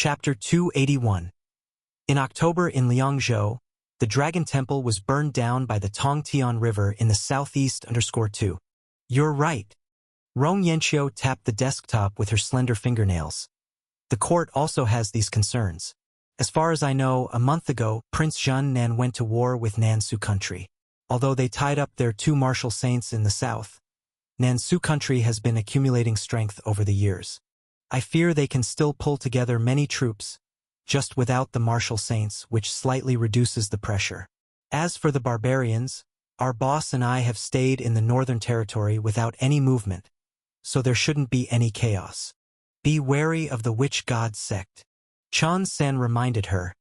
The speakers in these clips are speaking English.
Chapter 281. In October in Liangzhou, the Dragon Temple was burned down by the Tongtian River in the southeast _2. You're right. Rong Yanqiu tapped the desktop with her slender fingernails. The court also has these concerns. As far as I know, a month ago, Prince Zhen Nan went to war with Nansu country. Although they tied up their two martial saints in the south, Nansu country has been accumulating strength over the years. I fear they can still pull together many troops, just without the martial saints, which slightly reduces the pressure. As for the barbarians, our boss and I have stayed in the northern territory without any movement, so there shouldn't be any chaos. Be wary of the witch god sect. Chan San reminded her.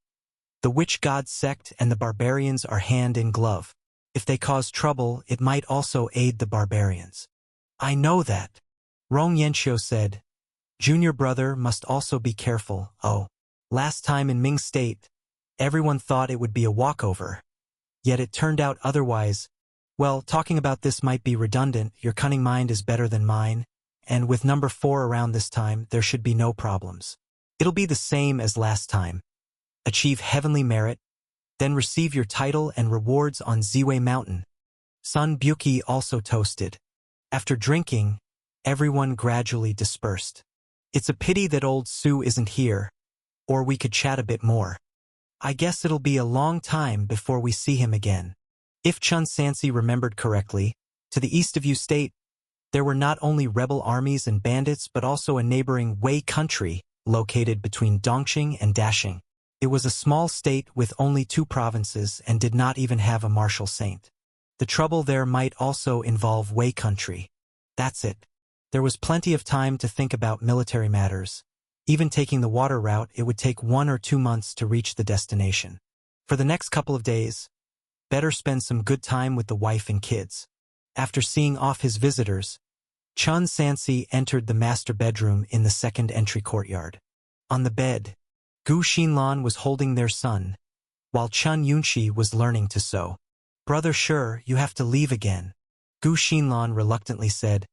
The witch god sect and the barbarians are hand in glove. If they cause trouble, it might also aid the barbarians. I know that, Rong Yanqiu said. Junior brother must also be careful. Oh, last time in Ming State, everyone thought it would be a walkover. Yet it turned out otherwise. Well, talking about this might be redundant. Your cunning mind is better than mine, and with number 4 around this time, there should be no problems. It'll be the same as last time. Achieve heavenly merit, then receive your title and rewards on Ziwei Mountain. Sun Buki also toasted. After drinking, everyone gradually dispersed. It's a pity that old Su isn't here, or we could chat a bit more. I guess it'll be a long time before we see him again. If Chun Sansi remembered correctly, to the east of Yu State, there were not only rebel armies and bandits but also a neighboring Wei country located between Dongqing and Dashing. It was a small state with only 2 provinces and did not even have a martial saint. The trouble there might also involve Wei country. That's it. There was plenty of time to think about military matters. Even taking the water route, it would take 1 or 2 months to reach the destination. For the next couple of days, better spend some good time with the wife and kids. After seeing off his visitors, Chun Sansi entered the master bedroom in the second entry courtyard. On the bed, Gu Xinlan was holding their son, while Chun Yunxi was learning to sew. Brother Shi, you have to leave again, Gu Xinlan reluctantly said.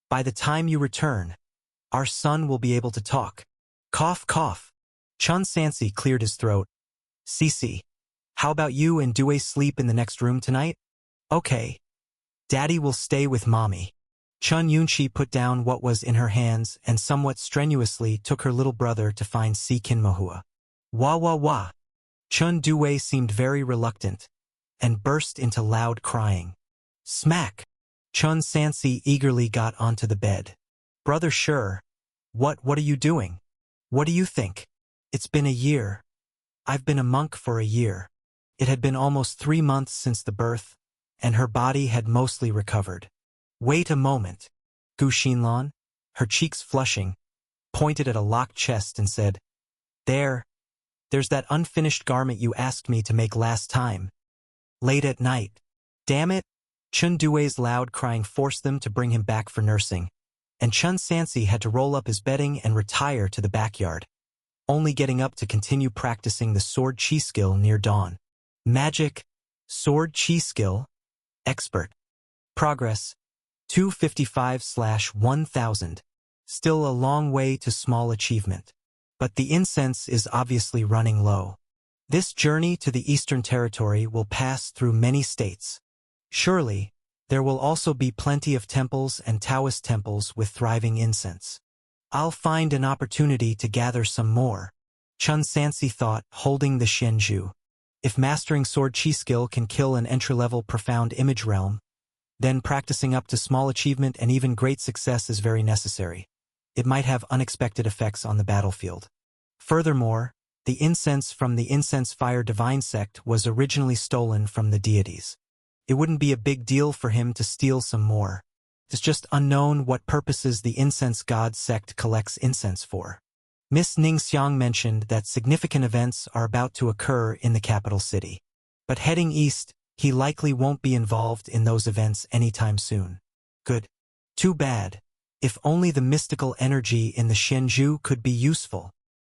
By the time you return, our son will be able to talk. Cough, cough. Chun Sansi cleared his throat. Cici, how about you and Due sleep in the next room tonight? Okay. Daddy will stay with Mommy. Chun Yunxi put down what was in her hands and somewhat strenuously took her little brother to find Si Kinmohua. Wah wah wah. Chun Due seemed very reluctant and burst into loud crying. Smack! Chun Sansi eagerly got onto the bed. Brother Shi, what are you doing? What do you think? It's been a year. I've been a monk for a year. It had been almost 3 months since the birth, and her body had mostly recovered. Wait a moment. Gu Xinlan, her cheeks flushing, pointed at a locked chest and said, There's that unfinished garment you asked me to make last time. Late at night. Damn it. Chun Due's loud crying forced them to bring him back for nursing, and Chun Sansi had to roll up his bedding and retire to the backyard, only getting up to continue practicing the sword chi skill near dawn. Magic, sword chi skill, expert. Progress, 255/1000. Still a long way to small achievement. But the incense is obviously running low. This journey to the Eastern Territory will pass through many states. Surely, there will also be plenty of temples and Taoist temples with thriving incense. I'll find an opportunity to gather some more, Chun Sansi thought, holding the Xianzhu. If mastering sword chi skill can kill an entry-level profound image realm, then practicing up to small achievement and even great success is very necessary. It might have unexpected effects on the battlefield. Furthermore, the incense from the Incense Fire Divine sect was originally stolen from the deities. It wouldn't be a big deal for him to steal some more. It's just unknown what purposes the Incense God sect collects incense for. Miss Ning Xiang mentioned that significant events are about to occur in the capital city. But heading east, he likely won't be involved in those events anytime soon. Good. Too bad. If only the mystical energy in the Xianzhu could be useful.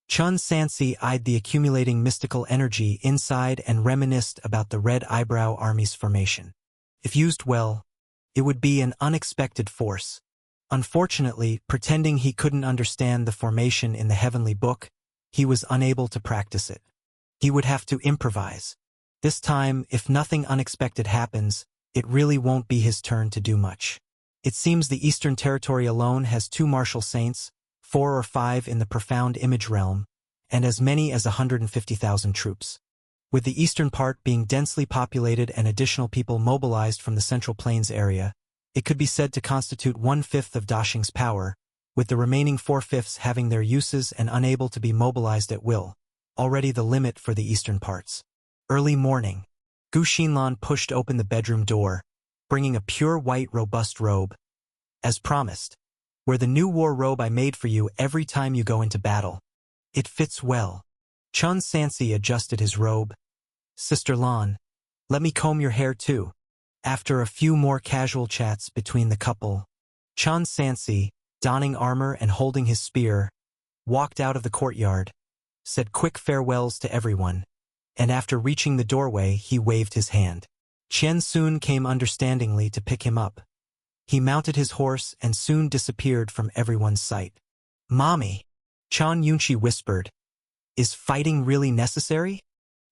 Chun Sansi eyed the accumulating mystical energy inside and reminisced about the Red Eyebrow Army's formation. If used well, it would be an unexpected force. Unfortunately, pretending he couldn't understand the formation in the Heavenly Book, he was unable to practice it. He would have to improvise. This time, if nothing unexpected happens, it really won't be his turn to do much. It seems the Eastern Territory alone has 2 martial saints, 4 or 5 in the profound image realm, and as many as 150,000 troops. With the eastern part being densely populated and additional people mobilized from the Central Plains area, it could be said to constitute 1/5 of Daxing's power, with the remaining 4/5 having their uses and unable to be mobilized at will, already the limit for the eastern parts. Early morning, Gu Xinlan pushed open the bedroom door, bringing a pure white robust robe. As promised, wear the new war robe I made for you every time you go into battle. It fits well. Chun Sansi adjusted his robe. Sister Lan, let me comb your hair too. After a few more casual chats between the couple, Chun Sansi, donning armor and holding his spear, walked out of the courtyard, said quick farewells to everyone, and after reaching the doorway he waved his hand. Chen soon came understandingly to pick him up. He mounted his horse and soon disappeared from everyone's sight. Mommy, Chan Yunchi whispered, is fighting really necessary?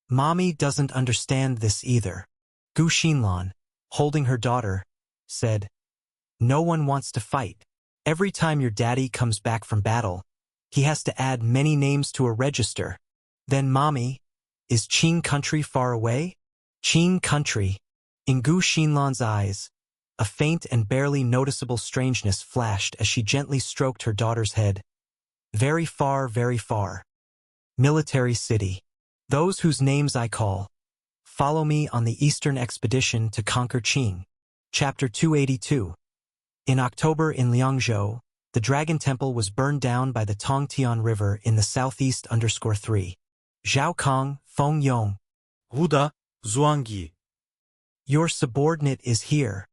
Mommy doesn't understand this either. Gu Xinlan, holding her daughter, said, no one wants to fight. Every time your daddy comes back from battle, he has to add many names to a register. Then mommy, is Qing country far away? Qing country. In Gu Xinlan's eyes, a faint and barely noticeable strangeness flashed as she gently stroked her daughter's head. Very far, very far. Military city. Those whose names I call. Follow me on the Eastern expedition to conquer Qing. Chapter 282. In October in Liangzhou, the Dragon Temple was burned down by the Tongtian River in the southeast _3. Zhao Kong, Feng Yong. Ruda, Zhuangyi. Your subordinate is here.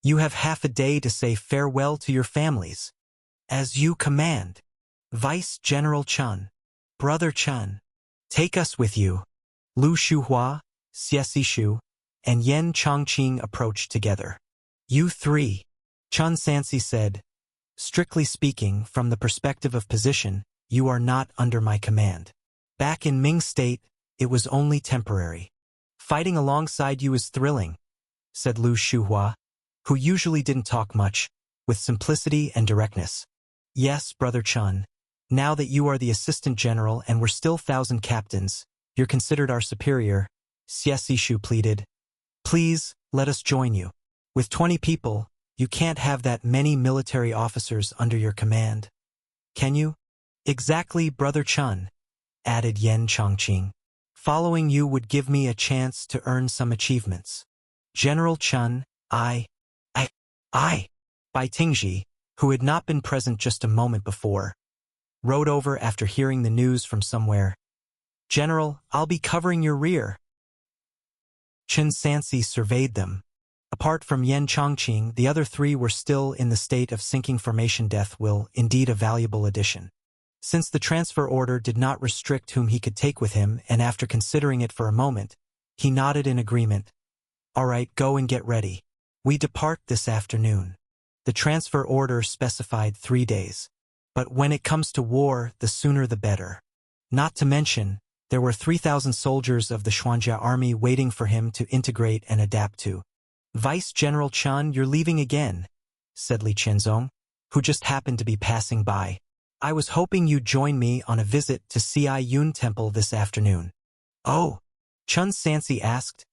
You have half a day to say farewell to your families. As you command. Vice General Chun. Brother Chun. Take us with you. Lu Shuhua, Xie Sishu, and Yen Chongqing approached together. You 3. Chun Sansi said, strictly speaking, from the perspective of position, you are not under my command. Back in Ming State, it was only temporary. Fighting alongside you is thrilling, said Lu Shuhua, who usually didn't talk much, with simplicity and directness. Yes, Brother Chun. Now that you are the assistant general and we're still 1,000 captains, you're considered our superior, Xie Sishu pleaded. Please, let us join you. With 20 people, you can't have that many military officers under your command. Can you? Exactly, Brother Chun, added Yen Chongqing. Following you would give me a chance to earn some achievements. General Chun, I. Bai Tingji, who had not been present just a moment before, rode over after hearing the news from somewhere. General, I'll be covering your rear. Chen Sansi surveyed them. Apart from Yen Chongqing, the other 3 were still in the state of sinking formation. Death will, indeed a valuable addition. Since the transfer order did not restrict whom he could take with him, and after considering it for a moment, he nodded in agreement. All right, go and get ready. We depart this afternoon. The transfer order specified 3 days. But when it comes to war, the sooner the better. Not to mention, there were 3,000 soldiers of the Xuanjia army waiting for him to integrate and adapt to. Vice General Chun, you're leaving again, said Li Qianzong, who just happened to be passing by. I was hoping you'd join me on a visit to Ci Yun Temple this afternoon. Oh, Chun Sansi asked.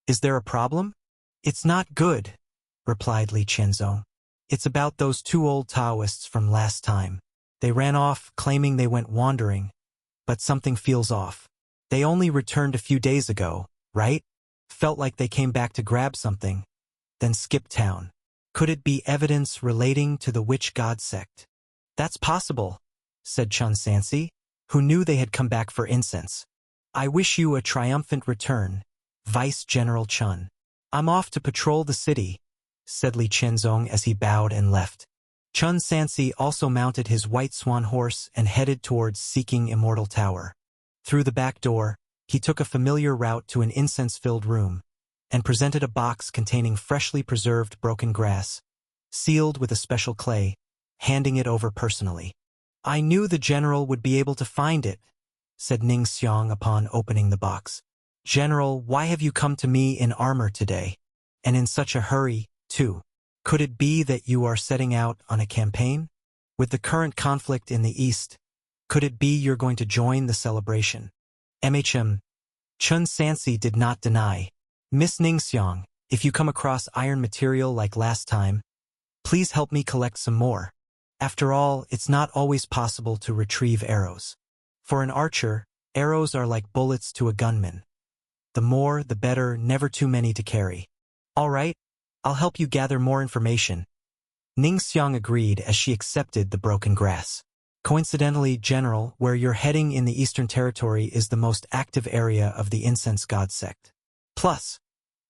Is there a problem? It's not good, replied Li Qianzong. It's about those 2 old Taoists from last time. They ran off, claiming they went wandering, but something feels off. They only returned a few days ago, right? Felt like they came back to grab something, then skipped town. Could it be evidence relating to the witch god sect? That's possible, said Chun Sansi, who knew they had come back for incense. I wish you a triumphant return, Vice General Chun. I'm off to patrol the city, said Li Qianzong as he bowed and left. Chun Sansi also mounted his white swan horse and headed towards Seeking Immortal Tower. Through the back door, he took a familiar route to an incense-filled room, and presented a box containing freshly preserved broken grass, sealed with a special clay, handing it over personally. I knew the general would be able to find it, said Ning Xiang upon opening the box. General, why have you come to me in armor today? And in such a hurry, too? Could it be that you are setting out on a campaign? With the current conflict in the East, could it be you're going to join the celebration? MHM. Chun Sansi did not deny. Miss Ning Xiang, if you come across iron material like last time, please help me collect some more. After all, it's not always possible to retrieve arrows. For an archer, arrows are like bullets to a gunman. The more, the better, never too many to carry. All right, I'll help you gather more information. Ning Xiang agreed as she accepted the broken grass. Coincidentally, General, where you're heading in the Eastern Territory is the most active area of the Incense God sect. Plus,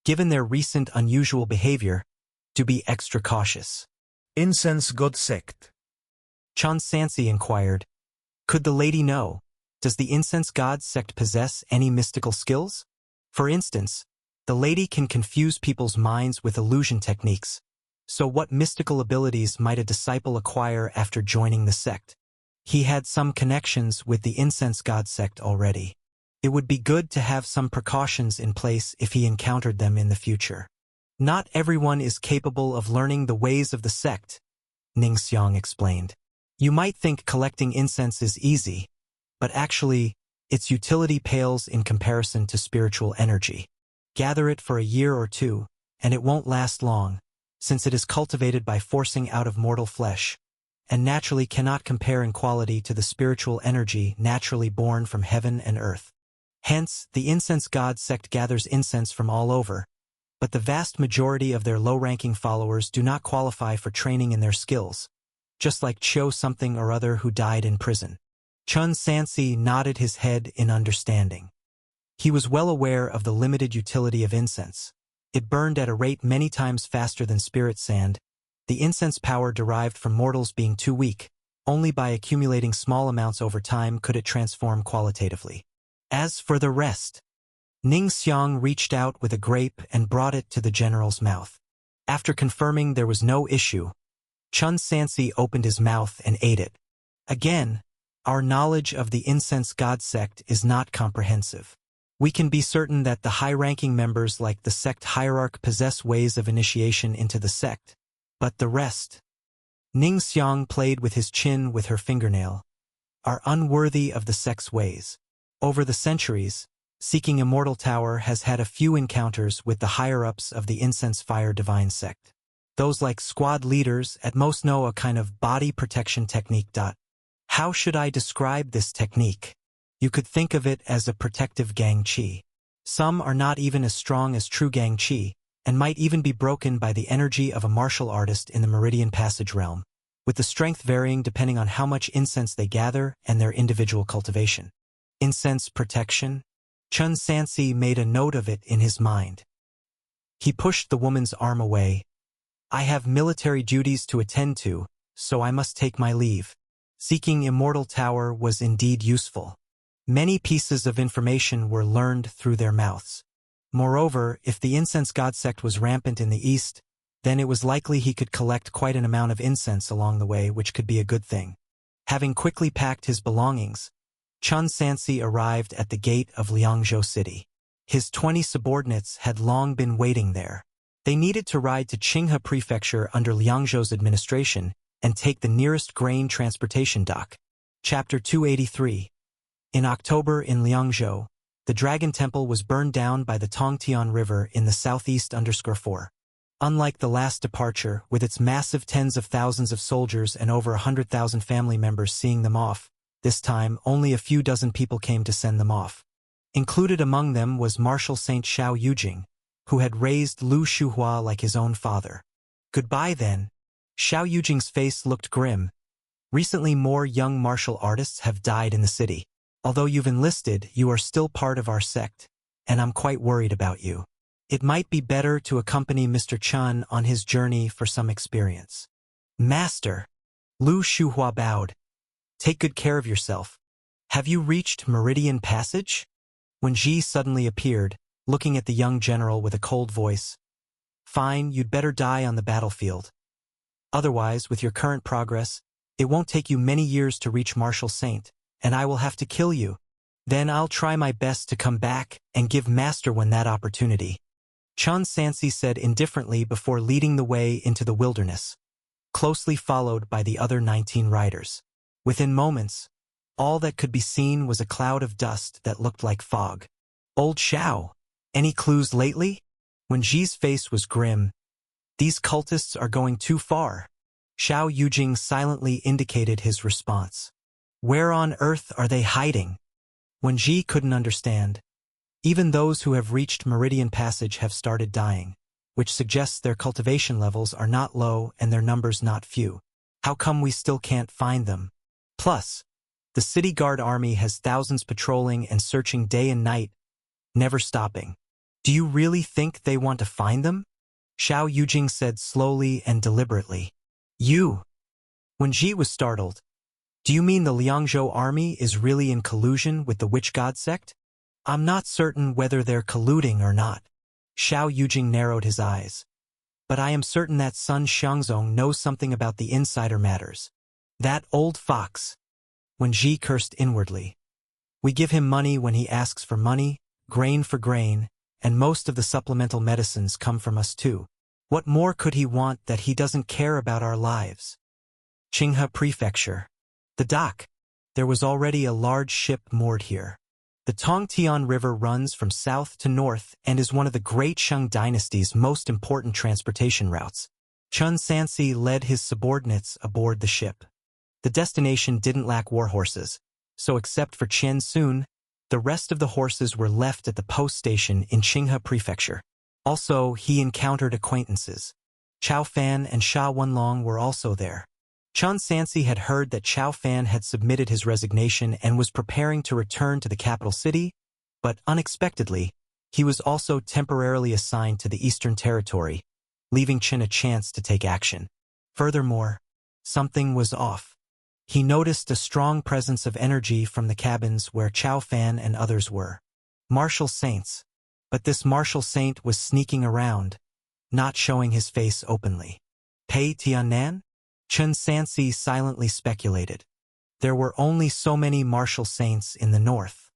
given their recent unusual behavior, do be extra cautious. Incense God sect. Chun Sansi inquired. Could the lady know? Does the Incense God sect possess any mystical skills? For instance, the lady can confuse people's minds with illusion techniques. So what mystical abilities might a disciple acquire after joining the sect? He had some connections with the Incense God sect already. It would be good to have some precautions in place if he encountered them in the future. Not everyone is capable of learning the ways of the sect, Ning Xiang explained. You might think collecting incense is easy, but actually, its utility pales in comparison to spiritual energy. Gather it for a year or two, and it won't last long, since it is cultivated by forcing out of mortal flesh, and naturally cannot compare in quality to the spiritual energy naturally born from heaven and earth. Hence, the Incense God sect gathers incense from all over, but the vast majority of their low-ranking followers do not qualify for training in their skills, just like Chiu something or other who died in prison. Chun Sansi nodded his head in understanding. He was well aware of the limited utility of incense. It burned at a rate many times faster than spirit sand. The incense power derived from mortals being too weak. Only by accumulating small amounts over time could it transform qualitatively. As for the rest, Ning Xiang reached out with a grape and brought it to the general's mouth. After confirming there was no issue, Chun Sansi opened his mouth and ate it. Again, our knowledge of the Incense God sect is not comprehensive. We can be certain that the high-ranking members like the sect hierarch possess ways of initiation into the sect, but the rest, Ning Xiang played with his chin with her fingernail, are unworthy of the sect's ways. Over the centuries, Seeking Immortal Tower has had a few encounters with the higher-ups of the Incense Fire Divine sect. Those like squad leaders at most know a kind of body protection technique. How should I describe this technique? You could think of it as a protective gang chi. Some are not even as strong as true gang chi, and might even be broken by the energy of a martial artist in the Meridian Passage realm, with the strength varying depending on how much incense they gather and their individual cultivation. Incense protection? Chun Sansi made a note of it in his mind. He pushed the woman's arm away. I have military duties to attend to, so I must take my leave. Seeking Immortal Tower was indeed useful. Many pieces of information were learned through their mouths. Moreover, if the Incense God sect was rampant in the East, then it was likely he could collect quite an amount of incense along the way, which could be a good thing. Having quickly packed his belongings, Chun Sansi arrived at the gate of Liangzhou City. His 20 subordinates had long been waiting there. They needed to ride to Qinghe Prefecture under Liangzhou's administration and take the nearest grain transportation dock. Chapter 283. In October in Liangzhou, the Dragon Temple was burned down by the Tongtian River in the southeast. 4. Unlike the last departure, with its massive tens of thousands of soldiers and over 100,000 family members seeing them off, this time only a few dozen people came to send them off. Included among them was Marshal Saint Xiao Yujing, who had raised Lu Shuhua like his own father. Goodbye then. Xiao Yujing's face looked grim. Recently more young martial artists have died in the city. Although you've enlisted, you are still part of our sect, and I'm quite worried about you. It might be better to accompany Mr. Chun on his journey for some experience. Master. Lu Shuhua bowed. Take good care of yourself. Have you reached Meridian Passage? When Ji suddenly appeared, looking at the young general with a cold voice. Fine, you'd better die on the battlefield. Otherwise, with your current progress, it won't take you many years to reach Marshal Saint, and I will have to kill you. Then I'll try my best to come back and give Master One that opportunity, Chun Sansi said indifferently before leading the way into the wilderness, closely followed by the other 19 riders. Within moments, all that could be seen was a cloud of dust that looked like fog. Old Xiao, any clues lately? When Ji's face was grim. These cultists are going too far. Xiao Yujing silently indicated his response. Where on earth are they hiding? When Ji couldn't understand. Even those who have reached Meridian Passage have started dying, which suggests their cultivation levels are not low and their numbers not few. How come we still can't find them? Plus, the city guard army has thousands patrolling and searching day and night, never stopping. Do you really think they want to find them? Xiao Yujing said slowly and deliberately. You. When Ji was startled. Do you mean the Liangzhou army is really in collusion with the witch god sect? I'm not certain whether they're colluding or not. Xiao Yujing narrowed his eyes. But I am certain that Sun Xiangzong knows something about the insider matters. That old fox. When Ji cursed inwardly. We give him money when he asks for money, grain for grain, and most of the supplemental medicines come from us too. What more could he want that he doesn't care about our lives? Qinghe Prefecture. The dock. There was already a large ship moored here. The Tongtian River runs from south to north and is one of the great Shang dynasty's most important transportation routes. Chun Sansi led his subordinates aboard the ship. The destination didn't lack war horses, so except for Qian Sun, the rest of the horses were left at the post station in Qinghe Prefecture. Also, he encountered acquaintances. Chao Fan and Sha Wenlong were also there. Chun Sansi had heard that Chao Fan had submitted his resignation and was preparing to return to the capital city, but unexpectedly, he was also temporarily assigned to the Eastern Territory, leaving Qin a chance to take action. Furthermore, something was off. He noticed a strong presence of energy from the cabins where Chao Fan and others were. Martial saints. But this martial saint was sneaking around, not showing his face openly. Pei Tianan? Chun Sansi silently speculated. There were only so many martial saints in the north.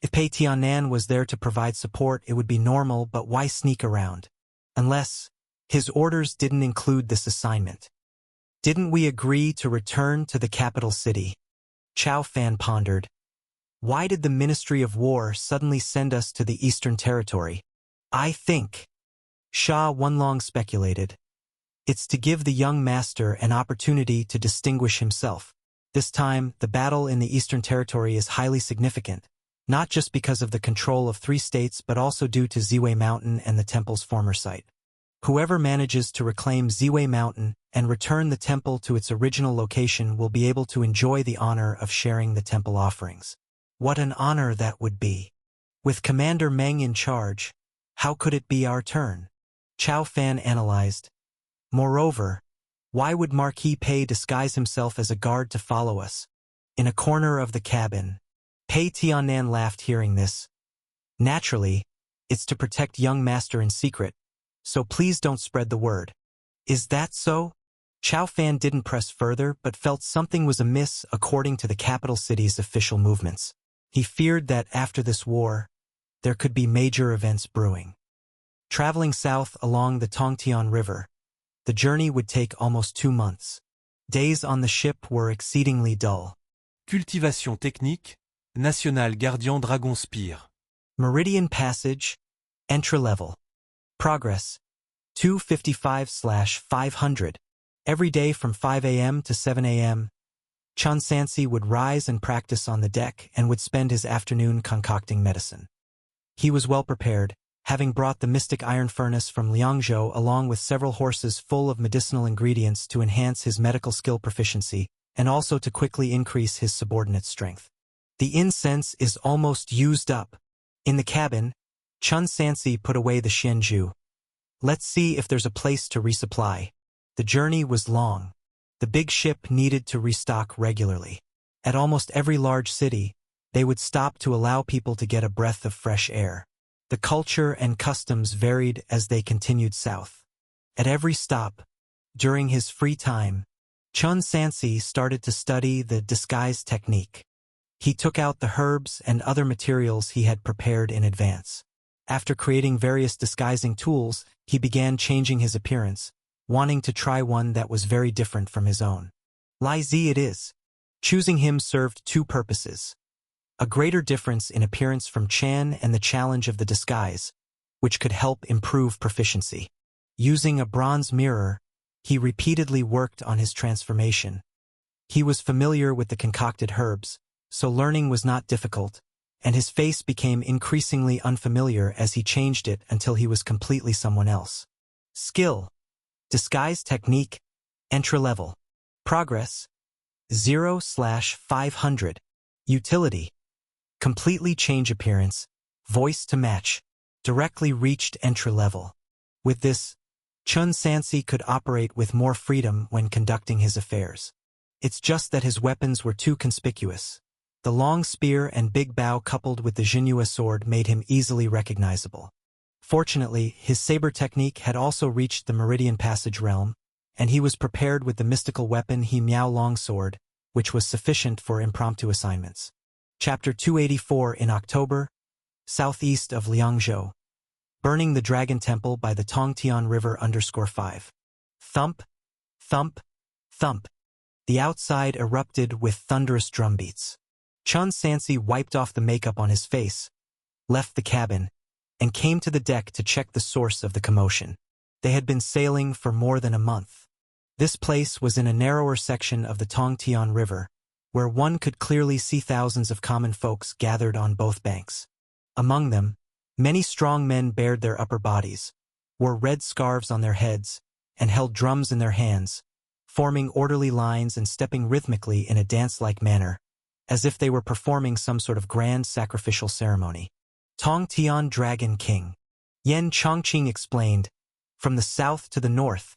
If Pei Tianan was there to provide support, it would be normal, but why sneak around? Unless his orders didn't include this assignment. Didn't we agree to return to the capital city? Chao Fan pondered. Why did the Ministry of War suddenly send us to the Eastern Territory? I think, Sha Wenlong speculated, it's to give the young master an opportunity to distinguish himself. This time, the battle in the Eastern Territory is highly significant, not just because of the control of 3 states but also due to Ziwei Mountain and the temple's former site. Whoever manages to reclaim Ziwei Mountain and return the temple to its original location will be able to enjoy the honor of sharing the temple offerings. What an honor that would be! With Commander Meng in charge, how could it be our turn? Chao Fan analyzed. Moreover, why would Marquis Pei disguise himself as a guard to follow us? In a corner of the cabin, Pei Tianan laughed hearing this. Naturally, it's to protect young master in secret, so please don't spread the word. Is that so? Chao Fan didn't press further but felt something was amiss according to the capital city's official movements. He feared that after this war, there could be major events brewing. Traveling south along the Tongtian River, the journey would take almost 2 months. Days on the ship were exceedingly dull. Cultivation technique, National Gardien Dragon Spear. Meridian Passage, entry-level. Progress, 255/500. Every day from 5 a.m. to 7 a.m., Chun Sansi would rise and practice on the deck and would spend his afternoon concocting medicine. He was well prepared, having brought the mystic iron furnace from Liangzhou along with several horses full of medicinal ingredients to enhance his medical skill proficiency and also to quickly increase his subordinate strength. The incense is almost used up. In the cabin, Chun Sansi put away the Xianju. Let's see if there's a place to resupply. The journey was long. The big ship needed to restock regularly. At almost every large city, they would stop to allow people to get a breath of fresh air. The culture and customs varied as they continued south. At every stop, during his free time, Chun Sansi started to study the disguise technique. He took out the herbs and other materials he had prepared in advance. After creating various disguising tools, he began changing his appearance, wanting to try one that was very different from his own. Li Zi it is. Choosing him served two purposes. A greater difference in appearance from Chan and the challenge of the disguise, which could help improve proficiency. Using a bronze mirror, he repeatedly worked on his transformation. He was familiar with the concocted herbs, so learning was not difficult, and his face became increasingly unfamiliar as he changed it until he was completely someone else. Skill. Disguise technique. Entry level. Progress. 0/500. Utility. Completely change appearance. Voice to match. Directly reached entry level. With this, Chun Sansi could operate with more freedom when conducting his affairs. It's just that his weapons were too conspicuous. The long spear and big bow coupled with the Jinhua sword made him easily recognizable. Fortunately, his saber technique had also reached the Meridian Passage realm, and he was prepared with the mystical weapon He Miao Longsword, which was sufficient for impromptu assignments. Chapter 284 in October, southeast of Liangzhou. Burning the Dragon Temple by the Tongtian River _5. Thump, thump, thump. The outside erupted with thunderous drumbeats. Chun Sansi wiped off the makeup on his face, left the cabin, and came to the deck to check the source of the commotion. They had been sailing for more than a month. This place was in a narrower section of the Tongtian River, where one could clearly see thousands of common folks gathered on both banks. Among them, many strong men bared their upper bodies, wore red scarves on their heads, and held drums in their hands, forming orderly lines and stepping rhythmically in a dance-like manner, as if they were performing some sort of grand sacrificial ceremony. Tongtian Dragon King. Yen Chongqing explained, from the south to the north,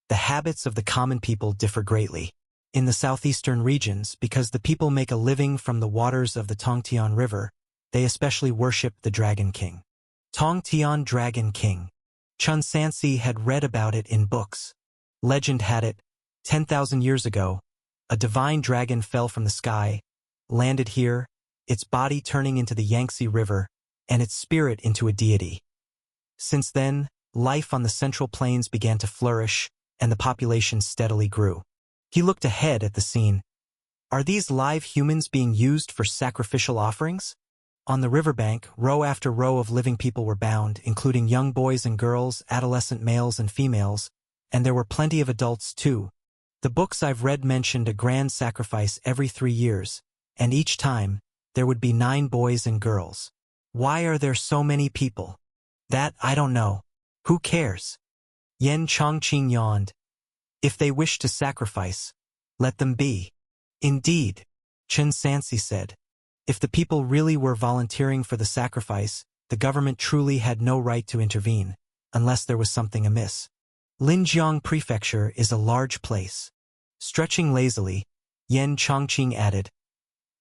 the habits of the common people differ greatly. In the southeastern regions, because the people make a living from the waters of the Tongtian River, they especially worship the Dragon King. Tongtian Dragon King. Chun Sansi had read about it in books. Legend had it, 10,000 years ago, a divine dragon fell from the sky, landed here, its body turning into the Yangtze River, and its spirit into a deity. Since then, life on the Central Plains began to flourish, and the population steadily grew. He looked ahead at the scene. Are these live humans being used for sacrificial offerings? On the riverbank, row after row of living people were bound, including young boys and girls, adolescent males and females, and there were plenty of adults too. The books I've read mentioned a grand sacrifice every 3 years, and each time, there would be 9 boys and girls. Why are there so many people? That I don't know. Who cares? Yen Chongqing yawned. If they wish to sacrifice, let them be. Indeed, Chun Sansi said. If the people really were volunteering for the sacrifice, the government truly had no right to intervene, unless there was something amiss. Linjiang Prefecture is a large place. Stretching lazily, Yen Chongqing added,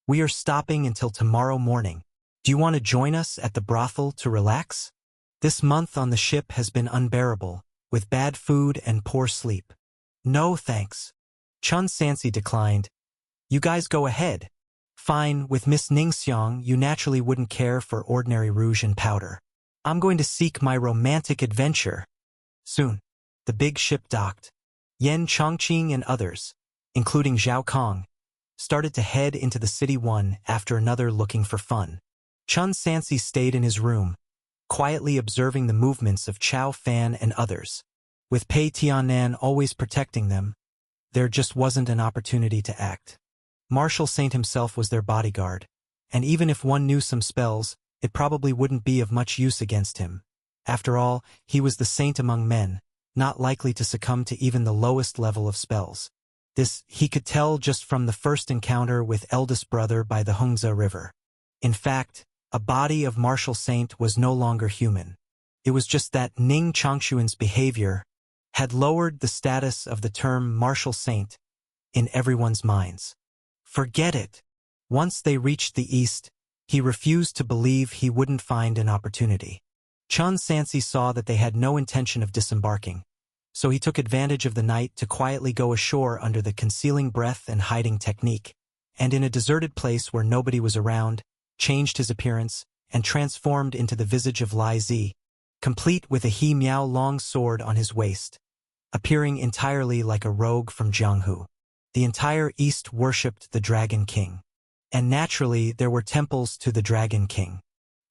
we are stopping until tomorrow morning. Do you want to join us at the brothel to relax? This month on the ship has been unbearable, with bad food and poor sleep. No thanks. Chun Sansi declined. You guys go ahead. Fine, with Miss Ningxiang you naturally wouldn't care for ordinary rouge and powder. I'm going to seek my romantic adventure. Soon, the big ship docked. Yen Chongqing and others, including Zhao Kong, started to head into the city one after another looking for fun. Chun Sansi stayed in his room, quietly observing the movements of Chao Fan and others. With Pei Tianan always protecting them, there just wasn't an opportunity to act. Marshal Saint himself was their bodyguard, and even if one knew some spells, it probably wouldn't be of much use against him. After all, he was the saint among men, not likely to succumb to even the lowest level of spells. This he could tell just from the first encounter with eldest brother by the Hongza River. In fact, a body of Marshal Saint was no longer human. It was just that Ning Chongshuan's behavior had lowered the status of the term Marshal Saint in everyone's minds. Forget it. Once they reached the east, he refused to believe he wouldn't find an opportunity. Chun Sansi saw that they had no intention of disembarking, so he took advantage of the night to quietly go ashore under the concealing breath and hiding technique, and in a deserted place where nobody was around, changed his appearance, and transformed into the visage of Lai Zi, complete with a he-miao long sword on his waist, appearing entirely like a rogue from Jianghu. The entire East worshipped the Dragon King. And naturally, there were temples to the Dragon King.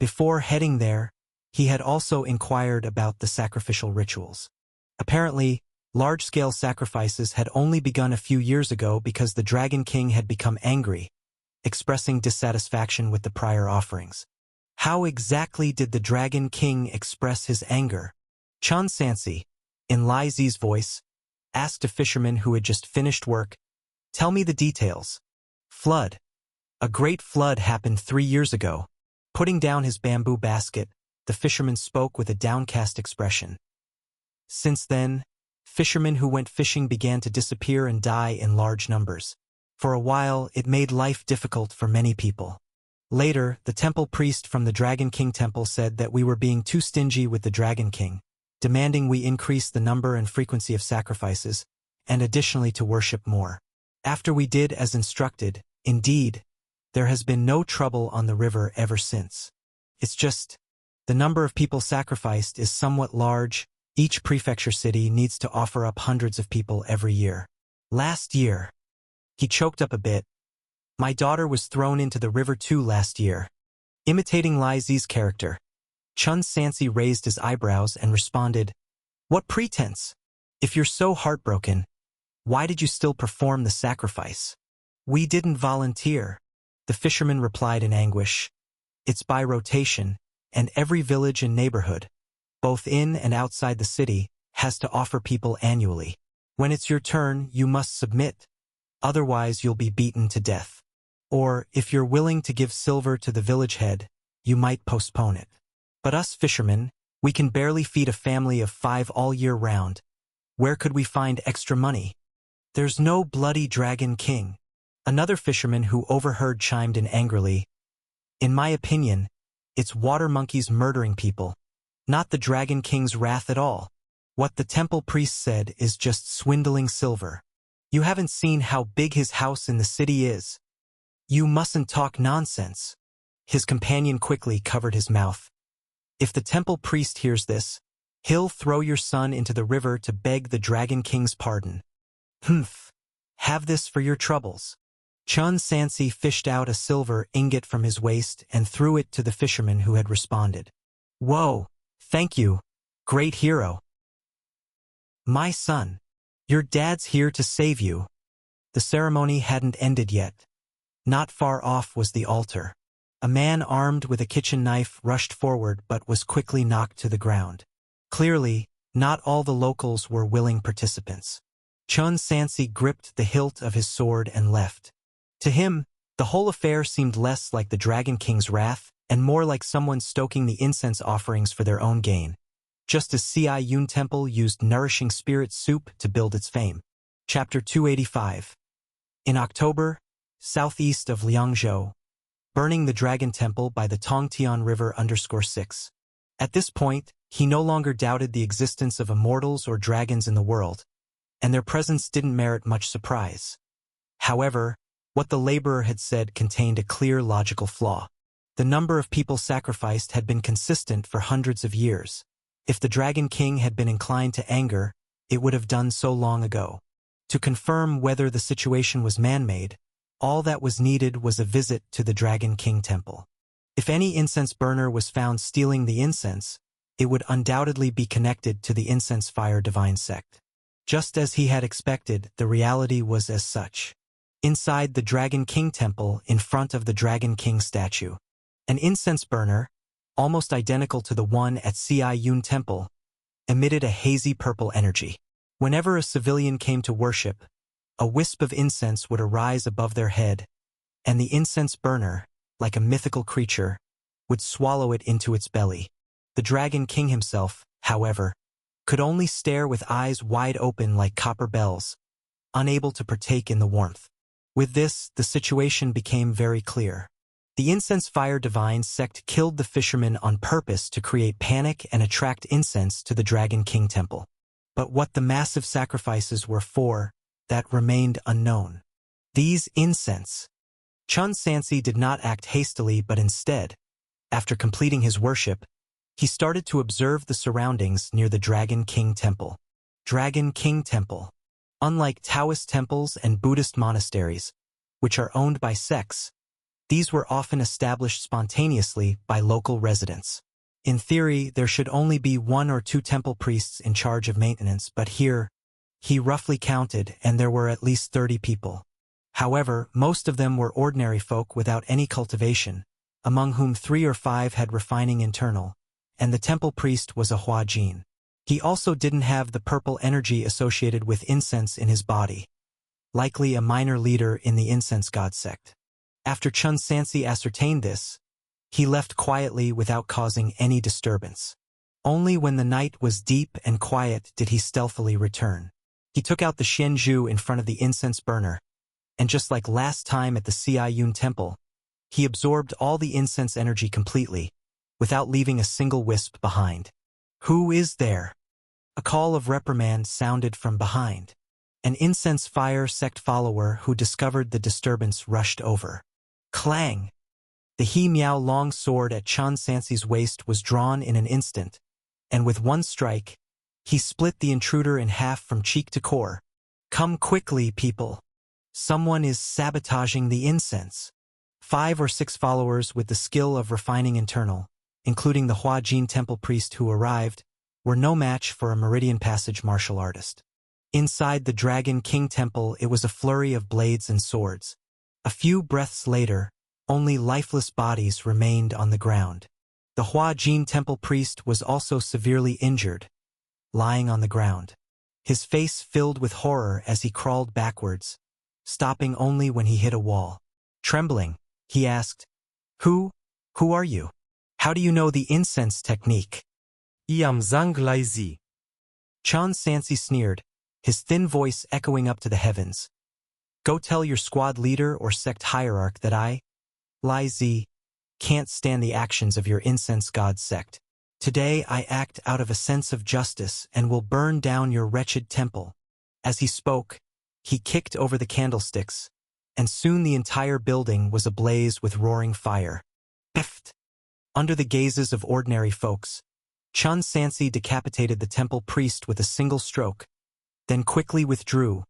Before heading there, he had also inquired about the sacrificial rituals. Apparently, large-scale sacrifices had only begun a few years ago because the Dragon King had become angry, expressing dissatisfaction with the prior offerings. How exactly did the Dragon King express his anger? Chun Sansi, in Lai Zi's voice, asked a fisherman who had just finished work, "Tell me the details." "Flood. A great flood happened 3 years ago." Putting down his bamboo basket, the fisherman spoke with a downcast expression. Since then, fishermen who went fishing began to disappear and die in large numbers. For a while, it made life difficult for many people. Later, the temple priest from the Dragon King temple said that we were being too stingy with the Dragon King, demanding we increase the number and frequency of sacrifices, and additionally to worship more. After we did as instructed, indeed, there has been no trouble on the river ever since. It's just, the number of people sacrificed is somewhat large. Each prefecture city needs to offer up hundreds of people every year. Last year, he choked up a bit. My daughter was thrown into the river too last year. Imitating Lai Zi's character, Chun Sansi raised his eyebrows and responded, "What pretense? If you're so heartbroken, why did you still perform the sacrifice?" "We didn't volunteer," the fisherman replied in anguish. "It's by rotation, and every village and neighborhood, both in and outside the city, has to offer people annually. When it's your turn, you must submit. Otherwise, you'll be beaten to death. Or, if you're willing to give silver to the village head, you might postpone it. But us fishermen, we can barely feed a family of 5 all year round. Where could we find extra money?" "There's no bloody Dragon King," another fisherman who overheard chimed in angrily. "In my opinion, it's water monkeys murdering people, not the Dragon King's wrath at all. What the temple priest said is just swindling silver. You haven't seen how big his house in the city is. You mustn't talk nonsense." His companion quickly covered his mouth. "If the temple priest hears this, he'll throw your son into the river to beg the Dragon King's pardon." "Humph. Have this for your troubles." Chun Sansi fished out a silver ingot from his waist and threw it to the fisherman who had responded. "Whoa, thank you, great hero." "My son, your dad's here to save you." The ceremony hadn't ended yet. Not far off was the altar. A man armed with a kitchen knife rushed forward but was quickly knocked to the ground. Clearly, not all the locals were willing participants. Chun Sansi gripped the hilt of his sword and left. To him, the whole affair seemed less like the Dragon King's wrath and more like someone stoking the incense offerings for their own gain. Just as Ci Yun Temple used nourishing spirit soup to build its fame. Chapter 285. In October, southeast of Liangzhou, burning the Dragon Temple by the Tongtian River _6. At this point, he no longer doubted the existence of immortals or dragons in the world, and their presence didn't merit much surprise. However, what the laborer had said contained a clear logical flaw. The number of people sacrificed had been consistent for hundreds of years. If the Dragon King had been inclined to anger, it would have done so long ago. To confirm whether the situation was man-made, all that was needed was a visit to the Dragon King temple. If any incense burner was found stealing the incense, it would undoubtedly be connected to the incense fire divine sect. Just as he had expected, the reality was as such. Inside the Dragon King temple, in front of the Dragon King statue, an incense burner, almost identical to the one at Ci Yun Temple, emitted a hazy purple energy. Whenever a civilian came to worship, a wisp of incense would arise above their head, and the incense burner, like a mythical creature, would swallow it into its belly. The Dragon King himself, however, could only stare with eyes wide open like copper bells, unable to partake in the warmth. With this, the situation became very clear. The incense fire divine sect killed the fishermen on purpose to create panic and attract incense to the Dragon King temple. But what the massive sacrifices were for, that remained unknown. These incense, Chun Sansi did not act hastily but instead, after completing his worship, he started to observe the surroundings near the Dragon King Temple. Dragon King Temple. Unlike Taoist temples and Buddhist monasteries, which are owned by sects, these were often established spontaneously by local residents. In theory, there should only be 1 or 2 temple priests in charge of maintenance, but here, he roughly counted and there were at least 30 people. However, most of them were ordinary folk without any cultivation, among whom 3 or 5 had refining internal, and the temple priest was a Huajin. He also didn't have the purple energy associated with incense in his body, likely a minor leader in the incense god sect. After Chun Sansi ascertained this, he left quietly without causing any disturbance. Only when the night was deep and quiet did he stealthily return. He took out the Xianzhu in front of the incense burner, and just like last time at the Ciyun Temple, he absorbed all the incense energy completely, without leaving a single wisp behind. "Who is there?" A call of reprimand sounded from behind. An incense fire sect follower who discovered the disturbance rushed over. Clang! The He Miao long sword at Chun Sansi's waist was drawn in an instant, and with one strike, he split the intruder in half from cheek to core. "Come quickly, people. Someone is sabotaging the incense." 5 or 6 followers with the skill of refining internal, including the Huajin temple priest who arrived, were no match for a Meridian Passage martial artist. Inside the Dragon King Temple, it was a flurry of blades and swords. A few breaths later, only lifeless bodies remained on the ground. The Huajin temple priest was also severely injured, lying on the ground. His face filled with horror as he crawled backwards, stopping only when he hit a wall. Trembling, he asked, Who are you? How do you know the incense technique?" "I am Zhang Laizi." Chun Sansi sneered, his thin voice echoing up to the heavens. "Go tell your squad leader or sect hierarch that I, Laizi, can't stand the actions of your incense god sect. Today I act out of a sense of justice and will burn down your wretched temple." As he spoke, he kicked over the candlesticks, and soon the entire building was ablaze with roaring fire. Biffed! Under the gazes of ordinary folks, Chun Sansi decapitated the temple priest with a single stroke, then quickly withdrew,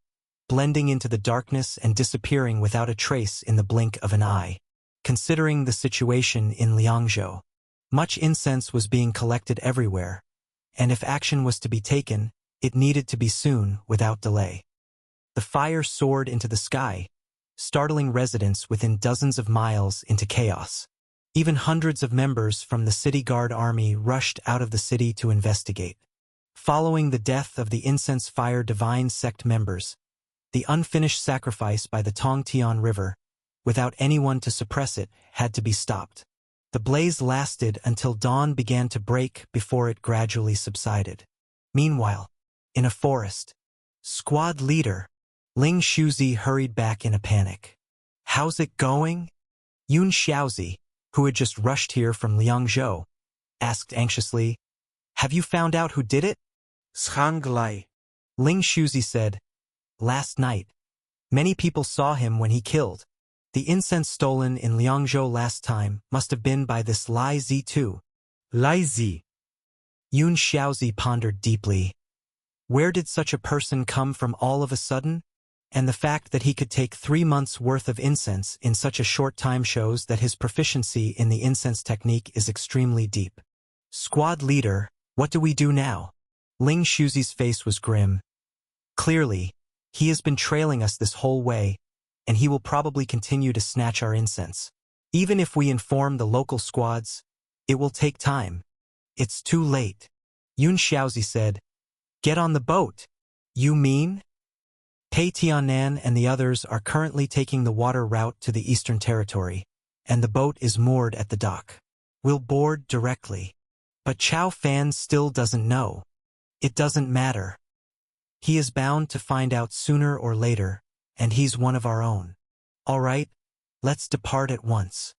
blending into the darkness and disappearing without a trace in the blink of an eye. Considering the situation in Liangzhou, much incense was being collected everywhere, and if action was to be taken, it needed to be soon, without delay. The fire soared into the sky, startling residents within dozens of miles into chaos. Even hundreds of members from the city guard army rushed out of the city to investigate. Following the death of the incense fire divine sect members, the unfinished sacrifice by the Tongtian River, without anyone to suppress it, had to be stopped. The blaze lasted until dawn began to break before it gradually subsided. Meanwhile, in a forest, squad leader Ling Shuzi hurried back in a panic. "How's it going?" Yun Xiaozi, who had just rushed here from Liangzhou, asked anxiously. "Have you found out who did it?" "Zhang Lai." Ling Shuzi said. "Last night, many people saw him when he killed. The incense stolen in Liangzhou last time must have been by this Lai Zi too." "Lai Zi." Yun Xiaozi pondered deeply. Where did such a person come from all of a sudden? And the fact that he could take 3 months' worth of incense in such a short time shows that his proficiency in the incense technique is extremely deep. "Squad leader, what do we do now?" Ling Shuzi's face was grim. "Clearly, he has been trailing us this whole way, and he will probably continue to snatch our incense. Even if we inform the local squads, it will take time. It's too late." Yun Xiaozi said, "Get on the boat." "You mean?" Pei Tianan and the others are currently taking the water route to the Eastern Territory, and the boat is moored at the dock. We'll board directly. But Chao Fan still doesn't know. It doesn't matter. He is bound to find out sooner or later, and he's one of our own. All right, let's depart at once.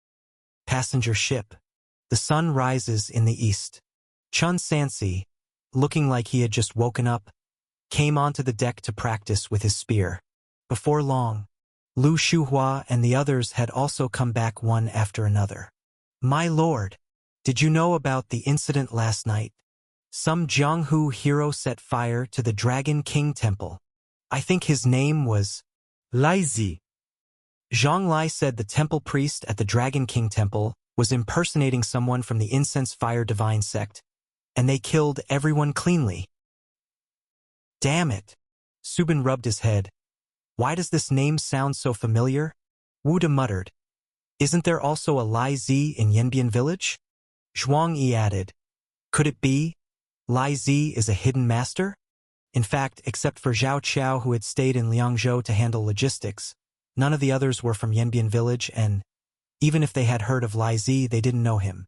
Passenger ship. The sun rises in the east. Chun Sansi, looking like he had just woken up, came onto the deck to practice with his spear. Before long, Lu Shuhua and the others had also come back one after another. My lord, did you know about the incident last night? Some Jianghu hero set fire to the Dragon King Temple. I think his name was Lai Zi. Zhang Lai said the temple priest at the Dragon King Temple was impersonating someone from the Incense Fire Divine sect, and they killed everyone cleanly. Damn it! Subin rubbed his head. Why does this name sound so familiar? Wu De muttered. Isn't there also a Lai Zi in Yanbian village? Zhuang Yi added. Could it be? Lai Zi is a hidden master? In fact, except for Zhao Qiao who had stayed in Liangzhou to handle logistics, none of the others were from Yanbian village and, even if they had heard of Lai Zi, they didn't know him.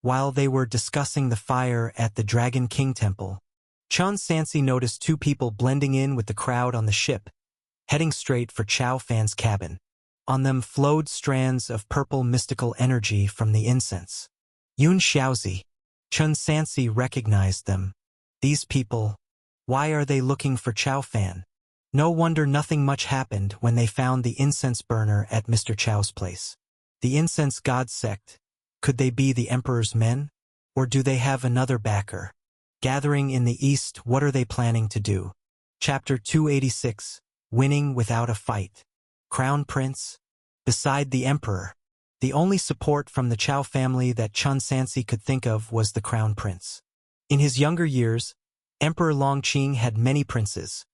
While they were discussing the fire at the Dragon King Temple, Chun Sansi noticed two people blending in with the crowd on the ship, heading straight for Chao Fan's cabin. On them flowed strands of purple mystical energy from the incense. Yun Xiaozi. Chun Sansi recognized them. These people, why are they looking for Chao Fan? No wonder nothing much happened when they found the incense burner at Mr. Chao's place. The incense god sect, could they be the emperor's men? Or do they have another backer? Gathering in the east, what are they planning to do? Chapter 286, Winning Without a Fight. Crown Prince? Beside the emperor. The only support from the Chao family that Chun Sansi could think of was the Crown Prince. In his younger years, Emperor Longqing had many princes,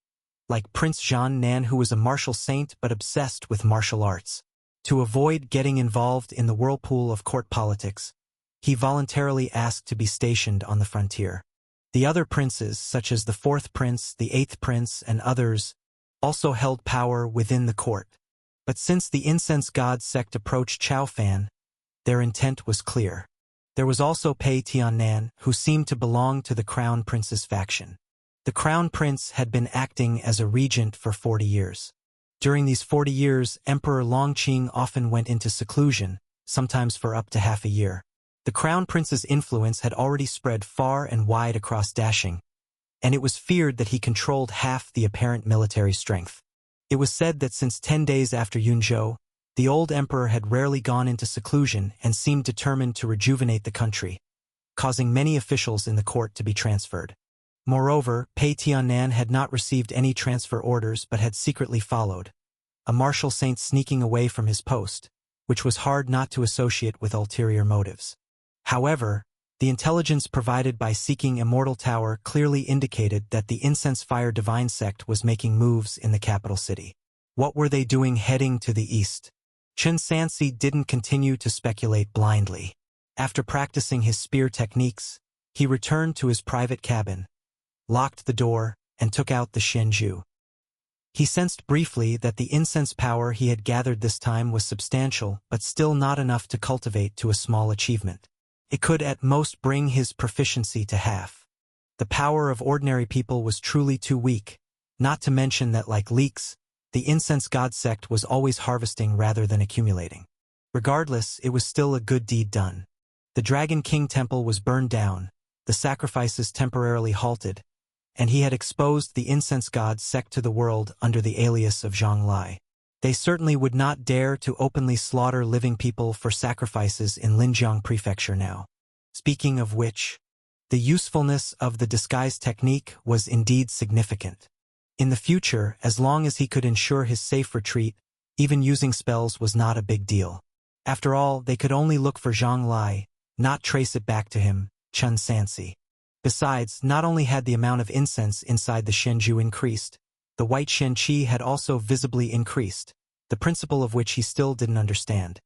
like Prince Zhan Nan who was a martial saint but obsessed with martial arts. To avoid getting involved in the whirlpool of court politics, he voluntarily asked to be stationed on the frontier. The other princes, such as the 4th prince, the 8th prince, and others, also held power within the court. But since the incense god sect approached Chao Fan, their intent was clear. There was also Pei Tiannan, who seemed to belong to the Crown Prince's faction. The Crown Prince had been acting as a regent for 40 years. During these 40 years, Emperor Longqing often went into seclusion, sometimes for up to half a year. The Crown Prince's influence had already spread far and wide across Dashing, and it was feared that he controlled half the apparent military strength. It was said that since 10 days after Yunzhou, the old emperor had rarely gone into seclusion and seemed determined to rejuvenate the country, causing many officials in the court to be transferred. Moreover, Pei Tiannan had not received any transfer orders but had secretly followed, a martial saint sneaking away from his post, which was hard not to associate with ulterior motives. However, the intelligence provided by Seeking Immortal Tower clearly indicated that the Incense Fire Divine sect was making moves in the capital city. What were they doing heading to the east? Chun Sansi didn't continue to speculate blindly. After practicing his spear techniques, he returned to his private cabin, locked the door, and took out the Shenju. He sensed briefly that the incense power he had gathered this time was substantial but still not enough to cultivate to a small achievement. It could at most bring his proficiency to half. The power of ordinary people was truly too weak, not to mention that like leeks, the incense god sect was always harvesting rather than accumulating. Regardless, it was still a good deed done. The Dragon King Temple was burned down, the sacrifices temporarily halted, and he had exposed the incense god sect to the world under the alias of Zhang Lai. They certainly would not dare to openly slaughter living people for sacrifices in Linjiang Prefecture now. Speaking of which, the usefulness of the disguise technique was indeed significant. In the future, as long as he could ensure his safe retreat, even using spells was not a big deal. After all, they could only look for Zhang Lai, not trace it back to him, Chun Sansi. Besides, not only had the amount of incense inside the Shenju increased, the white Shenqi had also visibly increased, the principle of which he still didn't understand.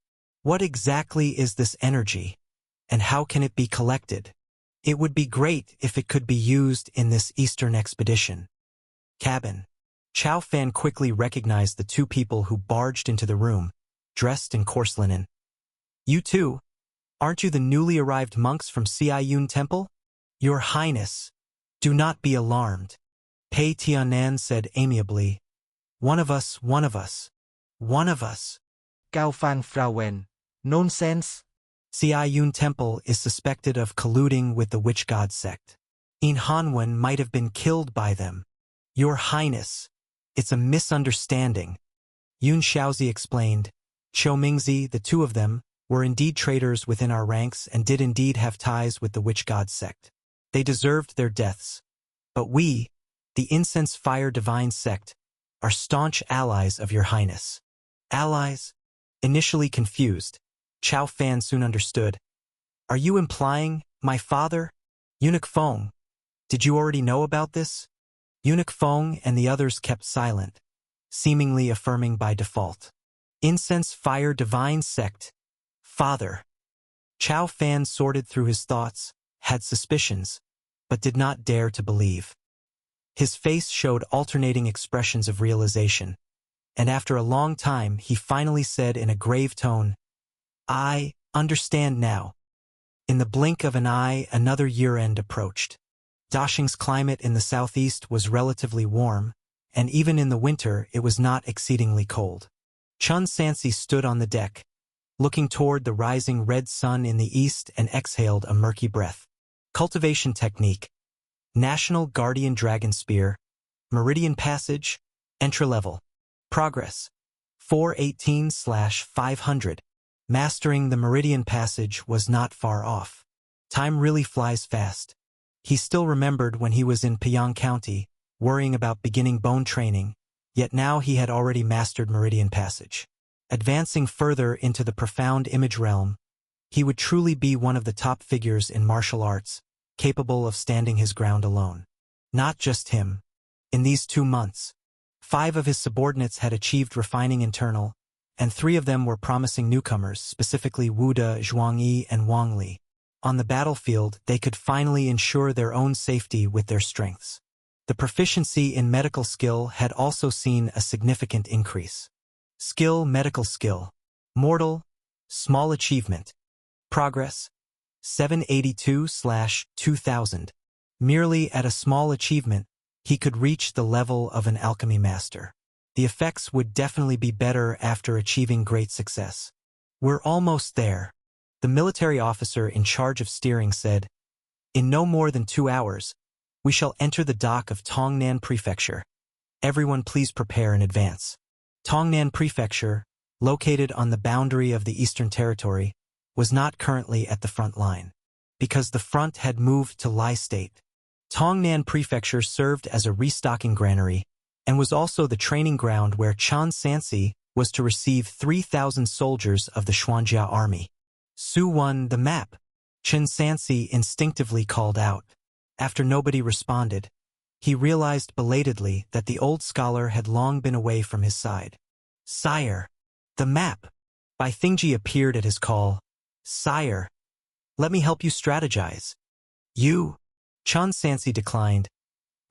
What exactly is this energy, and how can it be collected? It would be great if it could be used in this eastern expedition. Cabin. Chao Fan quickly recognized the two people who barged into the room, dressed in coarse linen. You too? Aren't you the newly arrived monks from Siayun Temple? Your Highness, do not be alarmed. Pei Tiannan said amiably. One of us. Cao Fan Frauen. Nonsense. Siayun Temple is suspected of colluding with the witch god sect. In Hanwen might have been killed by them. Your Highness, it's a misunderstanding. Yun Xiaozi explained. Qiu Mingzi, the two of them, were indeed traitors within our ranks and did indeed have ties with the witch god sect. They deserved their deaths. But we, the Incense Fire Divine sect, are staunch allies of your highness. Allies? Initially confused, Chao Fan soon understood. Are you implying, my father? Eunuch Feng, did you already know about this? Eunuch Feng and the others kept silent, seemingly affirming by default. Incense Fire Divine sect. Father. Chao Fan sorted through his thoughts, had suspicions, but did not dare to believe. His face showed alternating expressions of realization, and after a long time he finally said in a grave tone, I understand now. In the blink of an eye, another year-end approached. Daxing's climate in the southeast was relatively warm, and even in the winter it was not exceedingly cold. Chun Sansi stood on the deck, looking toward the rising red sun in the east and exhaled a murky breath. Cultivation technique. National Guardian Dragon Spear. Meridian Passage. Entry-level. Progress. 418/500. Mastering the Meridian Passage was not far off. Time really flies fast. He still remembered when he was in Piyang County, worrying about beginning bone training, yet now he had already mastered Meridian Passage. Advancing further into the profound image realm, he would truly be one of the top figures in martial arts, capable of standing his ground alone. Not just him. In these 2 months, 5 of his subordinates had achieved refining internal, and 3 of them were promising newcomers, specifically Wu De, Zhuang Yi, and Wang Li. On the battlefield, they could finally ensure their own safety with their strengths. The proficiency in medical skill had also seen a significant increase. Skill, medical skill. Mortal, small achievement. Progress, 782/2000. Merely at a small achievement, he could reach the level of an alchemy master. The effects would definitely be better after achieving great success. We're almost there. The military officer in charge of steering said, in no more than 2 hours, we shall enter the dock of Tongnan Prefecture. Everyone please prepare in advance. Tongnan Prefecture, located on the boundary of the Eastern Territory, was not currently at the front line, because the front had moved to Lai State. Tongnan Prefecture served as a restocking granary, and was also the training ground where Chan Sansi was to receive 3,000 soldiers of the Xuanjia army. Su won the map, Chen Sansi instinctively called out. After nobody responded, he realized belatedly that the old scholar had long been away from his side. Sire, the map. Bai Thingji appeared at his call. Sire, let me help you strategize. You? Chan Sansi declined.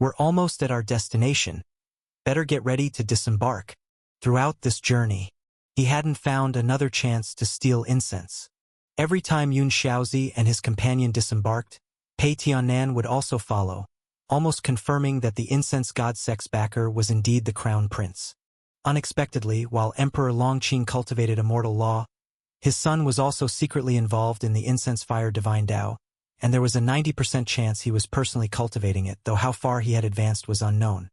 We're almost at our destination. Better get ready to disembark. Throughout this journey, he hadn't found another chance to steal incense. Every time Yun Xiaozi and his companion disembarked, Pei Tianan would also follow, almost confirming that the incense god sect's backer was indeed the crown prince. Unexpectedly, while Emperor Longqing cultivated immortal law, his son was also secretly involved in the incense fire divine Tao, and there was a 90% chance he was personally cultivating it, though how far he had advanced was unknown.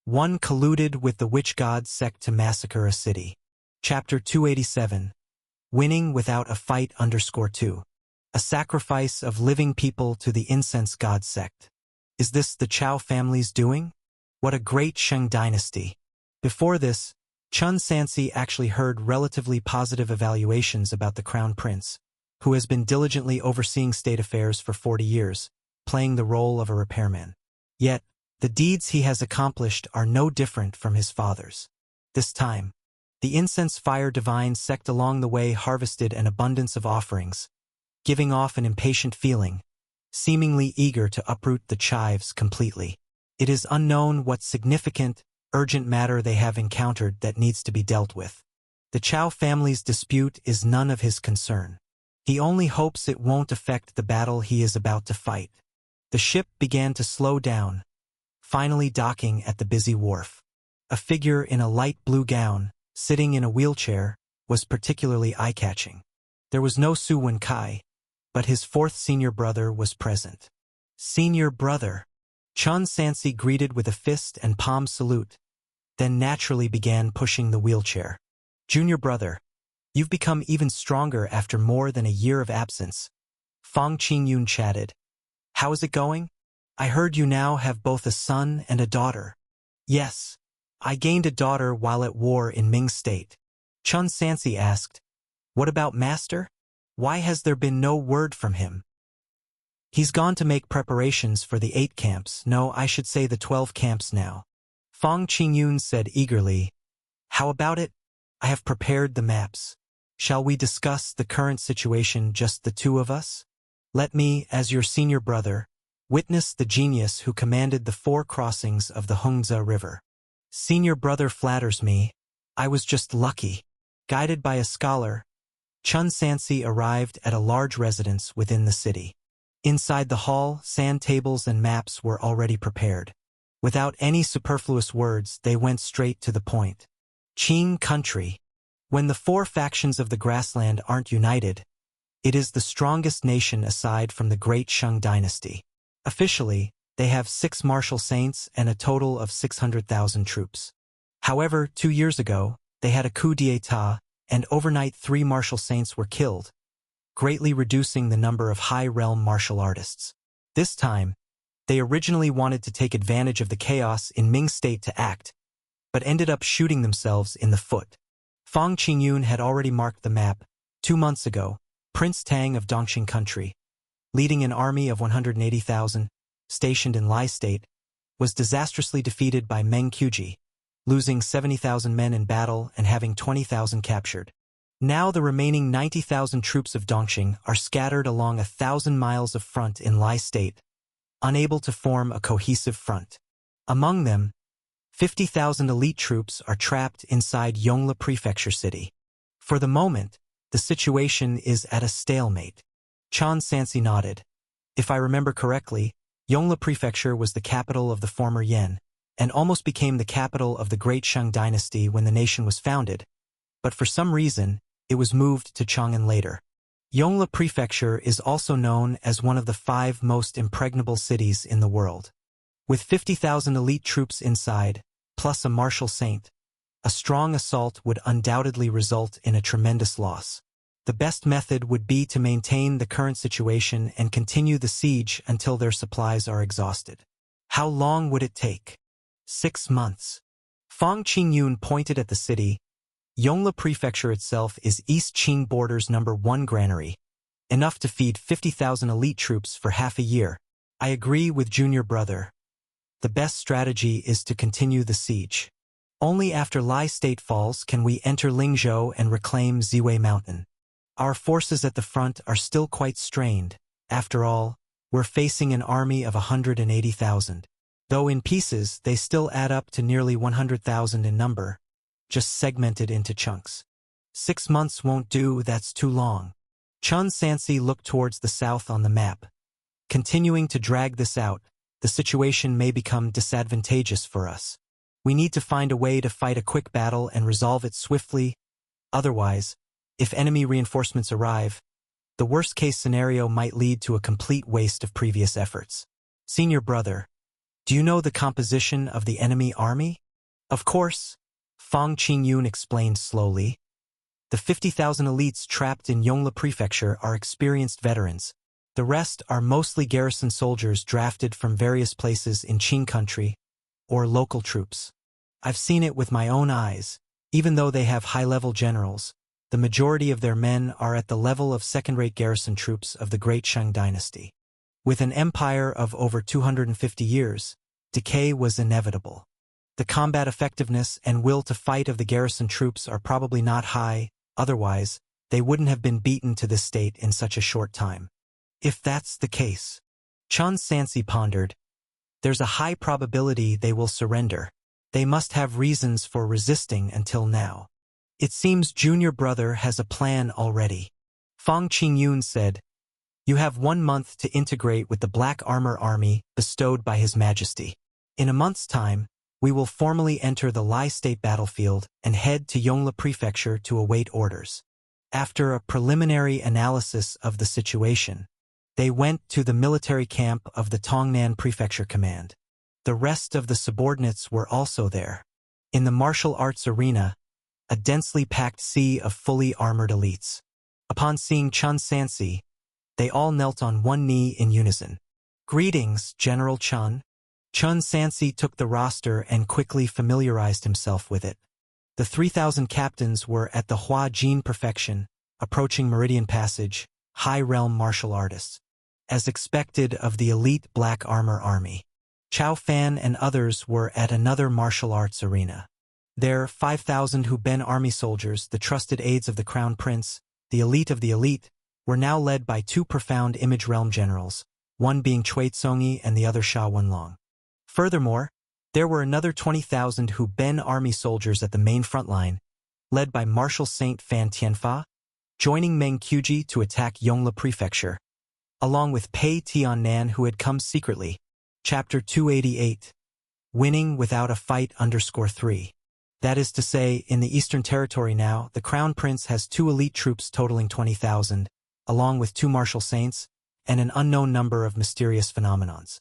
One colluded with the witch god sect to massacre a city. Chapter 287. Winning without a fight _2. A sacrifice of living people to the incense god sect. Is this the Chao family's doing? What a great Sheng dynasty. Before this, Chun Sansi actually heard relatively positive evaluations about the crown prince, who has been diligently overseeing state affairs for 40 years, playing the role of a repairman. Yet, the deeds he has accomplished are no different from his father's. This time, the incense fire divine sect along the way harvested an abundance of offerings, giving off an impatient feeling, seemingly eager to uproot the chives completely. It is unknown what significant, urgent matter they have encountered that needs to be dealt with. The Chao family's dispute is none of his concern. He only hopes it won't affect the battle he is about to fight. The ship began to slow down, finally docking at the busy wharf. A figure in a light blue gown, sitting in a wheelchair, was particularly eye-catching. There was no Su Wenkai, but his 4th senior brother was present. Senior brother. Chun Sansi greeted with a fist and palm salute, then naturally began pushing the wheelchair. Junior brother, you've become even stronger after more than a year of absence. Fang Qingyun chatted. How is it going? I heard you now have both a son and a daughter. Yes. I gained a daughter while at war in Ming State. Chun Sansi asked. What about Master? Why has there been no word from him? He's gone to make preparations for the 8 camps, no, I should say the 12 camps now. Fang Qingyun said eagerly. How about it? I have prepared the maps. Shall we discuss the current situation, just the two of us? Let me, as your senior brother, witness the genius who commanded the 4 crossings of the Hongze River. Senior brother flatters me. I was just lucky. Guided by a scholar, Chun Sansi arrived at a large residence within the city. Inside the hall, sand tables and maps were already prepared. Without any superfluous words, they went straight to the point. Qing country. When the 4 factions of the grassland aren't united, it is the strongest nation aside from the Great Shang dynasty. Officially, they have 6 martial saints and a total of 600,000 troops. However, 2 years ago, they had a coup d'état, and overnight 3 martial saints were killed, greatly reducing the number of high-realm martial artists. This time, they originally wanted to take advantage of the chaos in Ming State to act, but ended up shooting themselves in the foot. Fang Qingyun had already marked the map. 2 months ago, Prince Tang of Dongqing Country, leading an army of 180,000, stationed in Lai State, was disastrously defeated by Meng Qiuji, losing 70,000 men in battle and having 20,000 captured. Now the remaining 90,000 troops of Dongqing are scattered along 1,000 miles of front in Lai State, unable to form a cohesive front. Among them, 50,000 elite troops are trapped inside Yongle Prefecture City. For the moment, the situation is at a stalemate. Chun Sansi nodded. If I remember correctly, Yongle Prefecture was the capital of the former Yan, and almost became the capital of the Great Shang dynasty when the nation was founded, but for some reason, it was moved to Chang'an later. Yongle Prefecture is also known as one of the 5 most impregnable cities in the world. With 50,000 elite troops inside, plus a martial saint, a strong assault would undoubtedly result in a tremendous loss. The best method would be to maintain the current situation and continue the siege until their supplies are exhausted. How long would it take? 6 months. Fang Qingyun pointed at the city. Yongle Prefecture itself is East Qing Border's #1 granary, enough to feed 50,000 elite troops for half a year. I agree with junior brother. The best strategy is to continue the siege. Only after Lai State falls can we enter Lingzhou and reclaim Ziwei Mountain. Our forces at the front are still quite strained. After all, we're facing an army of 180,000. Though in pieces, they still add up to nearly 100,000 in number, just segmented into chunks. 6 months won't do, that's too long. Chun Sansi looked towards the south on the map. Continuing to drag this out, the situation may become disadvantageous for us. We need to find a way to fight a quick battle and resolve it swiftly. Otherwise, if enemy reinforcements arrive, the worst-case scenario might lead to a complete waste of previous efforts. Senior brother, do you know the composition of the enemy army? Of course, Fang Qingyun explained slowly. The 50,000 elites trapped in Yongle Prefecture are experienced veterans. The rest are mostly garrison soldiers drafted from various places in Qing country, or local troops. I've seen it with my own eyes. Even though they have high-level generals, the majority of their men are at the level of second-rate garrison troops of the Great Shang dynasty. With an empire of over 250 years, decay was inevitable. The combat effectiveness and will to fight of the garrison troops are probably not high, otherwise, they wouldn't have been beaten to this state in such a short time. If that's the case, Chun Sansi pondered, there's a high probability they will surrender. They must have reasons for resisting until now. It seems junior brother has a plan already. Fang Qingyun said, you have 1 month to integrate with the Black Armor Army bestowed by His Majesty. In a month's time, we will formally enter the Lai State battlefield and head to Yongle Prefecture to await orders. After a preliminary analysis of the situation, they went to the military camp of the Tongnan Prefecture Command. The rest of the subordinates were also there. In the martial arts arena, a densely packed sea of fully armored elites. Upon seeing Chun Sansi, they all knelt on one knee in unison. "Greetings, General Chun." Chun Sansi took the roster and quickly familiarized himself with it. The 3,000 captains were at the Hua Jin perfection, approaching Meridian Passage, high realm martial artists. As expected of the elite Black Armor Army, Chao Fan and others were at another martial arts arena. Their 5,000 Huben army soldiers, the trusted aides of the Crown Prince, the elite of the elite, were now led by two profound image realm generals, one being Cui Tsongi and the other Sha Wenlong. Furthermore, there were another 20,000 Huben army soldiers at the main front line, led by Marshal Saint Fan Tianfa, joining Meng Qiuji to attack Yongla Prefecture, along with Pei Tiannan who had come secretly. Chapter 288. Winning Without a Fight _3. That is to say, in the Eastern Territory now, the Crown Prince has two elite troops totaling 20,000, along with two martial saints, and an unknown number of mysterious phenomenons.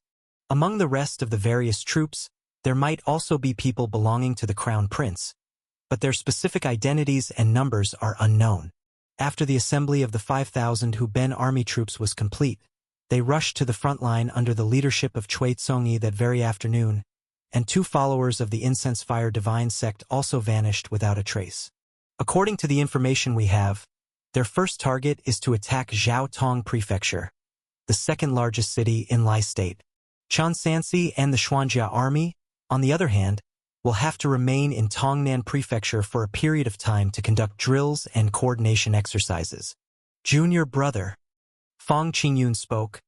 Among the rest of the various troops, there might also be people belonging to the Crown Prince, but their specific identities and numbers are unknown. After the assembly of the 5,000 Huben army troops was complete, they rushed to the front line under the leadership of Cui Tsongi that very afternoon, and two followers of the Incense Fire Divine sect also vanished without a trace. According to the information we have, their first target is to attack Zhao Tong Prefecture, the second largest city in Lai State. Chun Sansi and the Xuanjia army, on the other hand, will have to remain in Tongnan Prefecture for a period of time to conduct drills and coordination exercises. "Junior brother," Fang Qingyun spoke,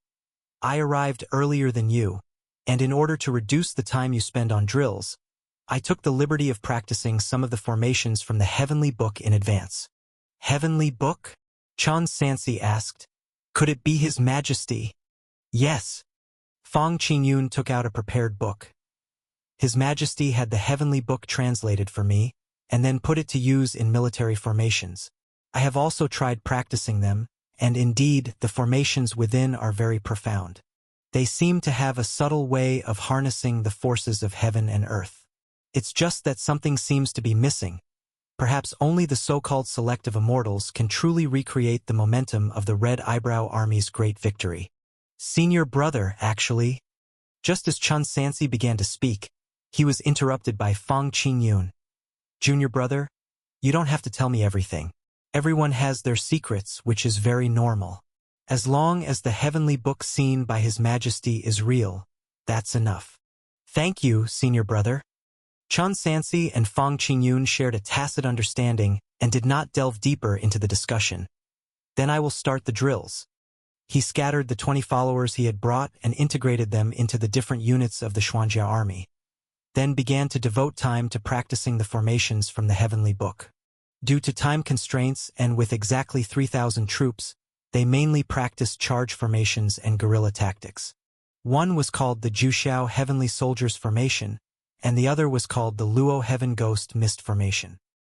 "I arrived earlier than you, and in order to reduce the time you spend on drills, I took the liberty of practicing some of the formations from the Heavenly Book in advance." "Heavenly Book?" Chun Sansi asked. "Could it be His Majesty?" "Yes." Fang Qingyun took out a prepared book. "His Majesty had the Heavenly Book translated for me, and then put it to use in military formations. I have also tried practicing them, and indeed, the formations within are very profound. They seem to have a subtle way of harnessing the forces of heaven and earth. It's just that something seems to be missing. Perhaps only the so-called selective immortals can truly recreate the momentum of the Red Eyebrow Army's great victory." "Senior brother, actually." Just as Chun Sansi began to speak, he was interrupted by Fang Qingyun. "Junior brother, you don't have to tell me everything. Everyone has their secrets, which is very normal. As long as the Heavenly Book seen by His Majesty is real, that's enough." "Thank you, senior brother." Chun Sansi and Fang Qingyun shared a tacit understanding and did not delve deeper into the discussion. "Then I will start the drills." He scattered the 20 followers he had brought and integrated them into the different units of the Xuanjia army, then began to devote time to practicing the formations from the Heavenly Book. Due to time constraints and with exactly 3,000 troops, they mainly practiced charge formations and guerrilla tactics. One was called the Juxiao Heavenly Soldiers Formation, and the other was called the Luo Heaven Ghost Mist Formation.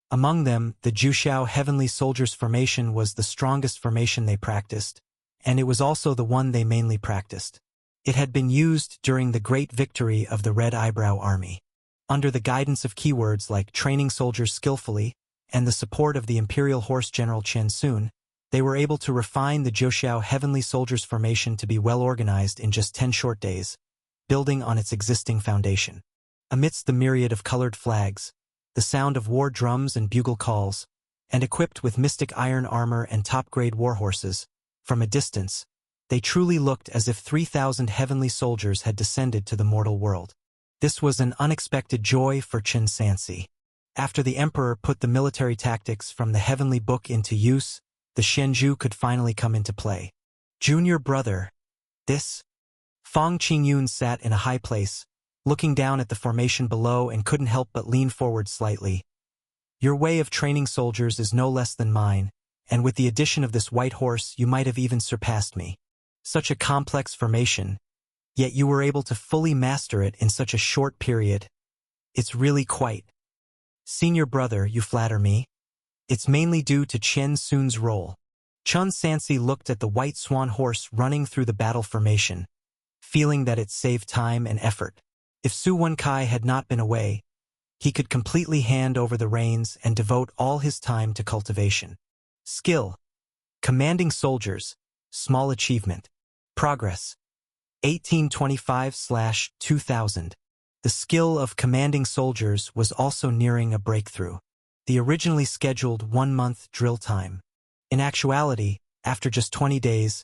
Among them, the Juxiao Heavenly Soldiers Formation was the strongest formation they practiced, and it was also the one they mainly practiced. It had been used during the great victory of the Red Eyebrow Army. Under the guidance of keywords like training soldiers skillfully and the support of the Imperial Horse General Chen Sun, they were able to refine the Juxiao Heavenly Soldiers Formation to be well organized in just 10 short days, building on its existing foundation. Amidst the myriad of colored flags, the sound of war drums and bugle calls, and equipped with mystic iron armor and top-grade warhorses, from a distance, they truly looked as if 3,000 heavenly soldiers had descended to the mortal world. This was an unexpected joy for Chun Sansi. After the emperor put the military tactics from the Heavenly Book into use, the Shenju could finally come into play. "Junior brother, this?" Fang Qingyun sat in a high place, looking down at the formation below and couldn't help but lean forward slightly. "Your way of training soldiers is no less than mine, and with the addition of this white horse you might have even surpassed me. Such a complex formation, yet you were able to fully master it in such a short period. It's really quite. Senior brother, you flatter me. It's mainly due to Chen Sun's role." Chun Sansi looked at the white swan horse running through the battle formation, feeling that it saved time and effort. If Su Wenkai had not been away, He could completely hand over the reins and devote all his time to cultivation. Skill. Commanding soldiers. Small achievement. Progress. 1825/2000. The skill of commanding soldiers was also nearing a breakthrough. The originally scheduled 1-month drill time. In actuality, after just 20 days,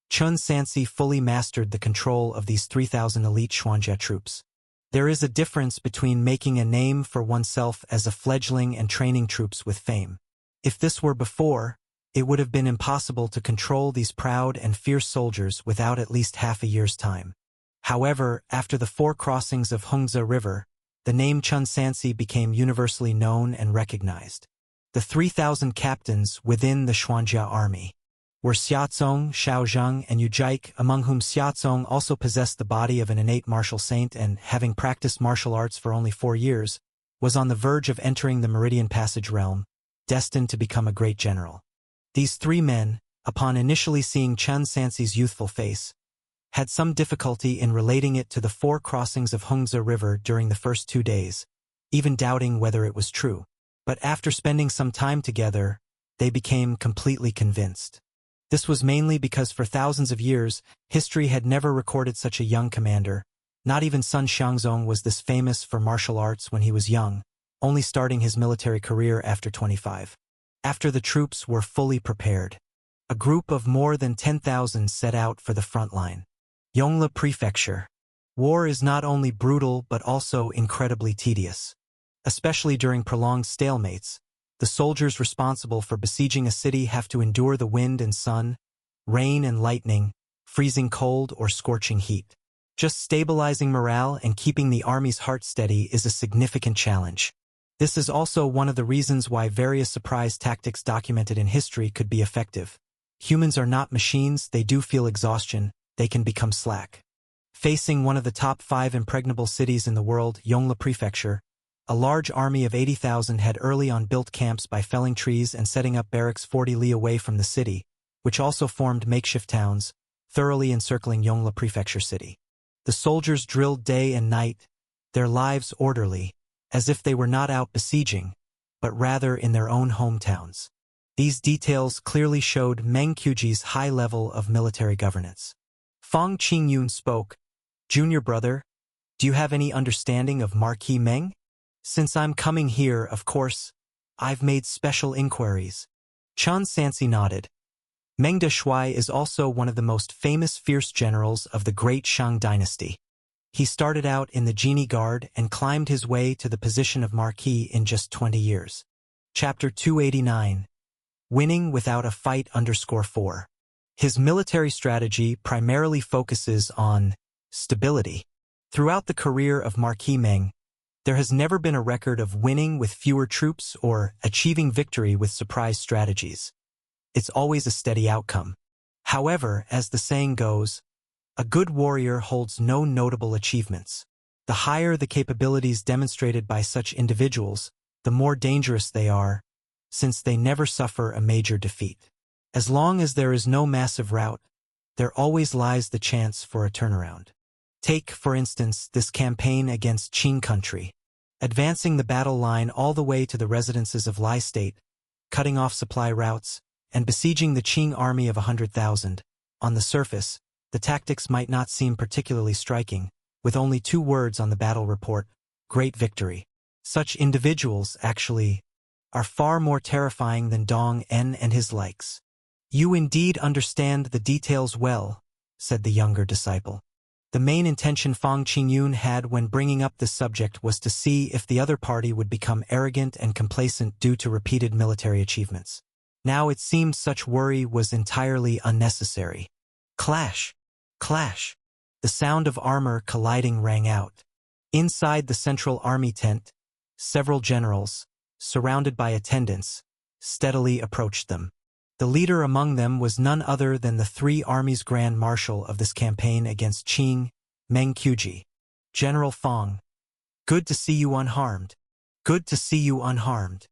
Chun Sansi fully mastered the control of these 3,000 elite Xuanjia troops. There is a difference between making a name for oneself as a fledgling and training troops with fame. If this were before, it would have been impossible to control these proud and fierce soldiers without at least half a year's time. However, after the 4 crossings of Hongze River, the name Chun Sansi became universally known and recognized. The 3,000 captains within the Xuanjia army were Xiaozong, Shaozheng, and Yujaik, among whom Xiaozong also possessed the body of an innate martial saint and, having practiced martial arts for only 4 years, was on the verge of entering the Meridian Passage realm, destined to become a great general. These 3 men, upon initially seeing Chun Sansi's youthful face, had some difficulty in relating it to the 4 crossings of Hongze River during the first 2 days, even doubting whether it was true. But after spending some time together, they became completely convinced. This was mainly because for thousands of years, history had never recorded such a young commander. Not even Sun Xiangzong was this famous for martial arts when he was young, only starting his military career after 25. After the troops were fully prepared, a group of more than 10,000 set out for the front line. Yongle Prefecture. War is not only brutal but also incredibly tedious. Especially during prolonged stalemates, the soldiers responsible for besieging a city have to endure the wind and sun, rain and lightning, freezing cold or scorching heat. Just stabilizing morale and keeping the army's heart steady is a significant challenge. This is also one of the reasons why various surprise tactics documented in history could be effective. Humans are not machines, they do feel exhaustion, they can become slack. Facing one of the top 5 impregnable cities in the world, Yongle Prefecture, a large army of 80,000 had early on built camps by felling trees and setting up barracks 40 li away from the city, which also formed makeshift towns, thoroughly encircling Yongle Prefecture city. The soldiers drilled day and night, their lives orderly, as if they were not out besieging, but rather in their own hometowns. These details clearly showed Meng Qiuji's high level of military governance. Fang Qingyun spoke, "Junior brother, do you have any understanding of Marquis Meng? Since I'm coming here, of course, I've made special inquiries." Chun Sansi nodded. Meng de Shuai is also one of the most famous fierce generals of the Great Shang dynasty. He started out in the Genie Guard and climbed his way to the position of Marquis in just 20 years. Chapter 289. Winning Without a Fight _4. His military strategy primarily focuses on stability. Throughout the career of Marquis Meng, there has never been a record of winning with fewer troops or achieving victory with surprise strategies. It's always a steady outcome. However, as the saying goes, a good warrior holds no notable achievements. The higher the capabilities demonstrated by such individuals, the more dangerous they are, since they never suffer a major defeat. As long as there is no massive rout, there always lies the chance for a turnaround. Take, for instance, this campaign against Qing country. Advancing the battle line all the way to the residences of Lai State, cutting off supply routes, and besieging the Qing army of 100,000. On the surface, the tactics might not seem particularly striking, with only 2 words on the battle report, great victory. Such individuals, actually, are far more terrifying than Dong En and his likes. "You indeed understand the details well," said the younger disciple. The main intention Fang Qingyun had when bringing up this subject was to see if the other party would become arrogant and complacent due to repeated military achievements. Now it seemed such worry was entirely unnecessary. Clash! Clash! The sound of armor colliding rang out. Inside the central army tent, several generals, surrounded by attendants, steadily approached them. The leader among them was none other than the 3 armies grand marshal of this campaign against Qing, Meng Qiuji. "General Fang, good to see you unharmed. Good to see you unharmed.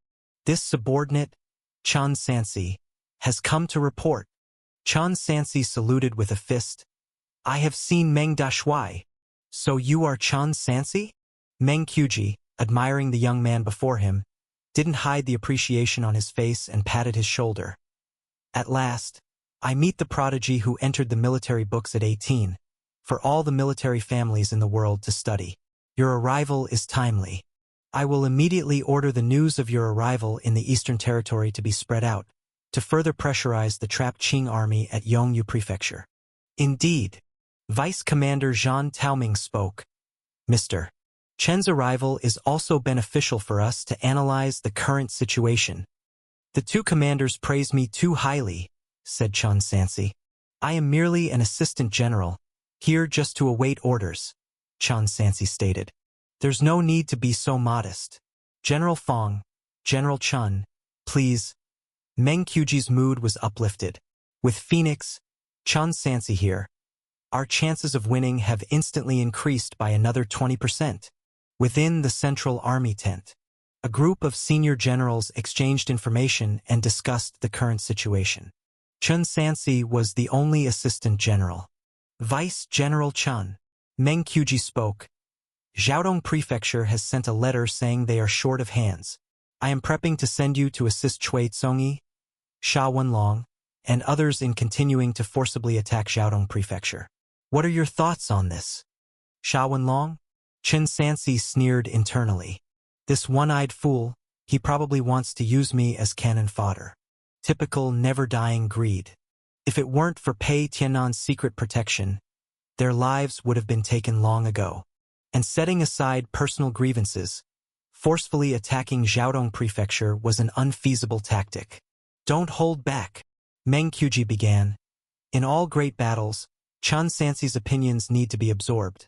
This subordinate, Chun Sansi, has come to report." Chun Sansi saluted with a fist. "I have seen Meng da Shuai. So you are Chun Sansi?" Meng Qiuji, admiring the young man before him, didn't hide the appreciation on his face and patted his shoulder. At last, I meet the prodigy who entered the military books at 18, for all the military families in the world to study. Your arrival is timely. I will immediately order the news of your arrival in the Eastern Territory to be spread out, to further pressurize the trapped Qing army at Yongyu Prefecture. Indeed, Vice Commander Zhang Taoming spoke. Mr. Chen's arrival is also beneficial for us to analyze the current situation. The two commanders praise me too highly, said Chen Sansi. I am merely an assistant general, here just to await orders, Chen Sansi stated. There's no need to be so modest. General Fong, General Chen, please. Meng Qiuji's mood was uplifted. With Phoenix, Chen Sansi here, our chances of winning have instantly increased by another 20%. Within the Central Army tent, a group of senior generals exchanged information and discussed the current situation. Chen Sansi was the only assistant general. Vice General Chen, Meng Qiuji spoke. Jiaodong Prefecture has sent a letter saying they are short of hands. I am prepping to send you to assist Cui Tsongyi, Sha Wenlong, and others in continuing to forcibly attack Jiaodong Prefecture. What are your thoughts on this? Sha Wenlong? Chen Sansi sneered internally. This one-eyed fool, he probably wants to use me as cannon fodder. Typical never-dying greed. If it weren't for Pei Tiannan's secret protection, their lives would have been taken long ago. And setting aside personal grievances, forcefully attacking Jiaodong Prefecture was an unfeasible tactic. Don't hold back, Meng Qiuji began. In all great battles, Chen Sansi's opinions need to be absorbed.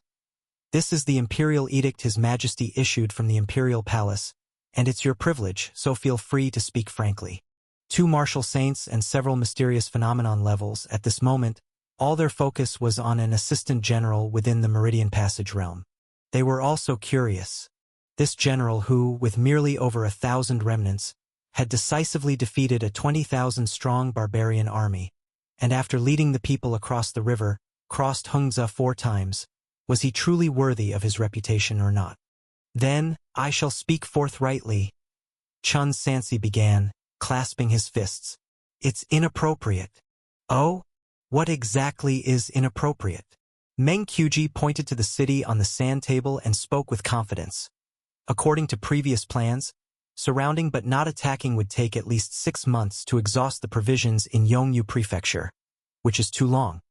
This is the imperial edict His Majesty issued from the imperial palace, and it's your privilege, so feel free to speak frankly. Two martial saints and several mysterious phenomenon levels, at this moment, all their focus was on an assistant general within the Meridian Passage realm. They were also curious. This general who, with merely over 1,000 remnants, had decisively defeated a 20,000-strong barbarian army, and after leading the people across the river, crossed Hengze 4 times, was he truly worthy of his reputation or not? Then, I shall speak forthrightly, Chen Sansi began, clasping his fists. It's inappropriate. Oh? What exactly is inappropriate? Meng Qiuji pointed to the city on the sand table and spoke with confidence. According to previous plans, surrounding but not attacking would take at least 6 months to exhaust the provisions in Yongyu Prefecture, which is too long.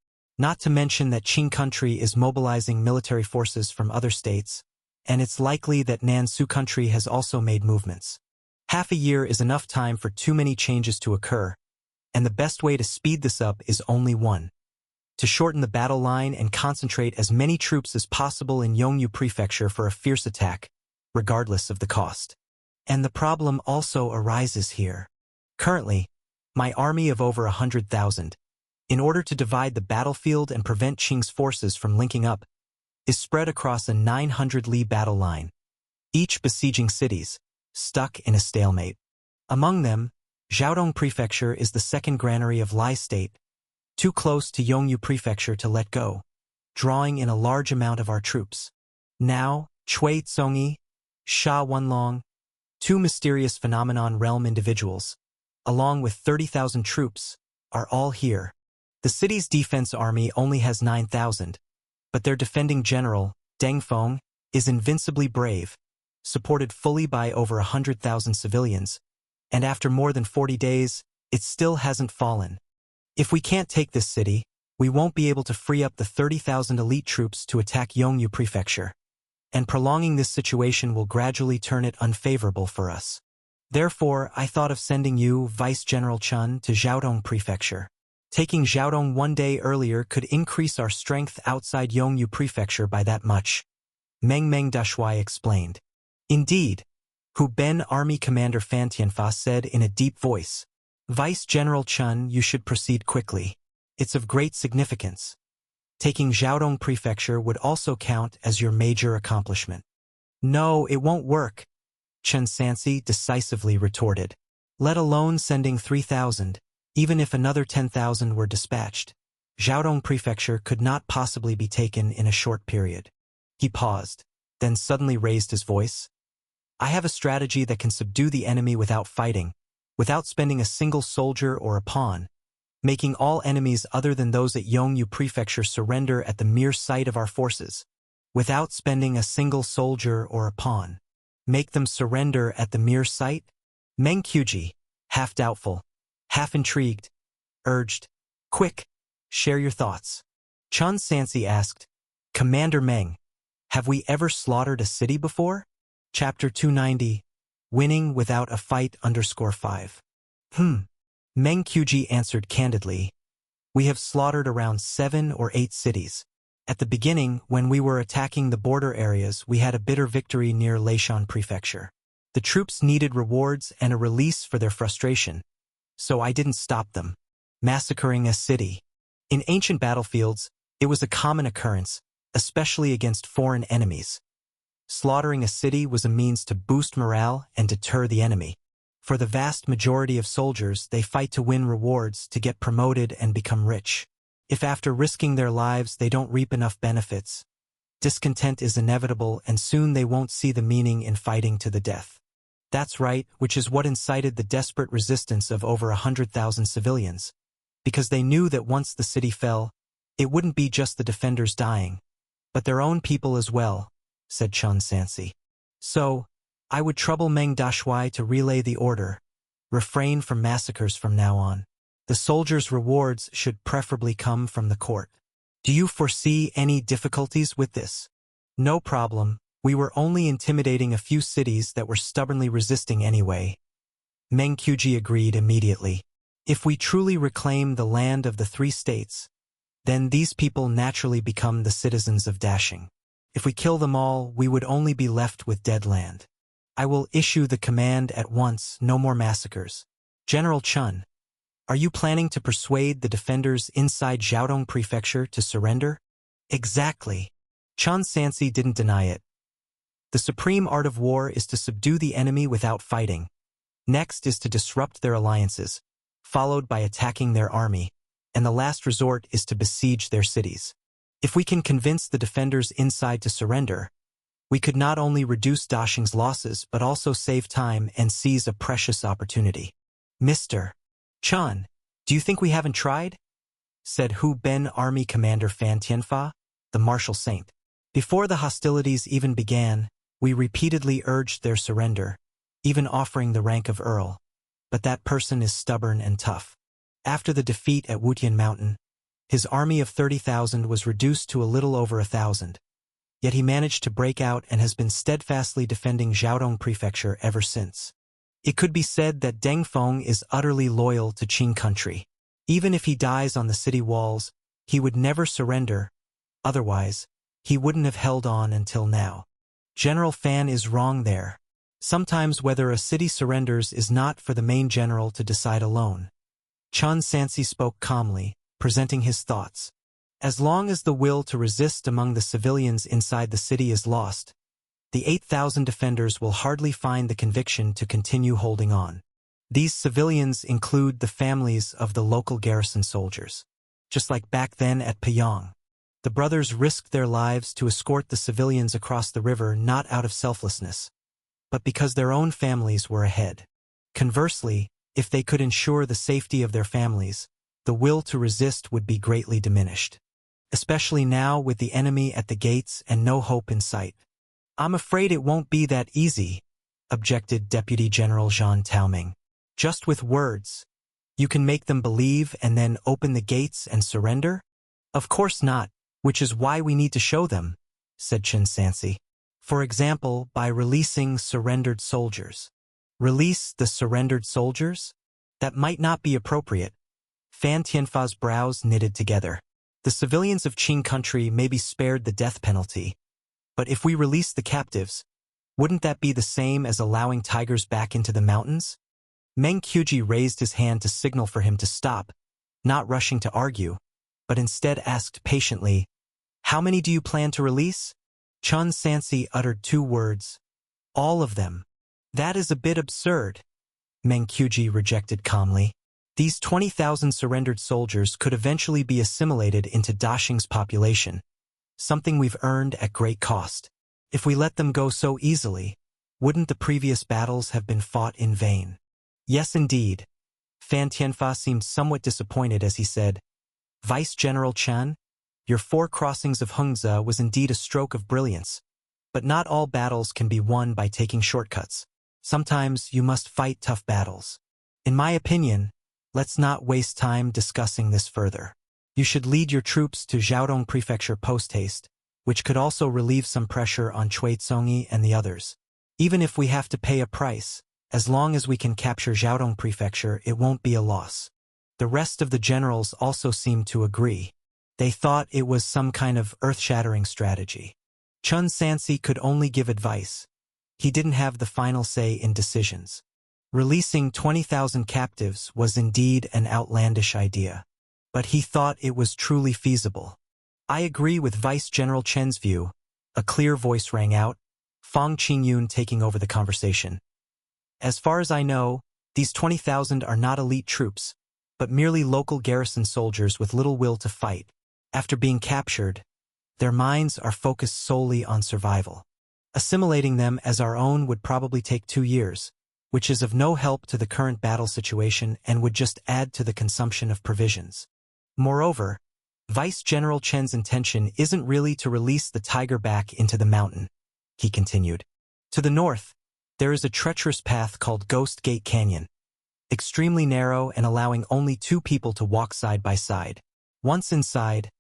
Not to mention that Qing country is mobilizing military forces from other states, and it's likely that Nansu country has also made movements. Half a year is enough time for too many changes to occur, and the best way to speed this up is only one: to shorten the battle line and concentrate as many troops as possible in Yongyu Prefecture for a fierce attack, regardless of the cost. And the problem also arises here. Currently, my army of over 100,000, in order to divide the battlefield and prevent Qing's forces from linking up, is spread across a 900-li battle line, each besieging cities, stuck in a stalemate. Among them, Jiaodong Prefecture is the second granary of Lai State, too close to Yongyu Prefecture to let go, drawing in a large amount of our troops. Now, Cui Tsongyi, Sha Wenlong, 2 mysterious phenomenon realm individuals, along with 30,000 troops, are all here. The city's defense army only has 9,000, but their defending general, Deng Feng, is invincibly brave, supported fully by over 100,000 civilians, and after more than 40 days, it still hasn't fallen. If we can't take this city, we won't be able to free up the 30,000 elite troops to attack Yongyu Prefecture, and prolonging this situation will gradually turn it unfavorable for us. Therefore, I thought of sending you, Vice General Chen, to Jiaodong Prefecture. Taking Jiaodong 1 day earlier could increase our strength outside Yongyu Prefecture by that much, Meng Dashui explained. Indeed, Hu Ben Army Commander Fan Tianfa said in a deep voice. Vice General Chen, you should proceed quickly. It's of great significance. Taking Jiaodong Prefecture would also count as your major accomplishment. No, it won't work, Chen Sansi decisively retorted. Let alone sending 3,000. Even if another 10,000 were dispatched, Jiaodong Prefecture could not possibly be taken in a short period. He paused, then suddenly raised his voice. I have a strategy that can subdue the enemy without fighting, without spending a single soldier or a pawn, making all enemies other than those at Yongyu Prefecture surrender at the mere sight of our forces, without spending a single soldier or a pawn. Make them surrender at the mere sight? Meng Qiuji, half doubtful, half intrigued, urged, "Quick, share your thoughts." Chun Sansi asked, "Commander Meng, have we ever slaughtered a city before?" Chapter 290, Winning Without a Fight _5. Meng Qiuji answered candidly, "We have slaughtered around 7 or 8 cities. At the beginning, when we were attacking the border areas, we had a bitter victory near Leishan Prefecture. The troops needed rewards and a release for their frustration, so I didn't stop them. Massacring a city. In ancient battlefields, it was a common occurrence, especially against foreign enemies. Slaughtering a city was a means to boost morale and deter the enemy. For the vast majority of soldiers, they fight to win rewards, to get promoted and become rich. If after risking their lives they don't reap enough benefits, discontent is inevitable and soon they won't see the meaning in fighting to the death. That's right, which is what incited the desperate resistance of over 100,000 civilians, because they knew that once the city fell, it wouldn't be just the defenders dying, but their own people as well," said Chun Sansi. "So, I would trouble Meng Dashui to relay the order. Refrain from massacres from now on. The soldiers' rewards should preferably come from the court. Do you foresee any difficulties with this?" "No problem. We were only intimidating a few cities that were stubbornly resisting anyway." Meng Qiuji agreed immediately. "If we truly reclaim the land of the 3 states, then these people naturally become the citizens of Dashing. If we kill them all, we would only be left with dead land. I will issue the command at once, no more massacres. General Chun, are you planning to persuade the defenders inside Jiaodong Prefecture to surrender?" "Exactly." Chun Sansi didn't deny it. "The supreme art of war is to subdue the enemy without fighting. Next is to disrupt their alliances, followed by attacking their army, and the last resort is to besiege their cities. If we can convince the defenders inside to surrender, we could not only reduce Dashing's losses but also save time and seize a precious opportunity." "Mr. Chun, do you think we haven't tried?" said Hu Ben Army Commander Fan Tianfa, the martial saint. "Before the hostilities even began, we repeatedly urged their surrender, even offering the rank of Earl. But that person is stubborn and tough. After the defeat at Wutian Mountain, his army of 30,000 was reduced to a little over 1,000. Yet he managed to break out and has been steadfastly defending Jiaodong Prefecture ever since. It could be said that Deng Feng is utterly loyal to Qing country. Even if he dies on the city walls, he would never surrender. Otherwise, he wouldn't have held on until now. General Fan is wrong there. Sometimes whether a city surrenders is not for the main general to decide alone." Chun Sansi spoke calmly, presenting his thoughts. "As long as the will to resist among the civilians inside the city is lost, the 8,000 defenders will hardly find the conviction to continue holding on. These civilians include the families of the local garrison soldiers. Just like back then at Pyong, the brothers risked their lives to escort the civilians across the river not out of selflessness, but because their own families were ahead. Conversely, if they could ensure the safety of their families, the will to resist would be greatly diminished. Especially now with the enemy at the gates and no hope in sight." "I'm afraid it won't be that easy," objected Deputy General Zhang Taoming. "Just with words, you can make them believe and then open the gates and surrender?" "Of course not, which is why we need to show them," said Chun Sansi. "For example, by releasing surrendered soldiers." "Release the surrendered soldiers? That might not be appropriate." Fan Tianfa's brows knitted together. "The civilians of Qing country may be spared the death penalty, but if we release the captives, wouldn't that be the same as allowing tigers back into the mountains?" Meng Qiuji raised his hand to signal for him to stop, not rushing to argue, but instead asked patiently, "How many do you plan to release?" Chun Sansi uttered 2 words, "All of them." "That is a bit absurd," Meng Qiuji rejected calmly. "These 20,000 surrendered soldiers could eventually be assimilated into Dashing's population, something we've earned at great cost. If we let them go so easily, Wouldn't the previous battles have been fought in vain? Yes, indeed. Fan Tianfa seemed somewhat disappointed as he said, Vice General Chen, your 4 crossings of Hengze was indeed a stroke of brilliance. But not all battles can be won by taking shortcuts. Sometimes you must fight tough battles. In my opinion, let's not waste time discussing this further. You should lead your troops to Jiaodong Prefecture post-haste, which could also relieve some pressure on Cuizongyi and the others. Even if we have to pay a price, as long as we can capture Jiaodong Prefecture, it won't be a loss. The rest of the generals also seemed to agree. They thought it was some kind of earth-shattering strategy. Chun Sansi could only give advice. He didn't have the final say in decisions. Releasing 20,000 captives was indeed an outlandish idea. But he thought it was truly feasible. I agree with Vice General Chen's view. A clear voice rang out, Fang Qingyun taking over the conversation. As far as I know, these 20,000 are not elite troops, but merely local garrison soldiers with little will to fight. After being captured, their minds are focused solely on survival. Assimilating them as our own would probably take 2 years, which is of no help to the current battle situation and would just add to the consumption of provisions. Moreover, Vice General Chen's intention isn't really to release the tiger back into the mountain, he continued. To the north, there is a treacherous path called Ghost Gate Canyon, extremely narrow and allowing only 2 people to walk side by side. Once inside,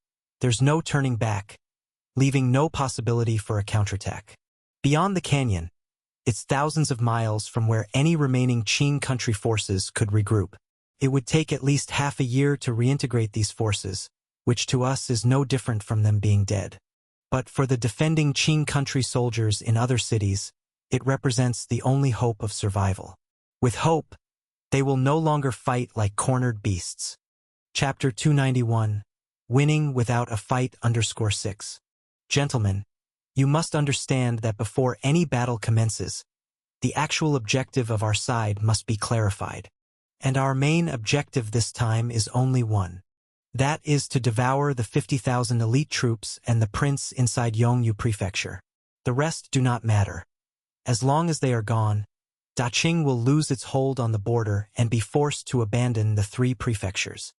there's no turning back, leaving no possibility for a counterattack. Beyond the canyon, it's thousands of miles from where any remaining Qing country forces could regroup. It would take at least half a year to reintegrate these forces, which to us is no different from them being dead. But for the defending Qing country soldiers in other cities, it represents the only hope of survival. With hope, they will no longer fight like cornered beasts. Chapter 291, Winning Without a Fight _6. Gentlemen, you must understand that before any battle commences, the actual objective of our side must be clarified. And our main objective this time is only one. That is to devour the 50,000 elite troops and the prince inside Yongyu Prefecture. The rest do not matter. As long as they are gone, Daqing will lose its hold on the border and be forced to abandon the 3 prefectures.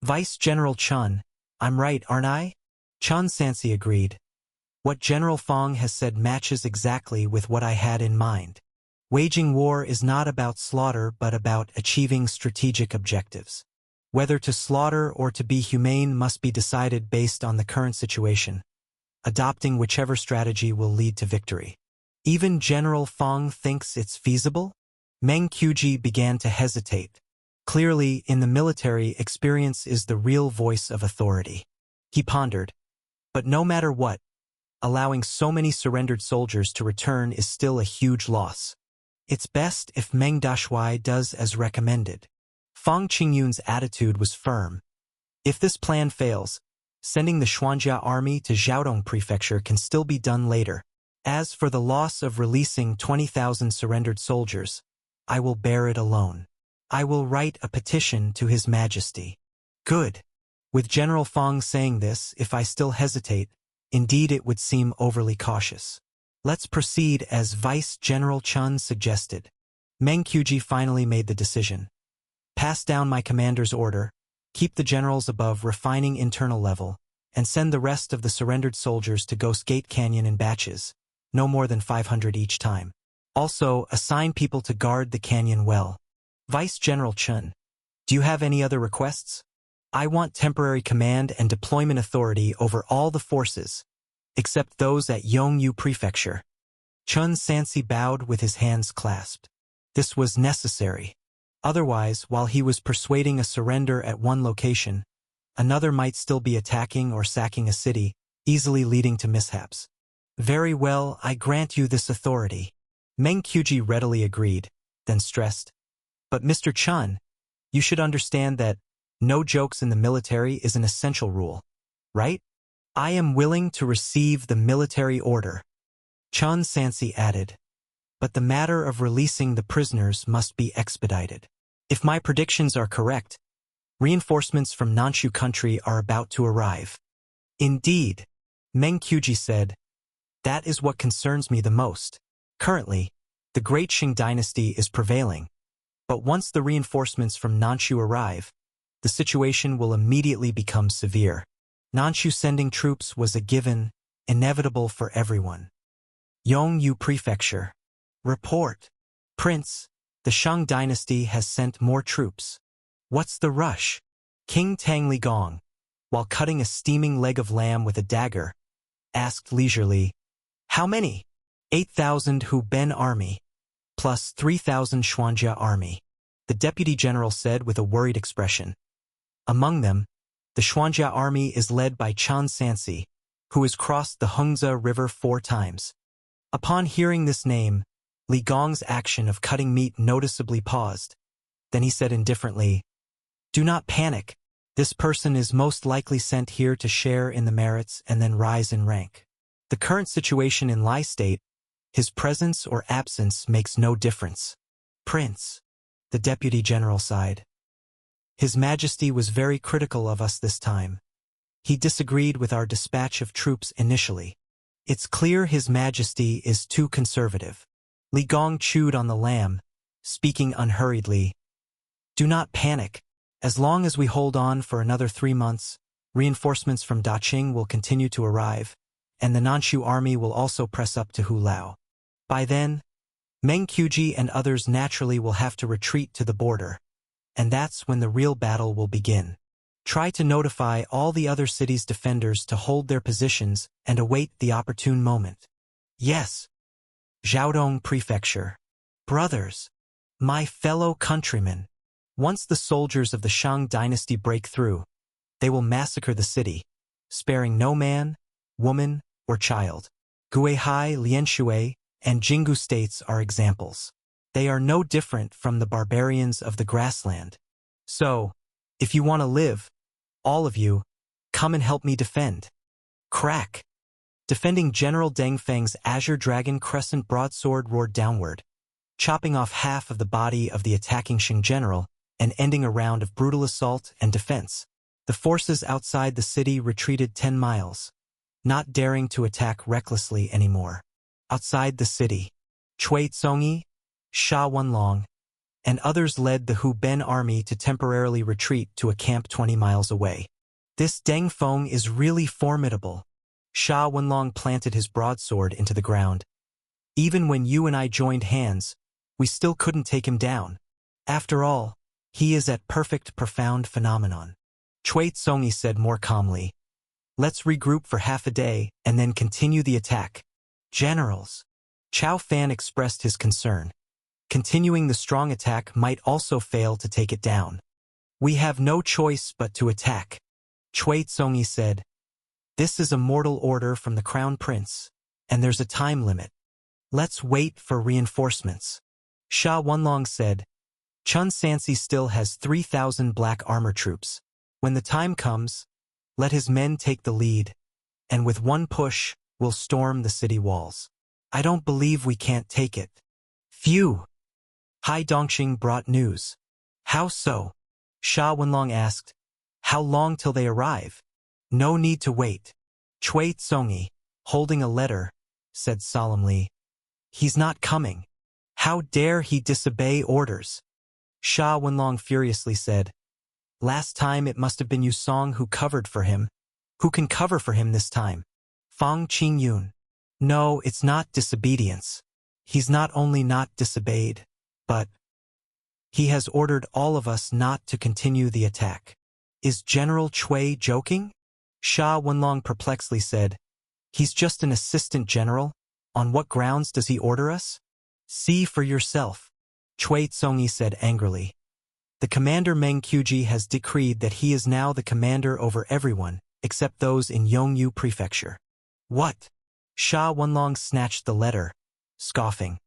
Vice General Chun, I'm right, aren't I? Chun Sansi agreed. What General Fang has said matches exactly with what I had in mind. Waging war is not about slaughter but about achieving strategic objectives. Whether to slaughter or to be humane must be decided based on the current situation. Adopting whichever strategy will lead to victory. Even General Fang thinks it's feasible? Meng Qiuji began to hesitate. Clearly, in the military, experience is the real voice of authority. He pondered. But no matter what, allowing so many surrendered soldiers to return is still a huge loss. It's best if Meng Dashui does as recommended. Fang Qingyun's attitude was firm. If this plan fails, sending the Xuanjia army to Jiaodong Prefecture can still be done later. As for the loss of releasing 20,000 surrendered soldiers, I will bear it alone. I will write a petition to His Majesty. Good. With General Fang saying this, if I still hesitate, indeed it would seem overly cautious. Let's proceed as Vice General Chun suggested. Meng Qiuji finally made the decision. Pass down my commander's order, keep the generals above refining internal level, and send the rest of the surrendered soldiers to Ghost Gate Canyon in batches, no more than 500 each time. Also, assign people to guard the canyon well. Vice General Chun, do you have any other requests? I want temporary command and deployment authority over all the forces, except those at Yongyu Prefecture. Chun Sansi bowed with his hands clasped. This was necessary. Otherwise, while he was persuading a surrender at one location, another might still be attacking or sacking a city, easily leading to mishaps. Very well, I grant you this authority. Meng Qiuji readily agreed, then stressed. But Mr. Chun, you should understand that no jokes in the military is an essential rule, right? I am willing to receive the military order. Chun Sansi added. But the matter of releasing the prisoners must be expedited. If my predictions are correct, reinforcements from Nanshu country are about to arrive. Indeed, Meng Qiuji said, that is what concerns me the most. Currently, The Great Qing dynasty is prevailing, but once the reinforcements from Nanshu arrive, the situation will immediately become severe. Nanshu sending troops was a given, inevitable for everyone. Yongyu Prefecture. Report. Prince, the Shang dynasty has sent more troops. What's the rush? King Tang Ligong, while cutting a steaming leg of lamb with a dagger, asked leisurely, "How many?" 8,000 Hu Ben army, plus 3,000 Xuanjia army, the deputy general said with a worried expression. Among them, the Xuanjia army is led by Chen Sansi, who has crossed the Hengze River 4 times. Upon hearing this name, Li Gong's action of cutting meat noticeably paused. Then he said indifferently, "Do not panic. This person is most likely sent here to share in the merits and then rise in rank. The current situation in Lai State, his presence or absence makes no difference." Prince, the deputy general sighed. His Majesty was very critical of us this time. He disagreed with our dispatch of troops initially. It's clear His Majesty is too conservative. Li Gong chewed on the lamb, speaking unhurriedly. "Do not panic. As long as we hold on for another 3 months, reinforcements from Daqing will continue to arrive, and the Nanshu army will also press up to Hulao. By then, Meng Qiuji and others naturally will have to retreat to the border, and that's when the real battle will begin. Try to notify all the other cities' defenders to hold their positions and await the opportune moment." "Yes." Jiaodong Prefecture. Brothers, my fellow countrymen, once the soldiers of the Shang dynasty break through, they will massacre the city, sparing no man, woman, or child. Guihai, Lianshui, and Jinggu states are examples. They are no different from the barbarians of the grassland. So, if you want to live, all of you, come and help me defend. Crack. Defending General Deng Feng's Azure Dragon Crescent broadsword roared downward, chopping off half of the body of the attacking Qing general and ending a round of brutal assault and defense. The forces outside the city retreated 10 miles, not daring to attack recklessly anymore. Outside the city, Cui Tsongyi, Sha Wenlong, and others led the Hu Ben army to temporarily retreat to a camp 20 miles away. "This Deng Feng is really formidable." Sha Wenlong planted his broadsword into the ground. "Even when you and I joined hands, we still couldn't take him down. After all, he is at perfect profound phenomenon." Cui Tsongyi said more calmly, "Let's regroup for half a day and then continue the attack." "Generals." Chao Fan expressed his concern. Continuing the strong attack might also fail to take it down. "We have no choice but to attack," Cui Tsongyi said. "This is a mortal order from the Crown Prince, and there's a time limit. Let's wait for reinforcements." Sha Wenlong said, "Chen Sansi still has 3,000 black armor troops. When the time comes, let his men take the lead, and with one push, we'll storm the city walls. I don't believe we can't take it." "Phew." Hai Dongxing brought news. "How so?" Sha Wenlong asked. "How long till they arrive?" "No need to wait." Cui Tsongyi, holding a letter, said solemnly, "He's not coming. How dare he disobey orders?" Sha Wenlong furiously said, "Last time it must have been Yu Song who covered for him. Who can cover for him this time?" Fang Qingyun. "No, it's not disobedience. He's not only not disobeyed, but he has ordered all of us not to continue the attack." "Is General Cui joking?" Sha Wenlong perplexedly said, "He's just an assistant general. On what grounds does he order us?" "See for yourself," Cui Tsongyi said angrily. "The commander Meng Qiuji has decreed that he is now the commander over everyone except those in Yongyu Prefecture." "What?" Sha Wenlong snatched the letter, scoffing.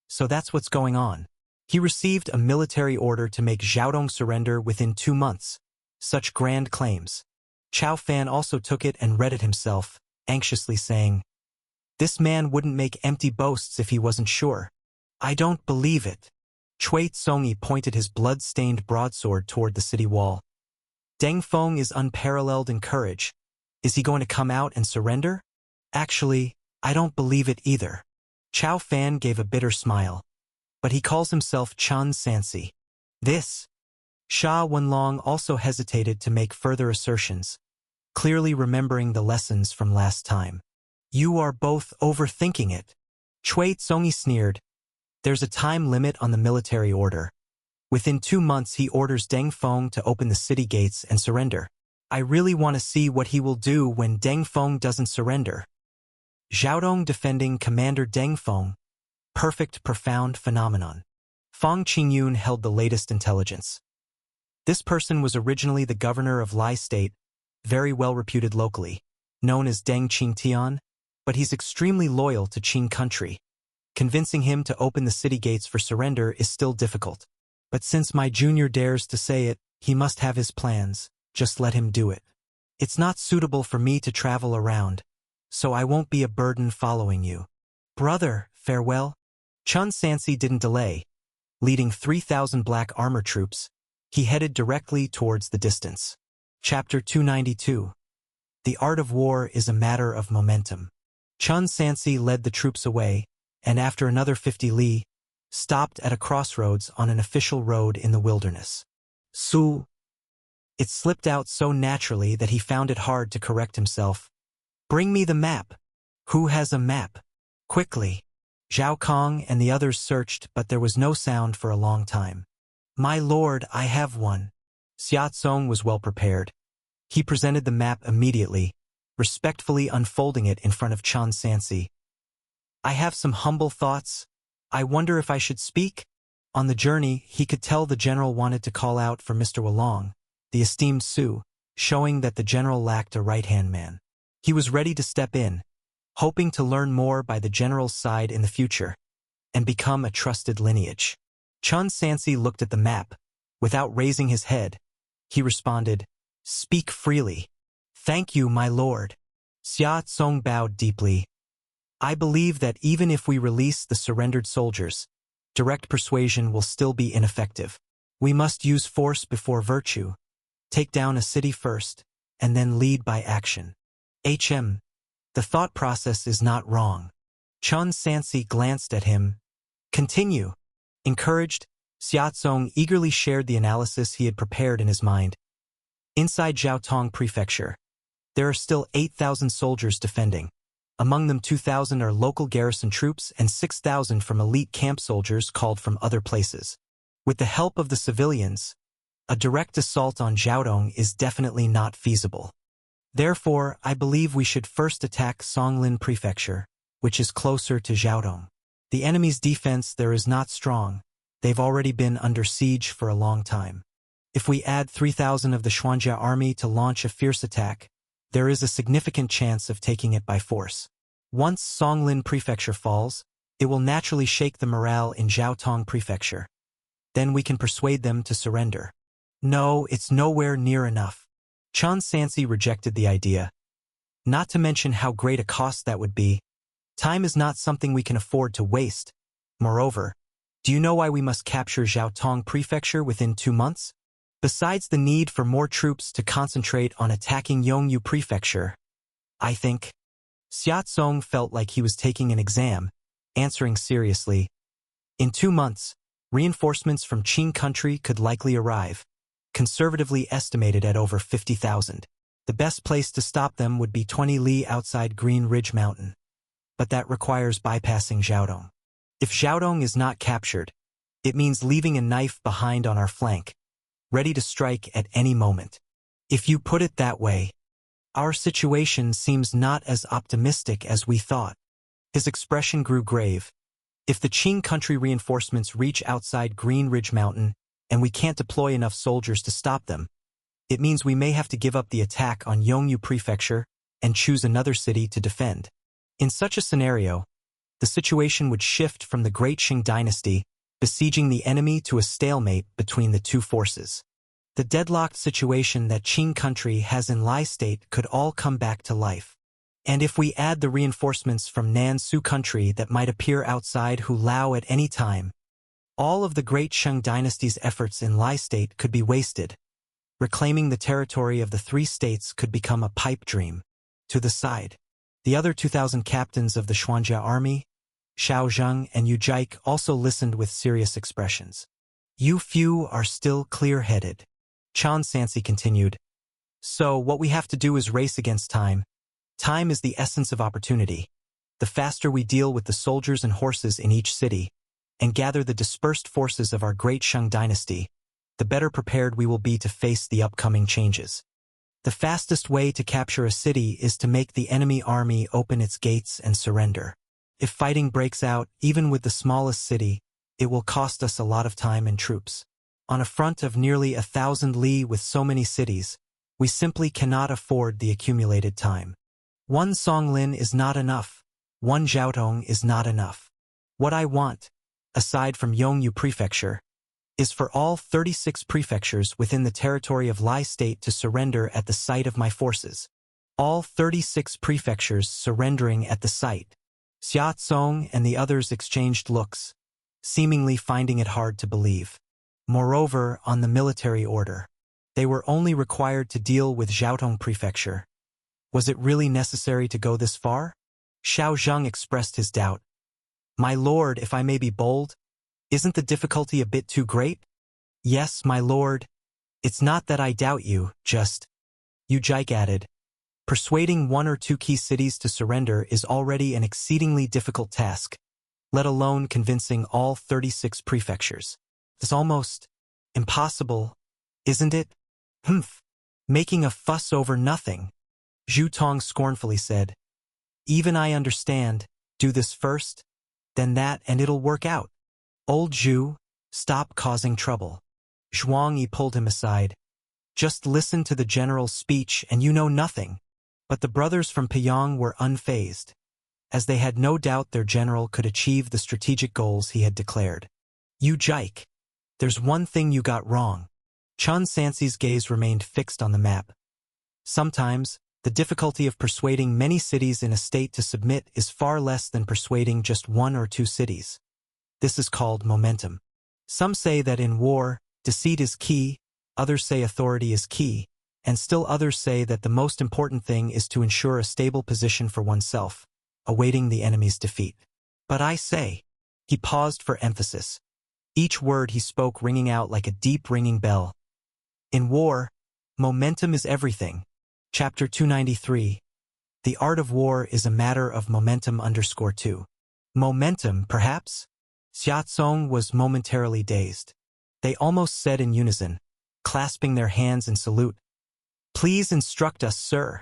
"So that's what's going on. He received a military order to make Jiaodong surrender within 2 months. Such grand claims." Chao Fan also took it and read it himself, anxiously saying, "This man wouldn't make empty boasts if he wasn't sure." "I don't believe it." Cui Tsongyi pointed his blood-stained broadsword toward the city wall. "Deng Feng is unparalleled in courage. Is he going to come out and surrender?" "Actually, I don't believe it either." Chao Fan gave a bitter smile. but he calls himself Chun Sansi. This. Sha Wenlong also hesitated to make further assertions, clearly remembering the lessons from last time. You are both overthinking it. Cui Tsongi sneered. There's a time limit on the military order. Within 2 months he orders Deng Feng to open the city gates and surrender. I really want to see what he will do when Deng Feng doesn't surrender. Xiaodong defending Commander Deng Feng. Perfect profound phenomenon. Feng Qingyun held the latest intelligence. This person was originally the governor of Lai State, very well reputed locally, known as Deng Qingtian, but he's extremely loyal to Qing country. Convincing him to open the city gates for surrender is still difficult. But since my junior dares to say it, he must have his plans, just let him do it. It's not suitable for me to travel around, so I won't be a burden following you. Brother, farewell. Chun Sansi didn't delay. Leading 3,000 black armor troops, he headed directly towards the distance. Chapter 292. The art of war is a matter of momentum. Chun Sansi led the troops away, and after another 50 li, stopped at a crossroads on an official road in the wilderness. Su. It slipped out so naturally that he found it hard to correct himself. Bring me the map. Who has a map? Quickly. Zhao Kong and the others searched, but there was no sound for a long time. My lord, I have one. Xia Tsong was well prepared. He presented the map immediately, respectfully unfolding it in front of Chun Sansi. I have some humble thoughts. I wonder if I should speak? On the journey, he could tell the general wanted to call out for Mr. Wolong, the esteemed Su, showing that the general lacked a right-hand man. He was ready to step in, hoping to learn more by the general's side in the future, and become a trusted lineage. Chun Sansi looked at the map. Without raising his head, he responded, Speak freely. Thank you, my lord. Xia Tsong bowed deeply. I believe that even if we release the surrendered soldiers, direct persuasion will still be ineffective. We must use force before virtue, take down a city first, and then lead by action. The thought process is not wrong. Chun Sansi glanced at him. Continue. Encouraged, Xia Tsong eagerly shared the analysis he had prepared in his mind. Inside Jiaotong Prefecture, there are still 8,000 soldiers defending. Among them 2,000 are local garrison troops and 6,000 from elite camp soldiers called from other places. With the help of the civilians, a direct assault on Jiaotong is definitely not feasible. Therefore, I believe we should first attack Songlin Prefecture, which is closer to Jiaotong. The enemy's defense there is not strong. They've already been under siege for a long time. If we add 3,000 of the Xuanjia army to launch a fierce attack, there is a significant chance of taking it by force. Once Songlin Prefecture falls, it will naturally shake the morale in Jiaotong Prefecture. Then we can persuade them to surrender. No, it's nowhere near enough. Chun Sansi rejected the idea. Not to mention how great a cost that would be. Time is not something we can afford to waste. Moreover, do you know why we must capture Jiaotong Prefecture within 2 months? Besides the need for more troops to concentrate on attacking Yongyu Prefecture, I think. Xia Tsong felt like he was taking an exam, answering seriously. In 2 months, reinforcements from Qing country could likely arrive, conservatively estimated at over 50,000. The best place to stop them would be 20 li outside Green Ridge Mountain. But that requires bypassing Jiaotong. If Jiaotong is not captured, it means leaving a knife behind on our flank, ready to strike at any moment. If you put it that way, our situation seems not as optimistic as we thought. His expression grew grave. If the Qing country reinforcements reach outside Green Ridge Mountain, and we can't deploy enough soldiers to stop them, it means we may have to give up the attack on Yongyu Prefecture and choose another city to defend. In such a scenario, the situation would shift from the Great Qing dynasty besieging the enemy to a stalemate between the two forces. The deadlocked situation that Qing country has in Lai State could all come back to life. And if we add the reinforcements from Nan Su country that might appear outside Hu Lao at any time, all of the Great Qing dynasty's efforts in Lai State could be wasted. Reclaiming the territory of the 3 states could become a pipe dream. To the side, the other 2,000 captains of the Xuanjia army, Xiao Zheng and Yu Jike also listened with serious expressions. You few are still clear-headed. Chan Sansi continued. So, what we have to do is race against time. Time is the essence of opportunity. The faster we deal with the soldiers and horses in each city, and gather the dispersed forces of our great Shang dynasty, the better prepared we will be to face the upcoming changes. The fastest way to capture a city is to make the enemy army open its gates and surrender. If fighting breaks out, even with the smallest city, it will cost us a lot of time and troops. On a front of nearly 1,000 li with so many cities, we simply cannot afford the accumulated time. One Songlin is not enough. One Jiaotong is not enough. What I want, aside from Yongyu Prefecture, is for all 36 prefectures within the territory of Lai State to surrender at the site of my forces. All 36 prefectures surrendering at the site. Xia Tsong and the others exchanged looks, seemingly finding it hard to believe. Moreover, on the military order, they were only required to deal with Jiaotong Prefecture. Was it really necessary to go this far? Xiao Zheng expressed his doubt. My lord, if I may be bold, isn't the difficulty a bit too great? Yes, my lord. It's not that I doubt you, just... Yu Jike added. Persuading one or two key cities to surrender is already an exceedingly difficult task, let alone convincing all 36 prefectures. It's almost impossible, isn't it? Humph. Making a fuss over nothing. Zhu Tong scornfully said. Even I understand, do this first, then that, and it'll work out. Old Zhu, stop causing trouble. Zhuang Yi pulled him aside. Just listen to the general's speech and you know nothing. But the brothers from Piyang were unfazed, as they had no doubt their general could achieve the strategic goals he had declared. Yu Jike, there's one thing you got wrong. Chun Sansi's gaze remained fixed on the map. Sometimes, the difficulty of persuading many cities in a state to submit is far less than persuading just one or two cities. This is called momentum. Some say that in war, deceit is key, others say authority is key, and still others say that the most important thing is to ensure a stable position for oneself, awaiting the enemy's defeat. But I say, he paused for emphasis, each word he spoke ringing out like a deep ringing bell. In war, momentum is everything. Chapter 293. The art of war is a matter of momentum _2. Momentum, perhaps? Xia Tsong was momentarily dazed. They almost said in unison, clasping their hands in salute. Please instruct us, sir.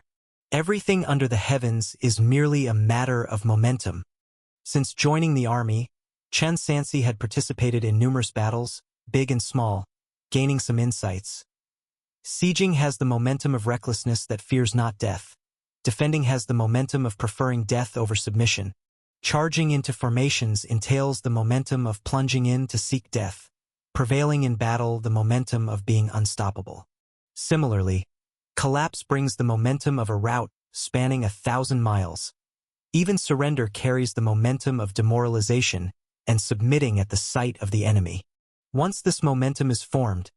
Everything under the heavens is merely a matter of momentum. Since joining the army, Chen Sansi had participated in numerous battles, big and small, gaining some insights. Sieging has the momentum of recklessness that fears not death. Defending has the momentum of preferring death over submission. Charging into formations entails the momentum of plunging in to seek death. Prevailing in battle, the momentum of being unstoppable. Similarly, collapse brings the momentum of a rout spanning 1,000 miles. Even surrender carries the momentum of demoralization and submitting at the sight of the enemy. Once this momentum is formed,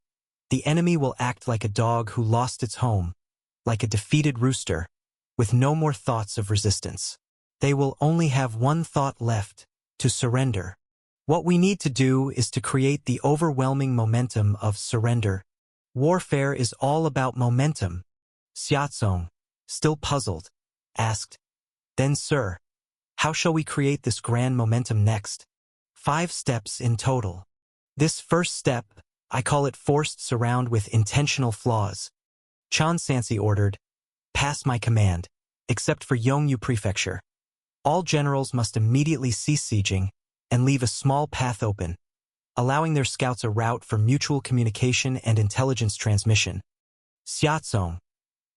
the enemy will act like a dog who lost its home, like a defeated rooster, with no more thoughts of resistance. They will only have one thought left, to surrender. What we need to do is to create the overwhelming momentum of surrender. Warfare is all about momentum. Xia Tsong, still puzzled, asked, Then, sir, how shall we create this grand momentum next? 5 steps in total. This first step, I call it forced surround with intentional flaws. Chan Sansi ordered, pass my command, except for Yongyu Prefecture. All generals must immediately cease sieging and leave a small path open, allowing their scouts a route for mutual communication and intelligence transmission. Xia Tsong,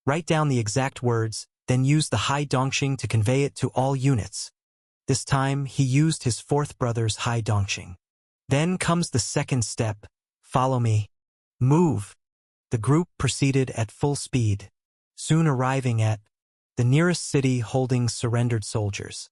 write down the exact words, then use the Hai Dongxing to convey it to all units. This time, he used his 4th brother's Hai Dongxing. Then comes the second step. Follow me. Move. The group proceeded at full speed, soon arriving at the nearest city holding surrendered soldiers.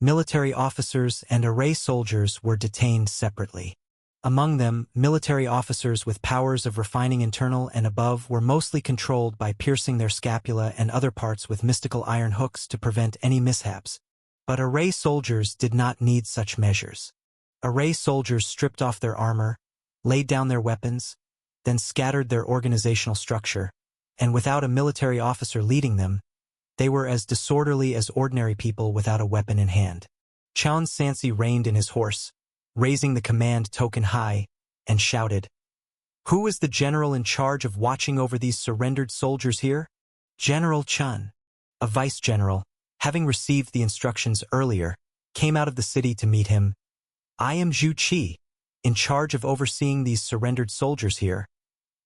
Military officers and array soldiers were detained separately. Among them, military officers with powers of refining internal and above were mostly controlled by piercing their scapula and other parts with mystical iron hooks to prevent any mishaps. But array soldiers did not need such measures. Array soldiers stripped off their armor, laid down their weapons, then scattered their organizational structure, and without a military officer leading them, they were as disorderly as ordinary people without a weapon in hand. Chon Sansi reined in his horse, raising the command token high, and shouted, "Who is the general in charge of watching over these surrendered soldiers here?" General Chun, a vice-general, having received the instructions earlier, came out of the city to meet him. "I am Zhu Qi, in charge of overseeing these surrendered soldiers here.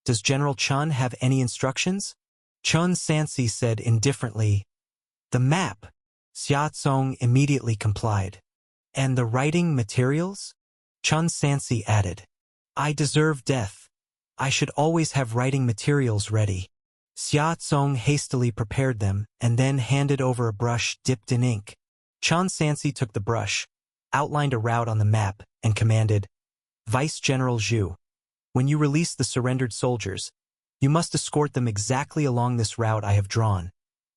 Does General Chun have any instructions?" Chun Sansi said indifferently, "The map." Xia Tsong immediately complied. "And the writing materials?" Chun Sansi added, "I deserve death. I should always have writing materials ready." Xia Tsong hastily prepared them and then handed over a brush dipped in ink. Chun Sansi took the brush, outlined a route on the map, and commanded, "Vice General Zhu, when you release the surrendered soldiers, you must escort them exactly along this route I have drawn.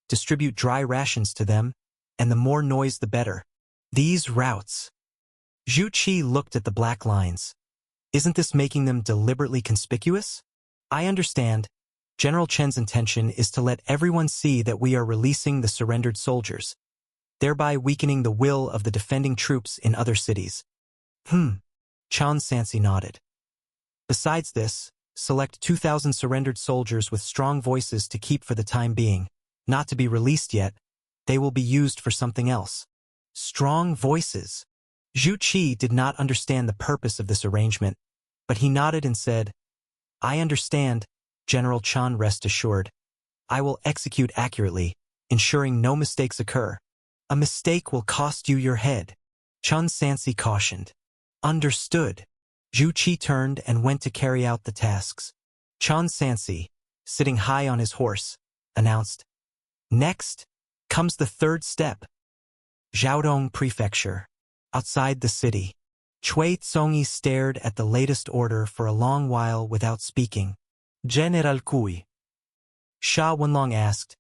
Distribute dry rations to them, and the more noise the better." These routes. Zhu Qi looked at the black lines. "Isn't this making them deliberately conspicuous?" "I understand. General Chen's intention is to let everyone see that we are releasing the surrendered soldiers, thereby weakening the will of the defending troops in other cities." Chun Sansi nodded. "Besides this, select 2,000 surrendered soldiers with strong voices to keep for the time being, not to be released yet. They will be used for something else." Strong voices. Zhu Qi did not understand the purpose of this arrangement, but he nodded and said, "I understand, General Chun, rest assured. I will execute accurately, ensuring no mistakes occur. A mistake will cost you your head," Chun Sansi cautioned. "Understood." Zhu Qi turned and went to carry out the tasks. Chun Sansi, sitting high on his horse, announced, "Next comes the third step." Jiaodong Prefecture. Outside the city, Cui Tsongi stared at the latest order for a long while without speaking. "General Kui." Sha Wenlong asked,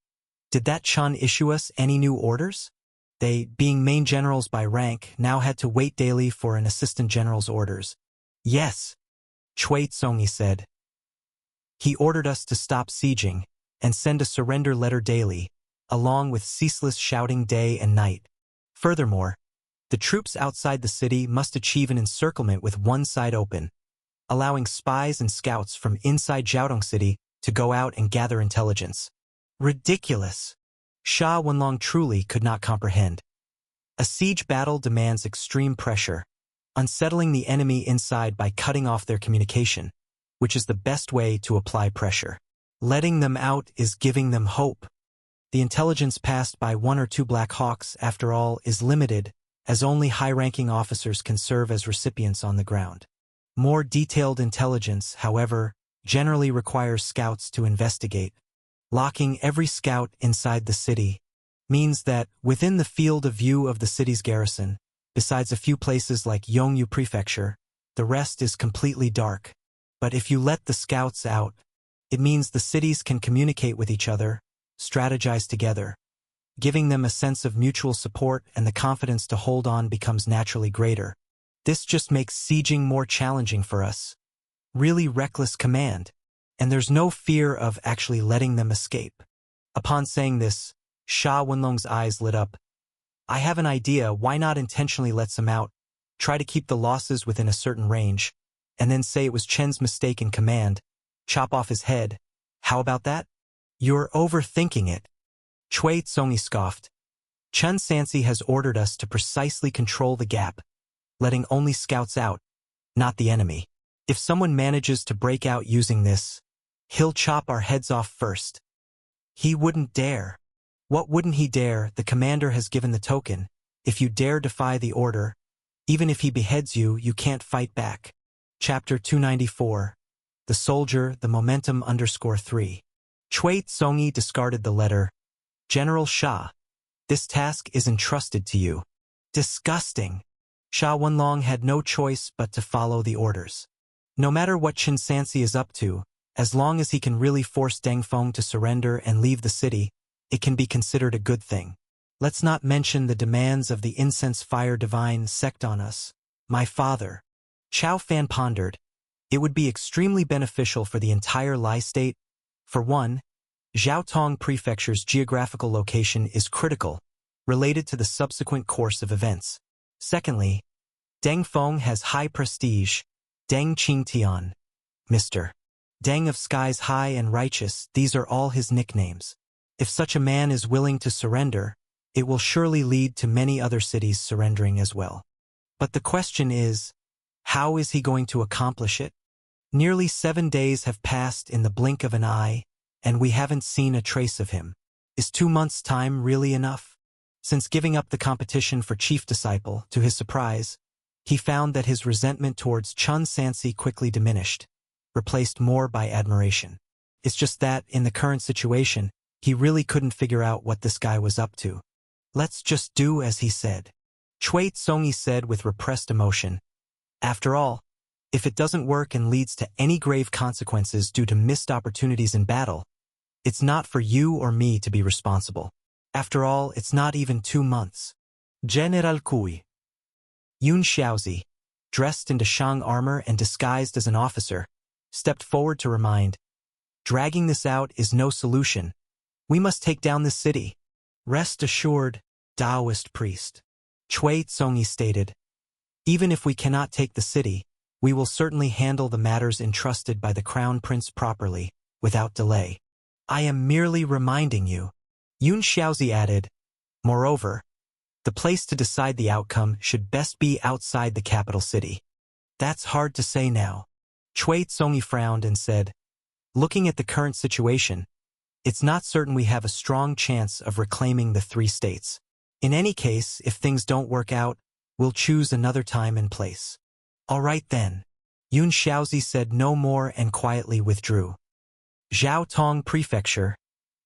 "Did that Chun issue us any new orders?" They, being main generals by rank, now had to wait daily for an assistant general's orders. "Yes," Cui Tsongi said. "He ordered us to stop sieging and send a surrender letter daily, along with ceaseless shouting day and night. Furthermore, the troops outside the city must achieve an encirclement with one side open, allowing spies and scouts from inside Jiaodong City to go out and gather intelligence." Ridiculous. Sha Wenlong truly could not comprehend. A siege battle demands extreme pressure, unsettling the enemy inside by cutting off their communication, which is the best way to apply pressure. Letting them out is giving them hope. The intelligence passed by 1 or 2 Black Hawks, after all, is limited, as only high-ranking officers can serve as recipients on the ground. More detailed intelligence, however, generally requires scouts to investigate. Locking every scout inside the city means that, within the field of view of the city's garrison, besides a few places like Yongyu Prefecture, the rest is completely dark. But if you let the scouts out, it means the cities can communicate with each other, strategize together. Giving them a sense of mutual support and the confidence to hold on becomes naturally greater. This just makes sieging more challenging for us. Really reckless command, and there's no fear of actually letting them escape. Upon saying this, Sha Wenlong's eyes lit up. "I have an idea. Why not intentionally let some out, try to keep the losses within a certain range, and then say it was Chen's mistake in command, chop off his head. How about that?" "You're overthinking it," Cui Tsongi scoffed. "Chun Sansi has ordered us to precisely control the gap, letting only scouts out, not the enemy. If someone manages to break out using this, he'll chop our heads off first." "He wouldn't dare." "What wouldn't he dare? The commander has given the token. If you dare defy the order, even if he beheads you, you can't fight back." Chapter 294. The Soldier, the Momentum _3. Cui Tsongi discarded the letter. "General Sha, this task is entrusted to you." Disgusting. Sha Wenlong had no choice but to follow the orders. No matter what Chun Sansi is up to, as long as he can really force Deng Feng to surrender and leave the city, it can be considered a good thing. Let's not mention the demands of the incense fire divine sect on us. My father. Chao Fan pondered. It would be extremely beneficial for the entire Lai state. For one, Jiaotong Prefecture's geographical location is critical, related to the subsequent course of events. Secondly, Deng Feng has high prestige. Deng Qingtian, Mr. Deng of Skies High and Righteous, these are all his nicknames. If such a man is willing to surrender, it will surely lead to many other cities surrendering as well. But the question is, how is he going to accomplish it? Nearly 7 days have passed in the blink of an eye, and we haven't seen a trace of him. Is 2 months' time really enough? Since giving up the competition for chief disciple, to his surprise, he found that his resentment towards Chun Sansi quickly diminished, replaced more by admiration. It's just that, in the current situation, he really couldn't figure out what this guy was up to. Let's just do as he said. Cui Tsongi said with repressed emotion. After all, if it doesn't work and leads to any grave consequences due to missed opportunities in battle, it's not for you or me to be responsible. After all, it's not even 2 months. General Kui. Yun Xiaozi, dressed into Shang armor and disguised as an officer, stepped forward to remind, dragging this out is no solution. We must take down this city. Rest assured, Taoist priest. Cui Tsongi stated, even if we cannot take the city, we will certainly handle the matters entrusted by the Crown Prince properly, without delay. I am merely reminding you. Yun Xiaozi added, moreover, the place to decide the outcome should best be outside the capital city. That's hard to say now. Cui Tsongi frowned and said, looking at the current situation, it's not certain we have a strong chance of reclaiming the 3 states. In any case, if things don't work out, we'll choose another time and place. All right then. Yun Xiaozi said no more and quietly withdrew. Jiaotong Prefecture,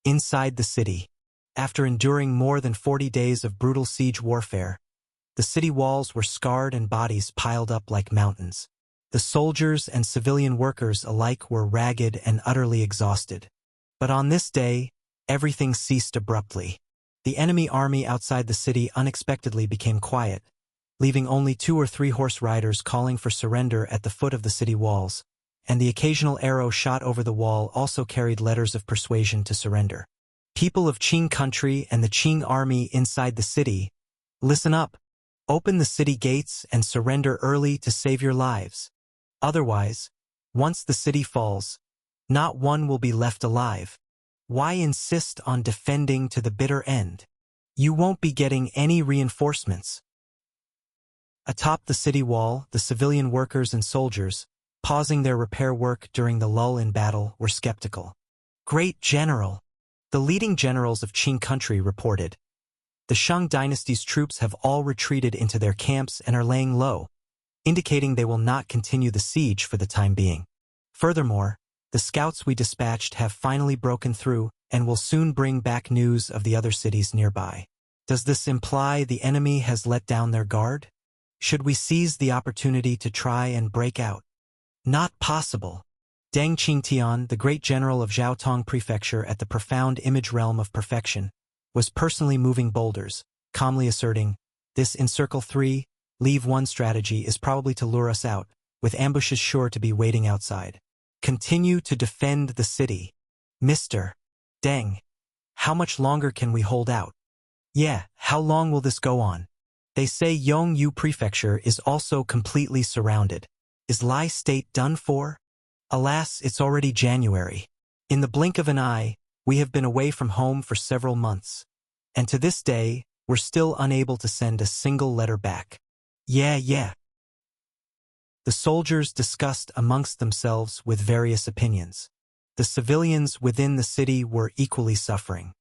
inside the city. After enduring more than 40 days of brutal siege warfare, the city walls were scarred and bodies piled up like mountains. The soldiers and civilian workers alike were ragged and utterly exhausted. But on this day, everything ceased abruptly. The enemy army outside the city unexpectedly became quiet, leaving only 2 or 3 horse riders calling for surrender at the foot of the city walls, and the occasional arrow shot over the wall also carried letters of persuasion to surrender. People of Qing country and the Qing army inside the city, listen up. Open the city gates and surrender early to save your lives. Otherwise, once the city falls, not one will be left alive. Why insist on defending to the bitter end? You won't be getting any reinforcements. Atop the city wall, the civilian workers and soldiers, pausing their repair work during the lull in battle, were skeptical. Great General! The leading generals of Qing country reported. The Shang dynasty's troops have all retreated into their camps and are laying low, indicating they will not continue the siege for the time being. Furthermore, the scouts we dispatched have finally broken through and will soon bring back news of the other cities nearby. Does this imply the enemy has let down their guard? Should we seize the opportunity to try and break out? Not possible. Deng Qingtian, the great general of Jiaotong Prefecture at the profound image realm of perfection, was personally moving boulders, calmly asserting, this encircle 3, leave 1 strategy is probably to lure us out, with ambushes sure to be waiting outside. Continue to defend the city. Mr. Deng, how much longer can we hold out? Yeah, how long will this go on? They say Yongyu Prefecture is also completely surrounded. Is Lai State done for? Alas, it's already January. In the blink of an eye, we have been away from home for several months. And to this day, we're still unable to send a single letter back. Yeah. The soldiers discussed amongst themselves with various opinions. The civilians within the city were equally suffering.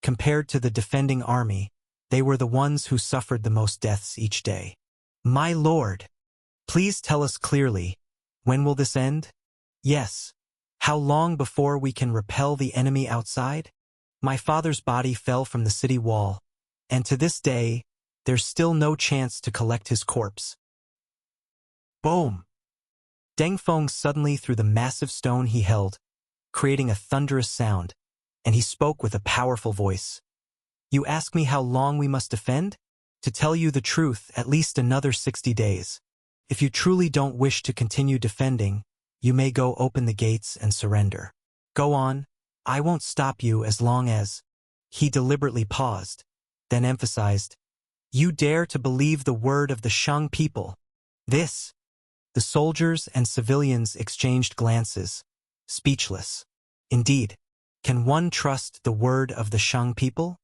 Compared to the defending army, they were the ones who suffered the most deaths each day. My lord, please tell us clearly, when will this end? Yes. How long before we can repel the enemy outside? My father's body fell from the city wall, and to this day, there's still no chance to collect his corpse. Boom! Deng Feng suddenly threw the massive stone he held, creating a thunderous sound, and he spoke with a powerful voice. You ask me how long we must defend? To tell you the truth, at least another 60 days. If you truly don't wish to continue defending, you may go open the gates and surrender. Go on, I won't stop you as long as... He deliberately paused, then emphasized, you dare to believe the word of the Shang people. This. The soldiers and civilians exchanged glances, speechless. Indeed, can one trust the word of the Shang people?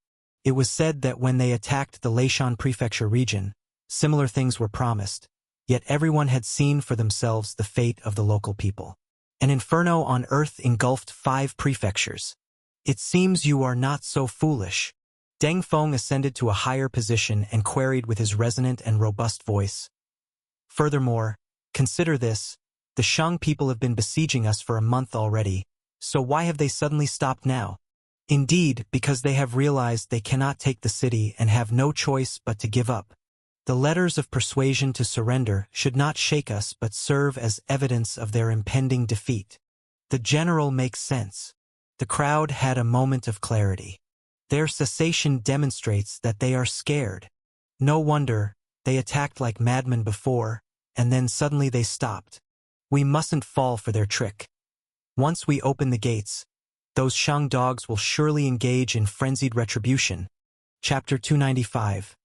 It was said that when they attacked the Leishan prefecture region, similar things were promised, yet everyone had seen for themselves the fate of the local people. An inferno on earth engulfed 5 prefectures. It seems you are not so foolish. Deng Feng ascended to a higher position and queried with his resonant and robust voice. Furthermore, consider this, the Shang people have been besieging us for a month already, so why have they suddenly stopped now? Indeed, because they have realized they cannot take the city and have no choice but to give up. The letters of persuasion to surrender should not shake us but serve as evidence of their impending defeat. The general makes sense. The crowd had a moment of clarity. Their cessation demonstrates that they are scared. No wonder, they attacked like madmen before, and then suddenly they stopped. We mustn't fall for their trick. Once we open the gates, those Shang dogs will surely engage in frenzied retribution. Chapter 295.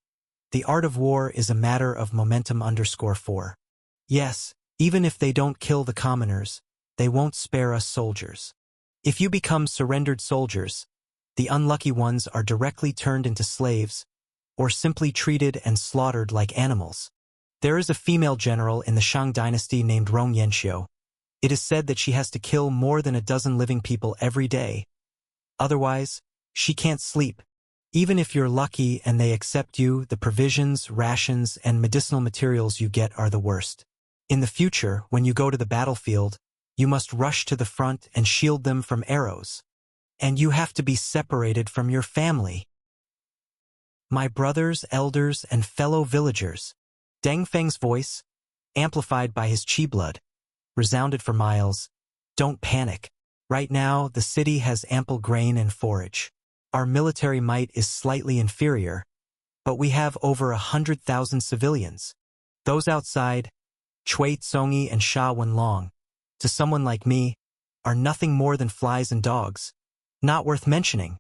The art of war is a matter of momentum_4. Yes, even if they don't kill the commoners, they won't spare us soldiers. If you become surrendered soldiers, the unlucky ones are directly turned into slaves, or simply treated and slaughtered like animals. There is a female general in the Shang dynasty named Rong Yanxiu. It is said that she has to kill more than a dozen living people every day. Otherwise, she can't sleep. Even if you're lucky and they accept you, the provisions, rations, and medicinal materials you get are the worst. In the future, when you go to the battlefield, you must rush to the front and shield them from arrows. And you have to be separated from your family. My brothers, elders, and fellow villagers. Deng Feng's voice, amplified by his chi blood, resounded for miles. Don't panic. Right now, the city has ample grain and forage. Our military might is slightly inferior, but we have over 100,000 civilians. Those outside, Cui Tsongi and Sha Wenlong, to someone like me, are nothing more than flies and dogs. Not worth mentioning.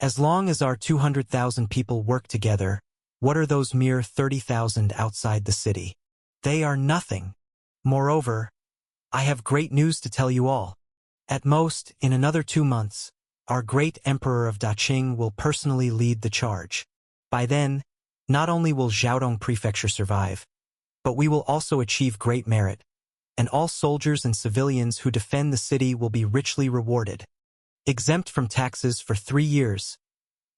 As long as our 200,000 people work together, what are those mere 30,000 outside the city? They are nothing. Moreover, I have great news to tell you all. At most, in another 2 months, our great Emperor of Daqing will personally lead the charge. By then, not only will Jiaodong Prefecture survive, but we will also achieve great merit, and all soldiers and civilians who defend the city will be richly rewarded. Exempt from taxes for 3 years.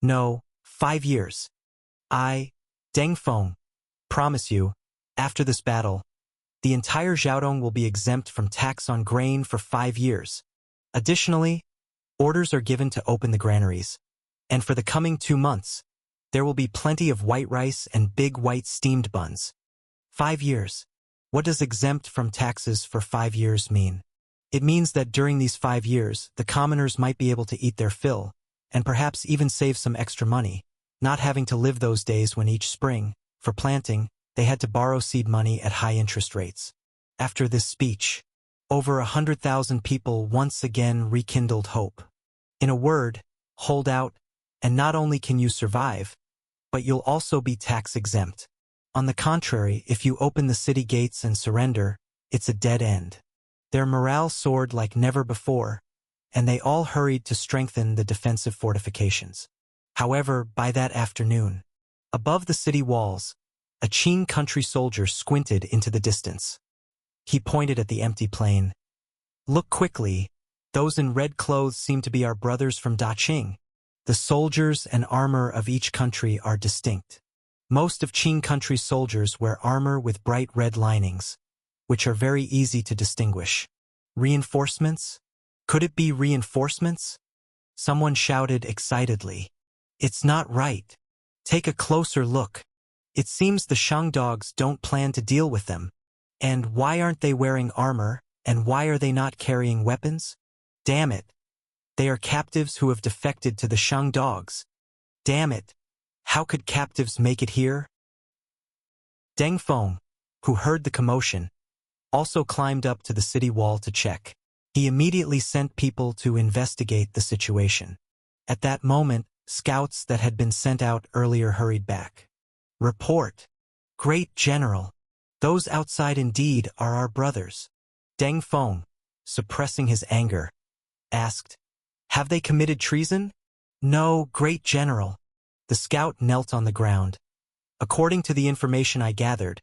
No, 5 years. I, Deng Feng, promise you, after this battle, the entire Jiaodong will be exempt from tax on grain for 5 years. Additionally, orders are given to open the granaries, and for the coming 2 months, there will be plenty of white rice and big white steamed buns. 5 years. What does exempt from taxes for 5 years mean? It means that during these 5 years, the commoners might be able to eat their fill, and perhaps even save some extra money, not having to live those days when each spring, for planting, they had to borrow seed money at high interest rates. After this speech, over 100,000 people once again rekindled hope. In a word, hold out, and not only can you survive, but you'll also be tax exempt. On the contrary, if you open the city gates and surrender, it's a dead end. Their morale soared like never before, and they all hurried to strengthen the defensive fortifications. However, by that afternoon, above the city walls, a Qing country soldier squinted into the distance. He pointed at the empty plain. Look quickly, those in red clothes seem to be our brothers from Daqing. The soldiers and armor of each country are distinct. Most of Qing country's soldiers wear armor with bright red linings, which are very easy to distinguish. Reinforcements? Could it be reinforcements? Someone shouted excitedly. It's not right. Take a closer look. It seems the Shang dogs don't plan to deal with them. And why aren't they wearing armor, and why are they not carrying weapons? Damn it. They are captives who have defected to the Shang dogs. Damn it! How could captives make it here? Deng Feng, who heard the commotion, also climbed up to the city wall to check. He immediately sent people to investigate the situation. At that moment, scouts that had been sent out earlier hurried back. Report! Great General! Those outside indeed are our brothers. Deng Feng, suppressing his anger, asked, Have they committed treason? No, Great General. The scout knelt on the ground. According to the information I gathered,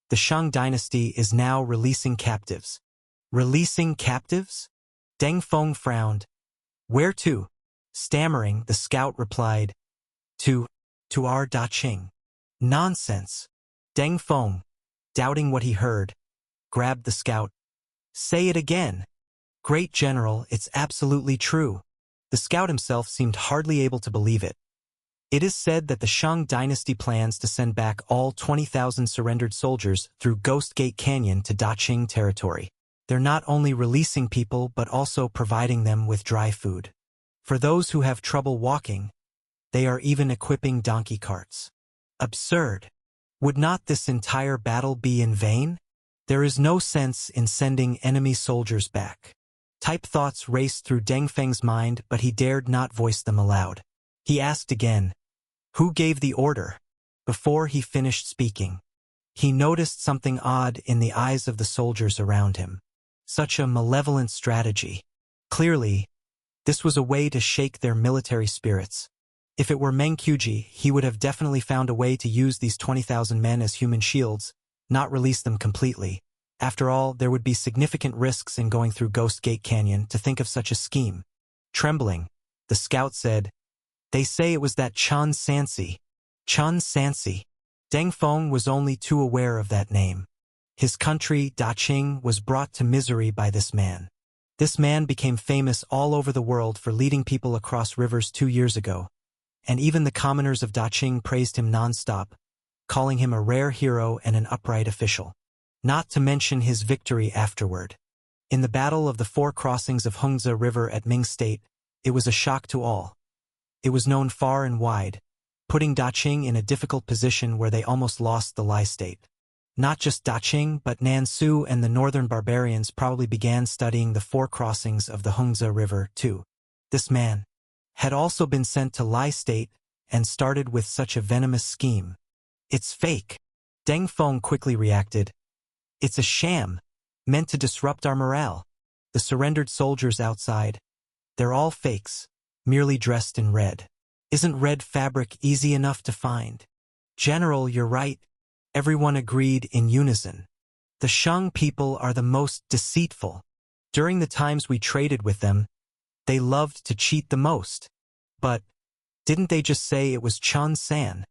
the Shang dynasty is now releasing captives. Releasing captives? Deng Feng frowned. Where to? Stammering, the scout replied, To our Daqing. Nonsense. Deng Feng, doubting what he heard, grabbed the scout. Say it again. Great General, it's absolutely true. The scout himself seemed hardly able to believe it. It is said that the Shang dynasty plans to send back all 20,000 surrendered soldiers through Ghost Gate Canyon to Daqing territory. They're not only releasing people but also providing them with dry food. For those who have trouble walking, they are even equipping donkey carts. Absurd. Would not this entire battle be in vain? There is no sense in sending enemy soldiers back. Type thoughts raced through Deng Feng's mind, but he dared not voice them aloud. He asked again, Who gave the order? Before he finished speaking, he noticed something odd in the eyes of the soldiers around him. Such a malevolent strategy. Clearly, this was a way to shake their military spirits. If it were Meng Qiuji, he would have definitely found a way to use these 20,000 men as human shields, not release them completely. After all, there would be significant risks in going through Ghost Gate Canyon to think of such a scheme. Trembling, the scout said, They say it was that Chen Sansi. Chen Sansi. Deng Feng was only too aware of that name. His country, Daqing, was brought to misery by this man. This man became famous all over the world for leading people across rivers 2 years ago, and even the commoners of Daqing praised him non-stop, calling him a rare hero and an upright official. Not to mention his victory afterward. In the Battle of the Four Crossings of Hongze River at Ming State, it was a shock to all. It was known far and wide, putting Daqing in a difficult position where they almost lost the Lai state. Not just Daqing, but Nansu and the northern barbarians probably began studying the Four Crossings of the Hongze River too. This man had also been sent to Lai state and started with such a venomous scheme. It's fake. Deng Feng quickly reacted. It's a sham, meant to disrupt our morale. The surrendered soldiers outside, they're all fakes, merely dressed in red. Isn't red fabric easy enough to find? General, you're right. Everyone agreed in unison. The Shang people are the most deceitful. During the times we traded with them, they loved to cheat the most. But didn't they just say it was Chen San?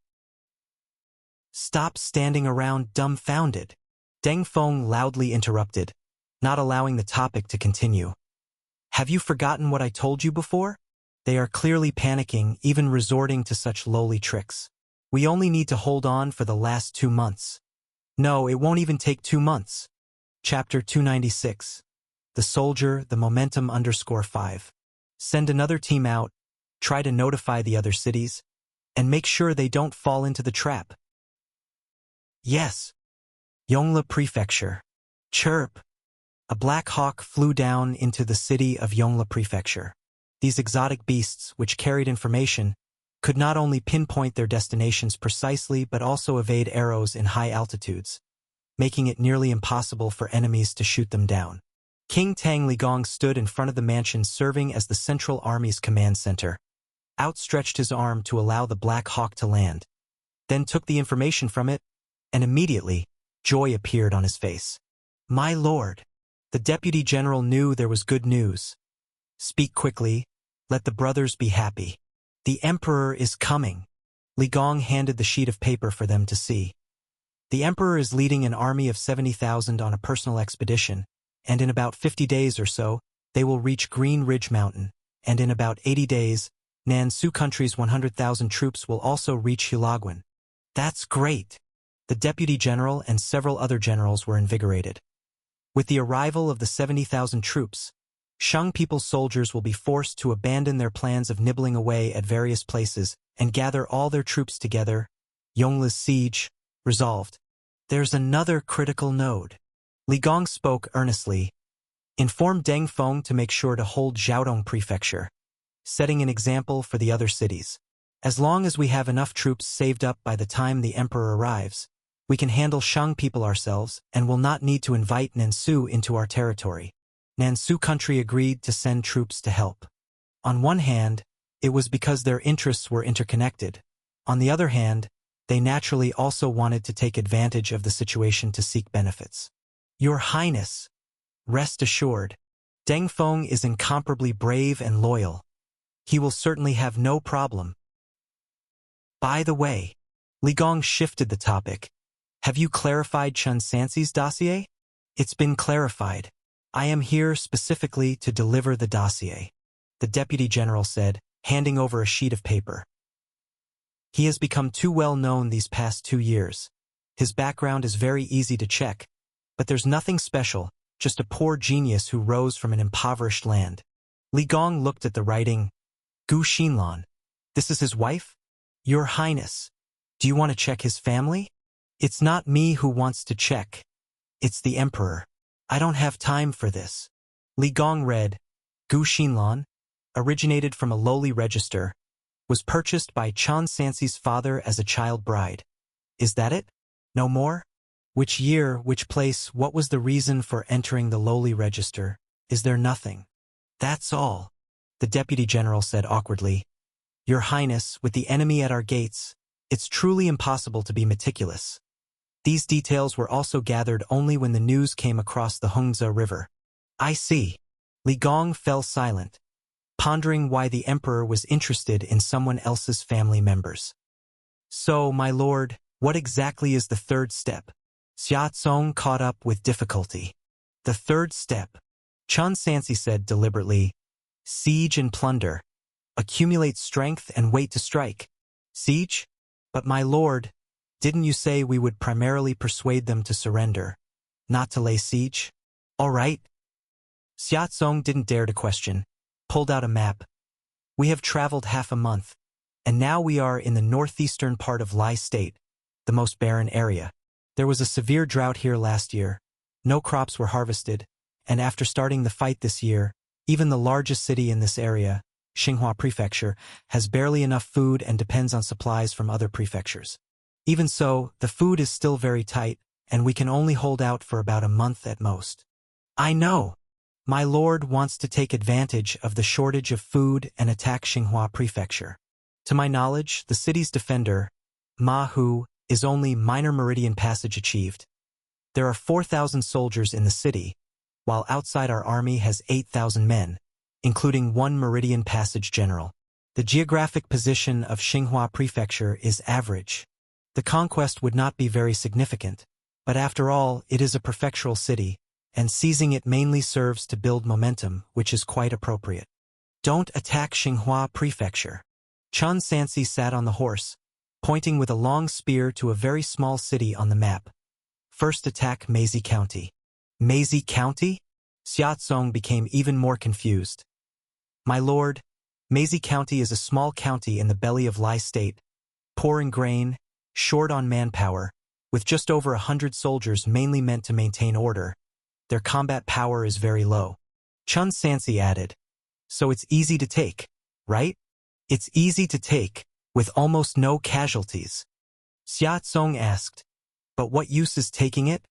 Stop standing around dumbfounded. Deng Feng loudly interrupted, not allowing the topic to continue. Have you forgotten what I told you before? They are clearly panicking, even resorting to such lowly tricks. We only need to hold on for the last 2 months. No, it won't even take 2 months. Chapter 296. The Soldier, the Momentum _5. Send another team out, try to notify the other cities, and make sure they don't fall into the trap. Yes. Yongle Prefecture. Chirp. A black hawk flew down into the city of Yongle Prefecture. These exotic beasts, which carried information, could not only pinpoint their destinations precisely but also evade arrows in high altitudes, making it nearly impossible for enemies to shoot them down. King Tang Ligong stood in front of the mansion serving as the Central Army's command center, outstretched his arm to allow the Black Hawk to land, then took the information from it, and immediately, joy appeared on his face. My lord! The deputy general knew there was good news. Speak quickly, let the brothers be happy. The emperor is coming. Li Gong handed the sheet of paper for them to see. The emperor is leading an army of 70,000 on a personal expedition, and in about 50 days or so, they will reach Green Ridge Mountain, and in about 80 days, Nansu country's 100,000 troops will also reach Hulaguan. That's great. The deputy general and several other generals were invigorated. With the arrival of the 70,000 troops, Shang people's soldiers will be forced to abandon their plans of nibbling away at various places and gather all their troops together. Yongli's siege, resolved. There's another critical node. Li Gong spoke earnestly. Inform Deng Feng to make sure to hold Jiaodong Prefecture, setting an example for the other cities. As long as we have enough troops saved up by the time the emperor arrives, we can handle Shang people ourselves and will not need to invite Nansu into our territory. Nansu country agreed to send troops to help. On one hand, it was because their interests were interconnected. On the other hand, they naturally also wanted to take advantage of the situation to seek benefits. Your Highness, rest assured, Deng Feng is incomparably brave and loyal. He will certainly have no problem. By the way, Li Gong shifted the topic. Have you clarified Chun Sansi's dossier? It's been clarified. I am here specifically to deliver the dossier, the deputy general said, handing over a sheet of paper. He has become too well known these past 2 years. His background is very easy to check, but there's nothing special, just a poor genius who rose from an impoverished land. Li Gong looked at the writing. Gu Xinlan. This is his wife? Your Highness, do you want to check his family? It's not me who wants to check. It's the emperor. I don't have time for this. Li Gong read, Gu Xinlan, originated from a lowly register, was purchased by Chun Sansi's father as a child bride. Is that it? No more? Which year, which place, what was the reason for entering the lowly register? Is there nothing? That's all, the deputy general said awkwardly. Your Highness, with the enemy at our gates, it's truly impossible to be meticulous. These details were also gathered only when the news came across the Hongze River. I see. Li Gong fell silent, pondering why the emperor was interested in someone else's family members. So, my lord, what exactly is the third step? Xia Tsong caught up with difficulty. The third step, Chun Sansi said deliberately, siege and plunder. Accumulate strength and wait to strike. Siege? But my lord, didn't you say we would primarily persuade them to surrender, not to lay siege? All right. Xia Tsong didn't dare to question, pulled out a map. We have traveled half a month, and now we are in the northeastern part of Lai State, the most barren area. There was a severe drought here last year. No crops were harvested, and after starting the fight this year, even the largest city in this area, Xinhua Prefecture, has barely enough food and depends on supplies from other prefectures. Even so, the food is still very tight, and we can only hold out for about a month at most. I know. My lord wants to take advantage of the shortage of food and attack Xinhua Prefecture. To my knowledge, the city's defender, Ma Hu, is only minor meridian passage achieved. There are 4,000 soldiers in the city, while outside our army has 8,000 men, including 1 meridian passage general. The geographic position of Xinhua Prefecture is average. The conquest would not be very significant, but after all, it is a prefectural city, and seizing it mainly serves to build momentum, which is quite appropriate. Don't attack Xinhua Prefecture. Chun Sansi sat on the horse, pointing with a long spear to a very small city on the map. First attack Meizi County. Meizi County? Xia Tsong became even more confused. My lord, Meizi County is a small county in the belly of Lai State, poor in grain, short on manpower, with just over 100 soldiers mainly meant to maintain order. Their combat power is very low. Chun Sansi added, so it's easy to take, right? It's easy to take, with almost no casualties. Xia Tsong asked, but what use is taking it?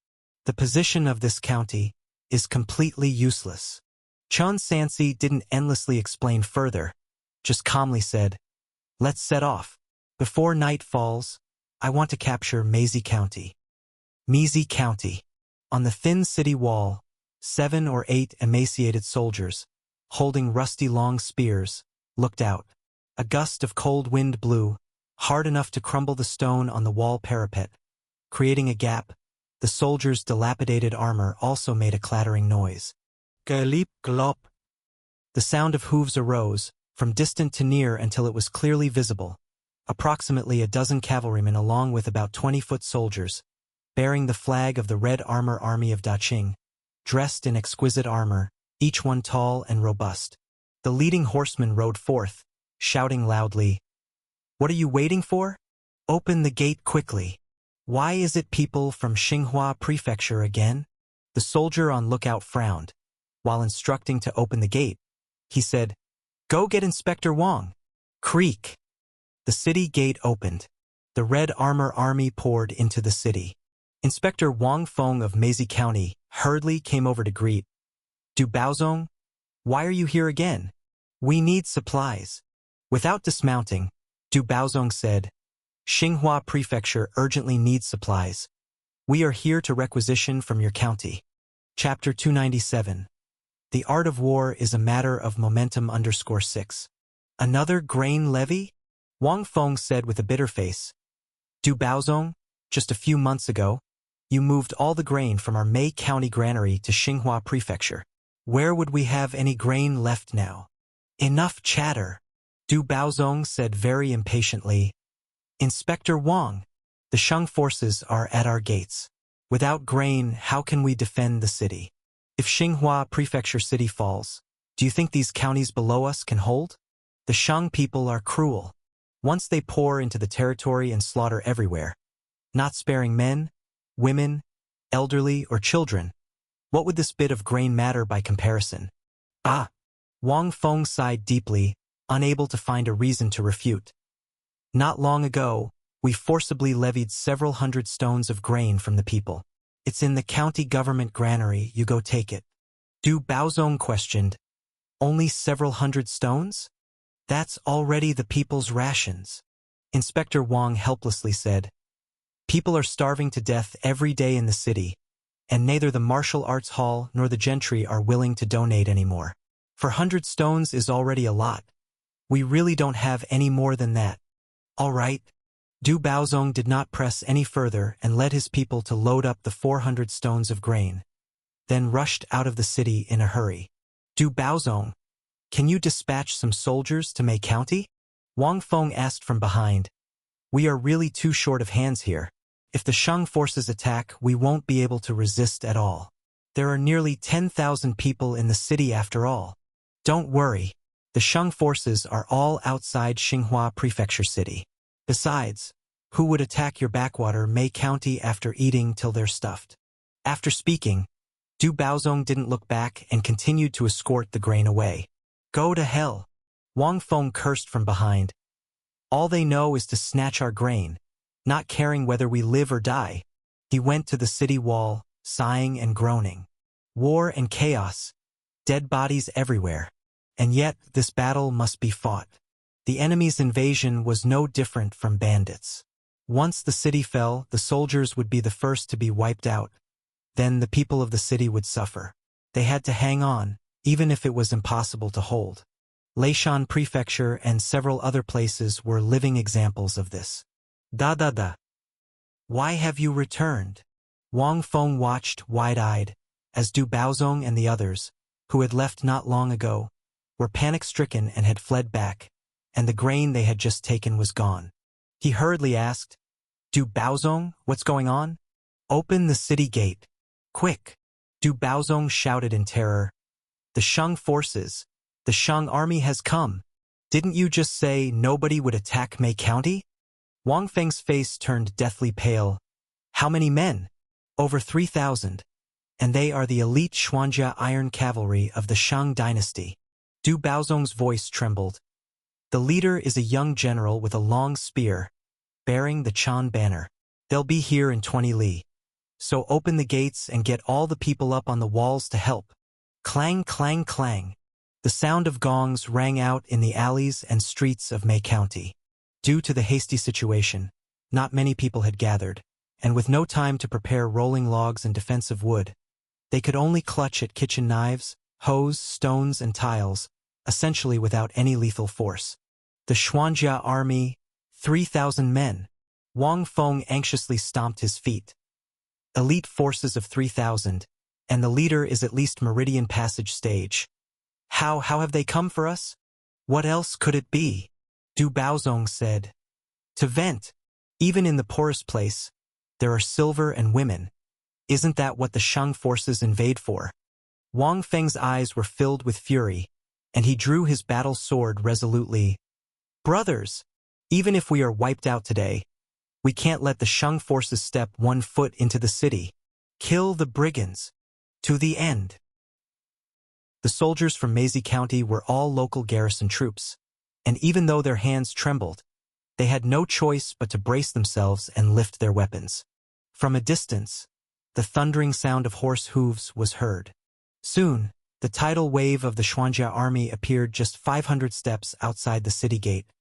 The position of this county is completely useless. Chun Sansi didn't endlessly explain further, just calmly said, let's set off. Before night falls, I want to capture Meizi County. Meizi County. On the thin city wall, 7 or 8 emaciated soldiers, holding rusty long spears, looked out. A gust of cold wind blew, hard enough to crumble the stone on the wall parapet. Creating a gap, the soldiers' dilapidated armor also made a clattering noise. Galip galop. The sound of hooves arose, from distant to near until it was clearly visible. Approximately a dozen cavalrymen along with about 20-foot soldiers, bearing the flag of the Red Armor Army of Daqing, dressed in exquisite armor, each one tall and robust. The leading horseman rode forth, shouting loudly, What are you waiting for? Open the gate quickly. Why is it people from Xinhua Prefecture again? The soldier on lookout frowned. While instructing to open the gate, he said, Go get Inspector Wang. Creak. The city gate opened. The Red Armor Army poured into the city. Inspector Wang Feng of Meizi County hurriedly came over to greet. Du Baozong, why are you here again? We need supplies. Without dismounting, Du Baozong said, Xinhua Prefecture urgently needs supplies. We are here to requisition from your county. Chapter 297. The art of war is a matter of momentum _6. Another grain levy? Wang Feng said with a bitter face. Du Baozong, just a few months ago, you moved all the grain from our Mei County granary to Xinhua Prefecture. Where would we have any grain left now? Enough chatter, Du Baozong said very impatiently. Inspector Wang, the Shang forces are at our gates. Without grain, how can we defend the city? If Xinhua Prefecture city falls, do you think these counties below us can hold? The Shang people are cruel. Once they pour into the territory and slaughter everywhere, not sparing men, women, elderly, or children, what would this bit of grain matter by comparison? Ah! Wang Feng sighed deeply, unable to find a reason to refute. Not long ago, we forcibly levied several hundred stones of grain from the people. It's in the county government granary, you go take it. Du Baozong questioned. Only several hundred stones? That's already the people's rations. Inspector Wang helplessly said. People are starving to death every day in the city, and neither the martial arts hall nor the gentry are willing to donate anymore. 400 stones is already a lot. We really don't have any more than that. All right. Du Baozong did not press any further and led his people to load up the 400 stones of grain, then rushed out of the city in a hurry. Du Baozong, can you dispatch some soldiers to Mei County? Wang Feng asked from behind. We are really too short of hands here. If the Shang forces attack, we won't be able to resist at all. There are nearly 10,000 people in the city after all. Don't worry. The Shang forces are all outside Xinhua Prefecture City. Besides, who would attack your backwater Mei County after eating till they're stuffed? After speaking, Du Baozong didn't look back and continued to escort the grain away. Go to hell! Wang Feng cursed from behind. All they know is to snatch our grain, not caring whether we live or die. He went to the city wall, sighing and groaning. War and chaos, dead bodies everywhere. And yet, this battle must be fought. The enemy's invasion was no different from bandits. Once the city fell, the soldiers would be the first to be wiped out. Then the people of the city would suffer. They had to hang on, even if it was impossible to hold. Leishan Prefecture and several other places were living examples of this. Da. Why have you returned? Wang Feng watched wide-eyed, as Du Baozong and the others, who had left not long ago, were panic-stricken and had fled back, and the grain they had just taken was gone. He hurriedly asked, Du Baozong, what's going on? Open the city gate. Quick! Du Baozong shouted in terror. The Shang forces, the Shang army has come. Didn't you just say nobody would attack Mei County? Wang Feng's face turned deathly pale. How many men? Over 3,000. And they are the elite Xuanjia Iron Cavalry of the Shang dynasty. Du Baozong's voice trembled. The leader is a young general with a long spear, bearing the Chan banner. They'll be here in 20 li. So open the gates and get all the people up on the walls to help. Clang, clang, clang. The sound of gongs rang out in the alleys and streets of Mei County. Due to the hasty situation, not many people had gathered, and with no time to prepare rolling logs and defensive wood, they could only clutch at kitchen knives, hoes, stones, and tiles, essentially without any lethal force. The Xuanjia army, 3,000 men. Wang Feng anxiously stomped his feet. Elite forces of 3,000, and the leader is at least Meridian Passage stage. How have they come for us? What else could it be? Du Baozong said. To vent. Even in the poorest place, there are silver and women. Isn't that what the Shang forces invade for? Wang Feng's eyes were filled with fury, and he drew his battle sword resolutely. Brothers, Even if we are wiped out today, we can't let the Shang forces step 1 foot into the city. Kill the brigands. To the end. The soldiers from Meiji County were all local garrison troops, and even though their hands trembled, they had no choice but to brace themselves and lift their weapons. From a distance, the thundering sound of horse hooves was heard. Soon, the tidal wave of the Xuanjia army appeared just 500 steps outside the city gate,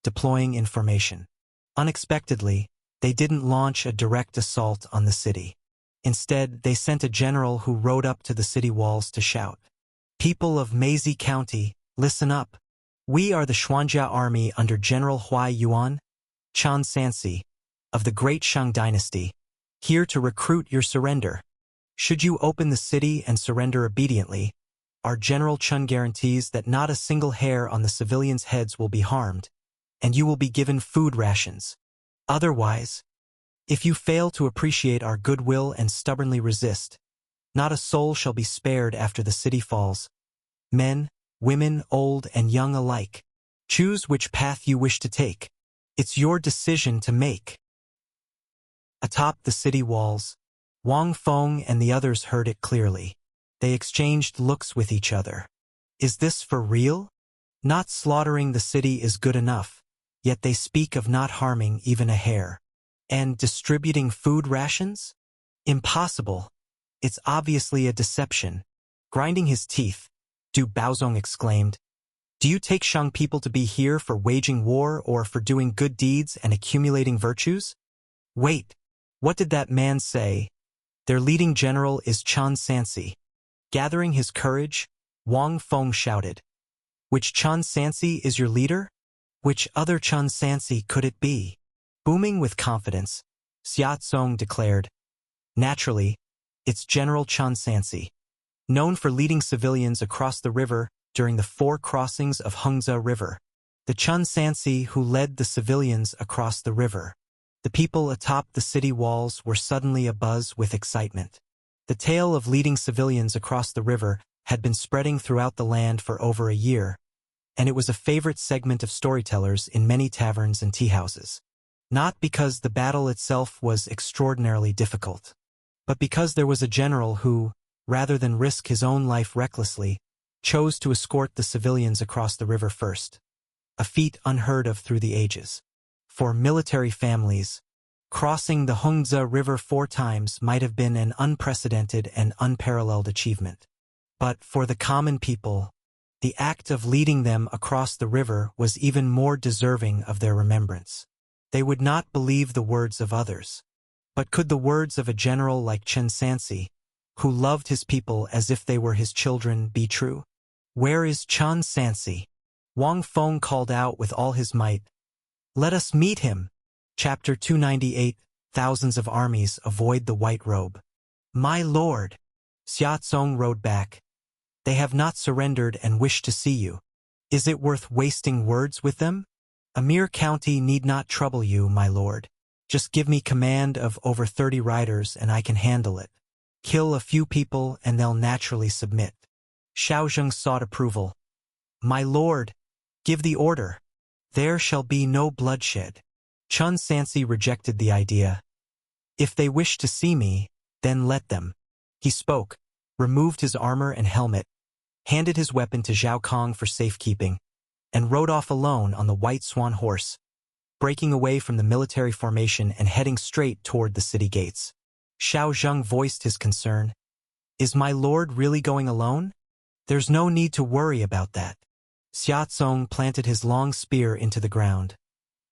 deploying in formation. Unexpectedly, they didn't launch a direct assault on the city. Instead, they sent a general who rode up to the city walls to shout, "People of Meiji County, listen up. We are the Xuanjia army under General Huai Yuan, Chan Sansi, of the Great Shang Dynasty, here to recruit your surrender. Should you open the city and surrender obediently, our General Chun guarantees that not a single hair on the civilians' heads will be harmed, and you will be given food rations. Otherwise, if you fail to appreciate our goodwill and stubbornly resist, not a soul shall be spared after the city falls. Men, women, old and young alike, choose which path you wish to take. It's your decision to make." Atop the city walls, Wang Feng and the others heard it clearly. They exchanged looks with each other. Is this for real? Not slaughtering the city is good enough, yet they speak of not harming even a hair. And distributing food rations? Impossible. It's obviously a deception. Grinding his teeth, Du Baozong exclaimed, "Do you take Shang people to be here for waging war or for doing good deeds and accumulating virtues? Wait, what did that man say? Their leading general is Chan Sansi." Gathering his courage, Wang Feng shouted, "Which Chan Sansi is your leader? Which other Chan Sansi could it be?" Booming with confidence, Xia Tsong declared, "Naturally, it's General Chan Sansi, known for leading civilians across the river during the 4 crossings of Hengze River. The Chan Sansi who led the civilians across the river." The people atop the city walls were suddenly abuzz with excitement. The tale of leading civilians across the river had been spreading throughout the land for over a year, and it was a favorite segment of storytellers in many taverns and teahouses. Not because the battle itself was extraordinarily difficult, but because there was a general who, rather than risk his own life recklessly, chose to escort the civilians across the river first, a feat unheard of through the ages. For military families, crossing the Hengze River 4 times might have been an unprecedented and unparalleled achievement. But for the common people, the act of leading them across the river was even more deserving of their remembrance. They would not believe the words of others. But could the words of a general like Chen Sansi, who loved his people as if they were his children, be true? "Where is Chan Sansi?" Wang Feng called out with all his might. "Let us meet him." Chapter 298, Thousands of Armies Avoid the White Robe. "My lord," Xia Tsong rode back, "they have not surrendered and wish to see you. Is it worth wasting words with them? A mere county need not trouble you, my lord. Just give me command of over 30 riders and I can handle it. Kill a few people and they'll naturally submit." Xiaozheng sought approval. "My lord, give the order. There shall be no bloodshed." Chun Sansi rejected the idea. "If they wish to see me, then let them." He spoke, removed his armor and helmet, handed his weapon to Zhao Kong for safekeeping, and rode off alone on the white swan horse, breaking away from the military formation and heading straight toward the city gates. Xiao Zheng voiced his concern. "Is my lord really going alone? There's no need to worry about that." Xia Tsong planted his long spear into the ground.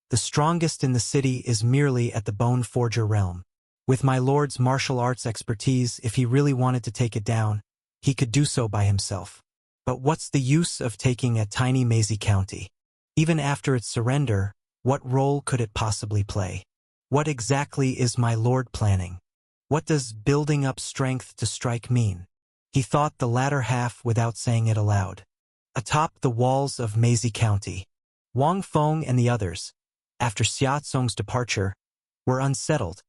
"The strongest in the city is merely at the Bone Forger realm. With my lord's martial arts expertise, if he really wanted to take it down, he could do so by himself. But what's the use of taking a tiny Meiji county? Even after its surrender, what role could it possibly play? What exactly is my lord planning? What does building up strength to strike mean?" He thought the latter half without saying it aloud. Atop the walls of Meiji County, Wang Feng and the others, after Xia Tsong's departure, were unsettled,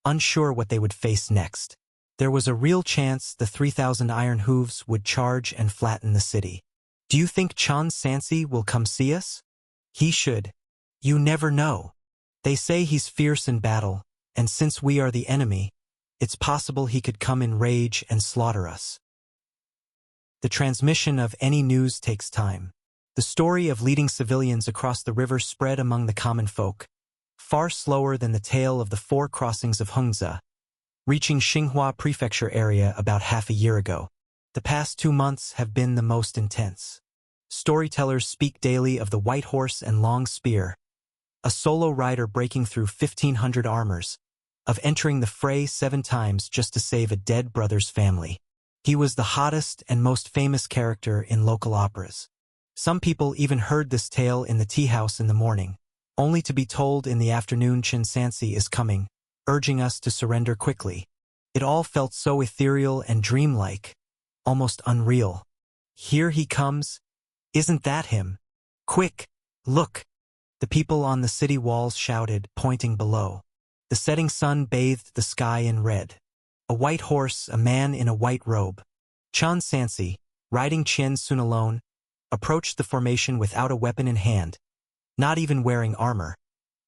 unsure what they would face next. There was a real chance the 3,000 iron hooves would charge and flatten the city. "Do you think Chan Sansi will come see us?" "He should. You never know. They say he's fierce in battle, and since we are the enemy, it's possible he could come in rage and slaughter us. The transmission of any news takes time. The story of leading civilians across the river spread among the common folk, far slower than the tale of the 4 crossings of Hengze, reaching Xinhua Prefecture area about half a year ago. The past 2 months have been the most intense. Storytellers speak daily of the White Horse and Long Spear, a solo rider breaking through 1,500 armors, of entering the fray 7 times just to save a dead brother's family. He was the hottest and most famous character in local operas. Some people even heard this tale in the tea house in the morning, only to be told in the afternoon Chen Sansi is coming, urging us to surrender quickly. It all felt so ethereal and dreamlike, almost unreal. Here he comes. Isn't that him? Quick, look! The people on the city walls shouted, pointing below. The setting sun bathed the sky in red. A white horse, a man in a white robe. Chen Sansi, riding Chen Sun alone, approached the formation without a weapon in hand, not even wearing armor,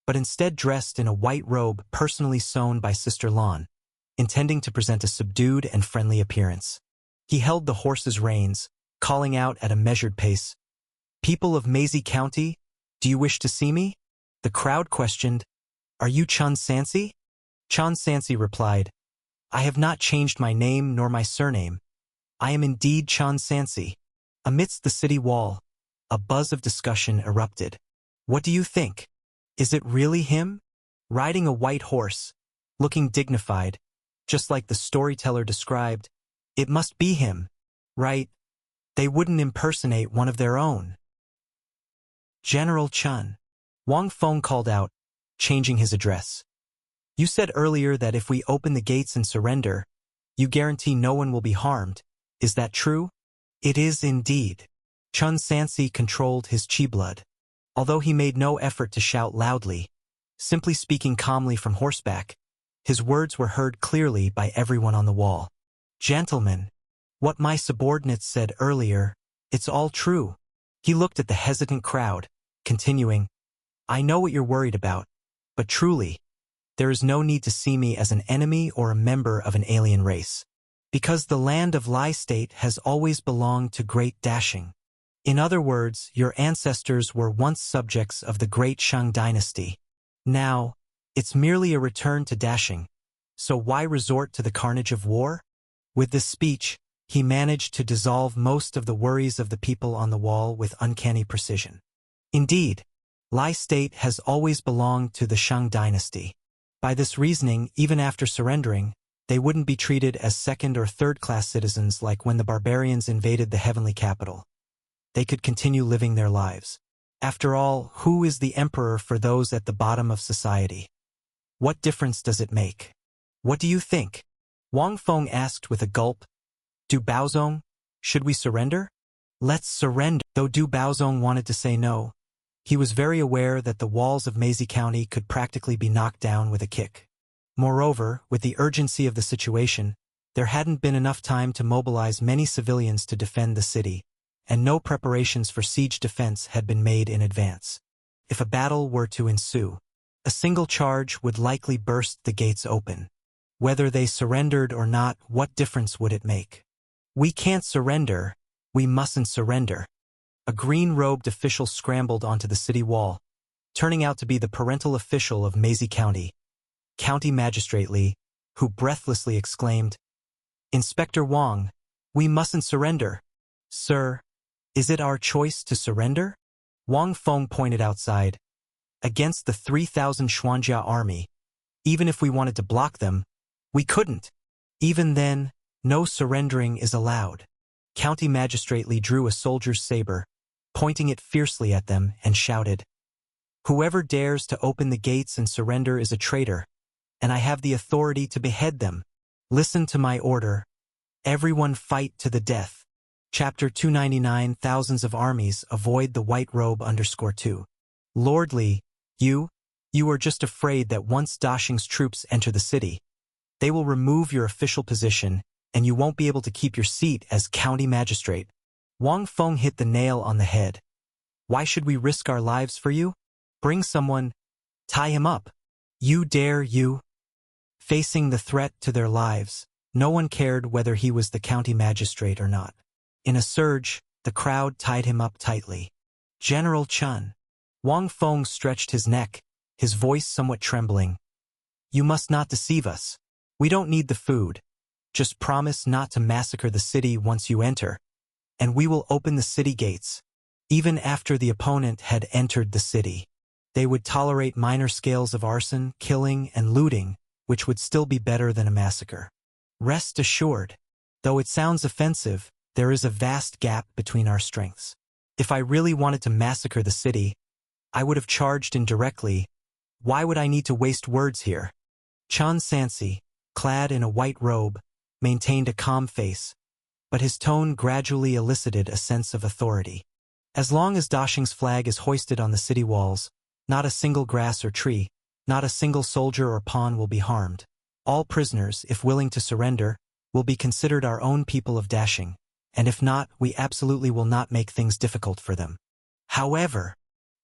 but instead dressed in a white robe personally sewn by Sister Lan, intending to present a subdued and friendly appearance. He held the horse's reins, calling out at a measured pace, "People of Meizi County, do you wish to see me?" The crowd questioned, "Are you Chen Sansi?" Chen Sansi replied, "I have not changed my name nor my surname. I am indeed Chen Sansi." Amidst the city wall, a buzz of discussion erupted. What do you think? Is it really him? Riding a white horse, looking dignified, just like the storyteller described, it must be him, right? They wouldn't impersonate one of their own. General Chen. Wang Feng called out, changing his address. You said earlier that if we open the gates and surrender, you guarantee no one will be harmed. Is that true? It is indeed. Chen Sansi controlled his qi blood. Although he made no effort to shout loudly, simply speaking calmly from horseback, his words were heard clearly by everyone on the wall. Gentlemen, what my subordinates said earlier, it's all true. He looked at the hesitant crowd, continuing, I know what you're worried about, but truly, there is no need to see me as an enemy or a member of an alien race. Because the land of Lai State has always belonged to Great Dashing. In other words, your ancestors were once subjects of the Great Shang dynasty. Now, it's merely a return to Dashing, so why resort to the carnage of war? With this speech, he managed to dissolve most of the worries of the people on the wall with uncanny precision. Indeed, Lai State has always belonged to the Shang dynasty. By this reasoning, even after surrendering, they wouldn't be treated as second- or third-class citizens like when the barbarians invaded the heavenly capital. They could continue living their lives. After all, who is the emperor for those at the bottom of society? What difference does it make? What do you think? Wang Feng asked with a gulp. Du Baozong, should we surrender? Let's surrender. Though Du Baozong wanted to say no, he was very aware that the walls of Meizi County could practically be knocked down with a kick. Moreover, with the urgency of the situation, there hadn't been enough time to mobilize many civilians to defend the city, and no preparations for siege defense had been made in advance. If a battle were to ensue, a single charge would likely burst the gates open. Whether they surrendered or not, what difference would it make? We can't surrender. We mustn't surrender. A green-robed official scrambled onto the city wall, turning out to be the parental official of Meizi County, County Magistrate Li, who breathlessly exclaimed, Inspector Wang, we mustn't surrender. Sir, is it our choice to surrender? Wang Feng pointed outside. Against the 3,000 Xuanjia army, even if we wanted to block them, we couldn't. Even then, no surrendering is allowed. County Magistrate Li drew a soldier's saber, pointing it fiercely at them, and shouted, Whoever dares to open the gates and surrender is a traitor, and I have the authority to behead them. Listen to my order. Everyone fight to the death. Chapter 299 Thousands of armies avoid the white robe _2. Lord Li, you are just afraid that once Dashing's troops enter the city, they will remove your official position and you won't be able to keep your seat as county magistrate. Wang Feng hit the nail on the head. Why should we risk our lives for you? Bring someone. Tie him up. You dare you? Facing the threat to their lives, no one cared whether he was the county magistrate or not. In a surge, the crowd tied him up tightly. General Chun. Wang Feng stretched his neck, his voice somewhat trembling. You must not deceive us. We don't need the food. Just promise not to massacre the city once you enter, and we will open the city gates. Even after the opponent had entered the city, they would tolerate minor scales of arson, killing, and looting, which would still be better than a massacre. Rest assured, though it sounds offensive, there is a vast gap between our strengths. If I really wanted to massacre the city, I would have charged in directly. Why would I need to waste words here? Chun Sansi, clad in a white robe, maintained a calm face, but his tone gradually elicited a sense of authority. As long as Dashing's flag is hoisted on the city walls, not a single grass or tree, not a single soldier or pawn will be harmed. All prisoners, if willing to surrender, will be considered our own people of Dashing, and if not, we absolutely will not make things difficult for them. However,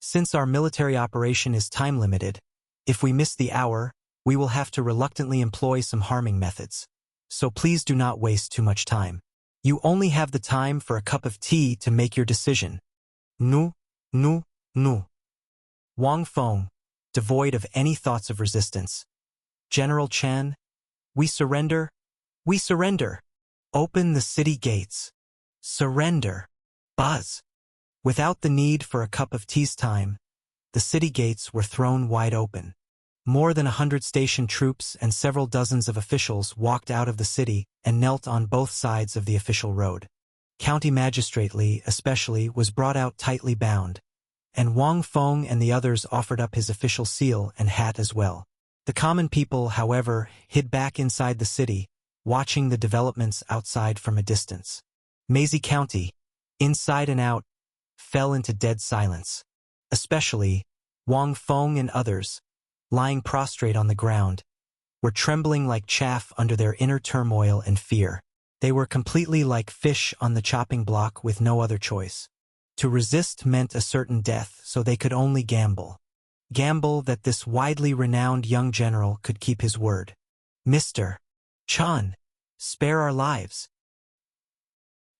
since our military operation is time-limited, if we miss the hour, we will have to reluctantly employ some harming methods. So please do not waste too much time. You only have the time for a cup of tea to make your decision. Nu. Wang Feng, devoid of any thoughts of resistance. General Chan, we surrender. We surrender. Open the city gates. Surrender. Buzz. Without the need for a cup of tea's time, the city gates were thrown wide open. More than 100 station troops and several dozens of officials walked out of the city and knelt on both sides of the official road. County Magistrate Li, especially, was brought out tightly bound, and Wang Feng and the others offered up his official seal and hat as well. The common people, however, hid back inside the city, watching the developments outside from a distance. Maize County, inside and out, fell into dead silence. Especially, Wang Feng and others, lying prostrate on the ground, were trembling like chaff under their inner turmoil and fear. They were completely like fish on the chopping block with no other choice. To resist meant a certain death, so they could only gamble. Gamble that this widely renowned young general could keep his word. Mr. Chun, spare our lives.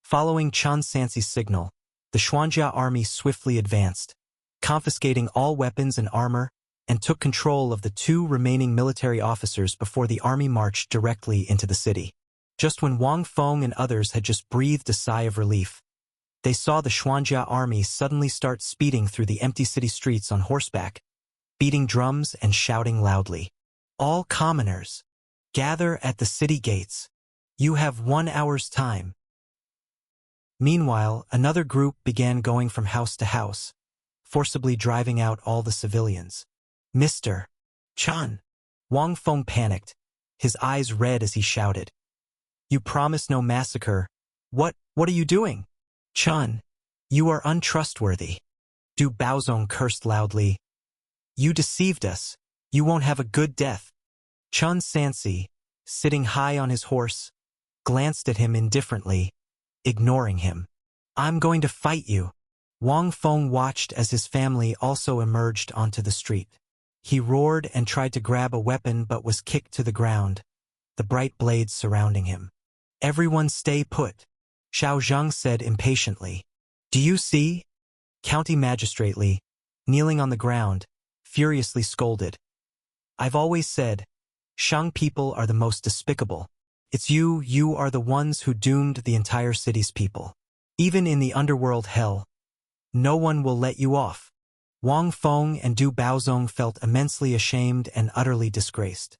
Following Chun Sansi's signal, the Xuanjia army swiftly advanced, confiscating all weapons and armor, and took control of the 2 remaining military officers before the army marched directly into the city. Just when Wang Feng and others had just breathed a sigh of relief, they saw the Xuanjia army suddenly start speeding through the empty city streets on horseback, beating drums and shouting loudly. All commoners, gather at the city gates. You have 1 hour's time. Meanwhile, another group began going from house to house, forcibly driving out all the civilians. Mr. Chun. Wang Feng panicked, his eyes red as he shouted. You promised no massacre. What are you doing? Chun, you are untrustworthy. Du Baozong cursed loudly. You deceived us. You won't have a good death. Chun Sansi, sitting high on his horse, glanced at him indifferently, ignoring him. I'm going to fight you. Wang Feng watched as his family also emerged onto the street. He roared and tried to grab a weapon but was kicked to the ground, the bright blades surrounding him. Everyone stay put, Xiao Zhang said impatiently. Do you see? County Magistrate Li, kneeling on the ground, furiously scolded. I've always said, Shang people are the most despicable. It's you are the ones who doomed the entire city's people. Even in the underworld hell, no one will let you off. Wang Feng and Du Baozong felt immensely ashamed and utterly disgraced.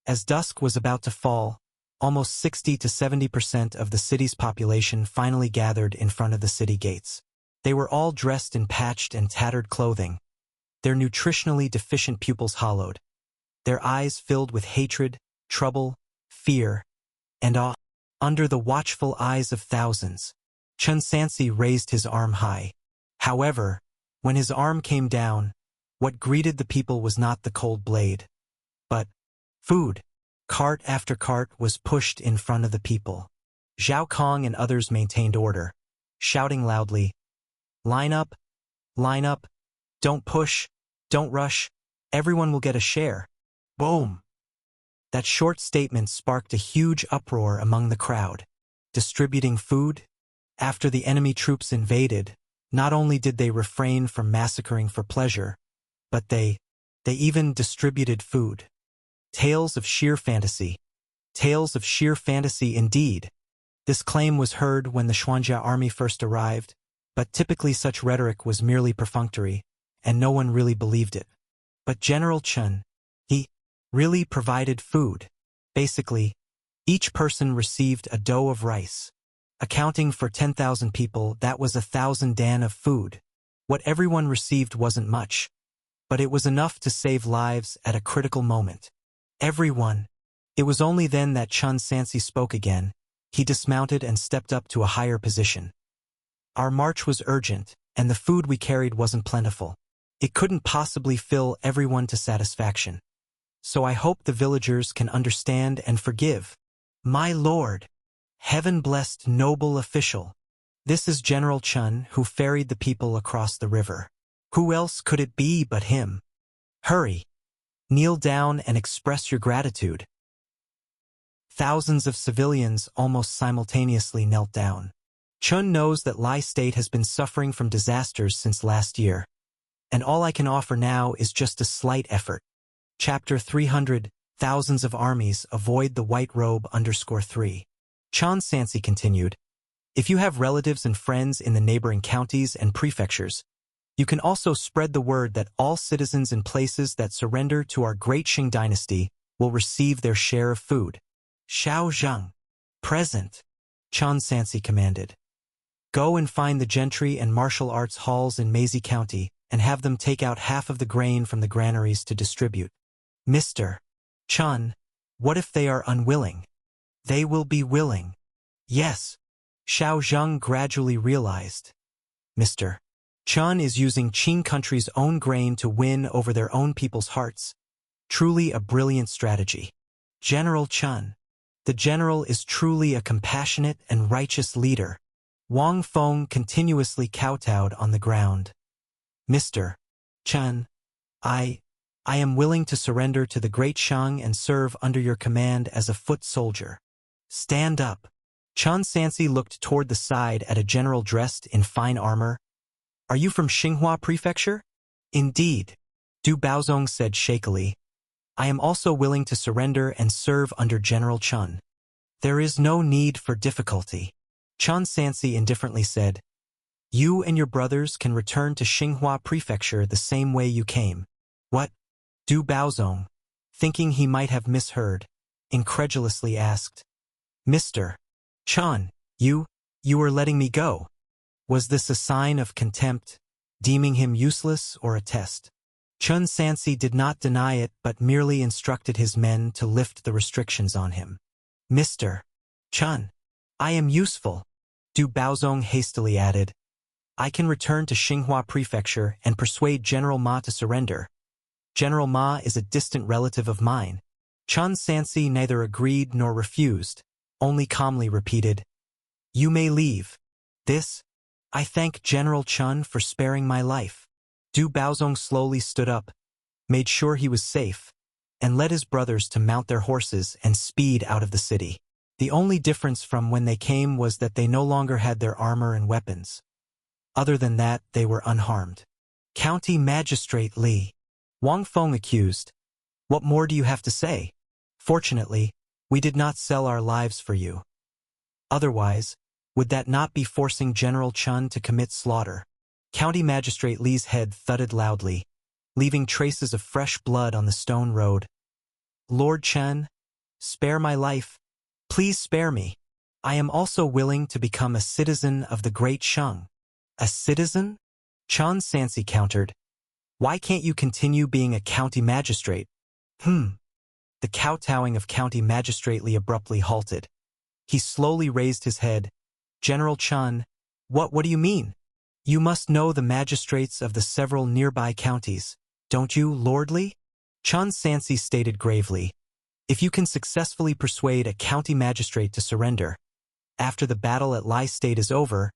As dusk was about to fall, almost 60 to 70% of the city's population finally gathered in front of the city gates. They were all dressed in patched and tattered clothing, their nutritionally deficient pupils hollowed, their eyes filled with hatred, trouble, fear, and awe. Under the watchful eyes of thousands, Chun Sansi raised his arm high. However, when his arm came down, what greeted the people was not the cold blade, but food. Cart after cart was pushed in front of the people. Zhao Kong and others maintained order, shouting loudly, line up, don't push, Don't rush. Everyone will get a share. Boom! That short statement sparked a huge uproar among the crowd. Distributing food? After the enemy troops invaded, not only did they refrain from massacring for pleasure, but they even distributed food. Tales of sheer fantasy. Tales of sheer fantasy indeed. This claim was heard when the Xuanjia army first arrived, but typically such rhetoric was merely perfunctory, and no one really believed it. But General Chen, he really provided food. Basically, each person received a dough of rice. Accounting for 10,000 people, that was 1,000 dan of food. What everyone received wasn't much, but it was enough to save lives at a critical moment. Everyone. It was only then that Chen Sansi spoke again. He dismounted and stepped up to a higher position. Our march was urgent, and the food we carried wasn't plentiful. It couldn't possibly fill everyone to satisfaction. So I hope the villagers can understand and forgive. My lord, heaven-blessed noble official. This is General Chen who ferried the people across the river. Who else could it be but him? Hurry. Kneel down and express your gratitude. Thousands of civilians almost simultaneously knelt down. Chun knows that Lai State has been suffering from disasters since last year, and all I can offer now is just a slight effort. Chapter 300, Thousands of Armies Avoid the White Robe _3. Chan Sansi continued, if you have relatives and friends in the neighboring counties and prefectures, you can also spread the word that all citizens in places that surrender to our great Qing dynasty will receive their share of food. Xiao Zheng. Present. Chan Sansi commanded. Go and find the gentry and martial arts halls in Meizi County and have them take out half of the grain from the granaries to distribute. Mr. Chun, what if they are unwilling? They will be willing. Yes. Xiao Zheng gradually realized. Mr. Chun is using Qing country's own grain to win over their own people's hearts. Truly a brilliant strategy. General Chun. The general is truly a compassionate and righteous leader. Wang Feng continuously kowtowed on the ground. Mr. Chun, I am willing to surrender to the great Shang and serve under your command as a foot soldier. Stand up. Chan Sansi looked toward the side at a general dressed in fine armor. Are you from Xinhua Prefecture? Indeed. Du Baozong said shakily. I am also willing to surrender and serve under General Chun. There is no need for difficulty. Chan Sansi indifferently said, you and your brothers can return to Xinhua Prefecture the same way you came. What? Du Baozong, thinking he might have misheard, incredulously asked. Mr. Chan, you are letting me go. Was this a sign of contempt, deeming him useless, or a test? Chun Sansi did not deny it but merely instructed his men to lift the restrictions on him. Mr. Chun, I am useful, Du Baozong hastily added. I can return to Xinhua Prefecture and persuade General Ma to surrender. General Ma is a distant relative of mine. Chun Sansi neither agreed nor refused, only calmly repeated, you may leave. I thank General Chun for sparing my life. Du Baozong slowly stood up, made sure he was safe, and led his brothers to mount their horses and speed out of the city. The only difference from when they came was that they no longer had their armor and weapons. Other than that, they were unharmed. County Magistrate Li. Wang Feng accused. What more do you have to say? Fortunately, we did not sell our lives for you. Otherwise, would that not be forcing General Chun to commit slaughter? County Magistrate Li's head thudded loudly, leaving traces of fresh blood on the stone road. Lord Chen, spare my life. Please spare me. I am also willing to become a citizen of the Great Shang. A citizen? Chan Sansi countered. Why can't you continue being a county magistrate? The kowtowing of County Magistrate Li abruptly halted. He slowly raised his head. General Chun, what do you mean? You must know the magistrates of the several nearby counties, don't you, Lord Li? Chan Sansi stated gravely. If you can successfully persuade a county magistrate to surrender, after the battle at Lai State is over,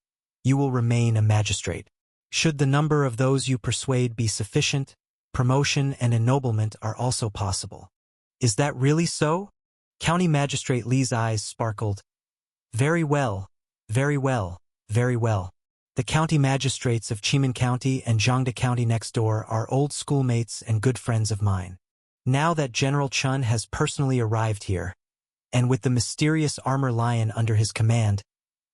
you will remain a magistrate. Should the number of those you persuade be sufficient, promotion and ennoblement are also possible. Is that really so? County Magistrate Li's eyes sparkled. Very well, very well, very well. The county magistrates of Chemin County and Jiangda County next door are old schoolmates and good friends of mine. Now that General Chun has personally arrived here, and with the mysterious armor lion under his command,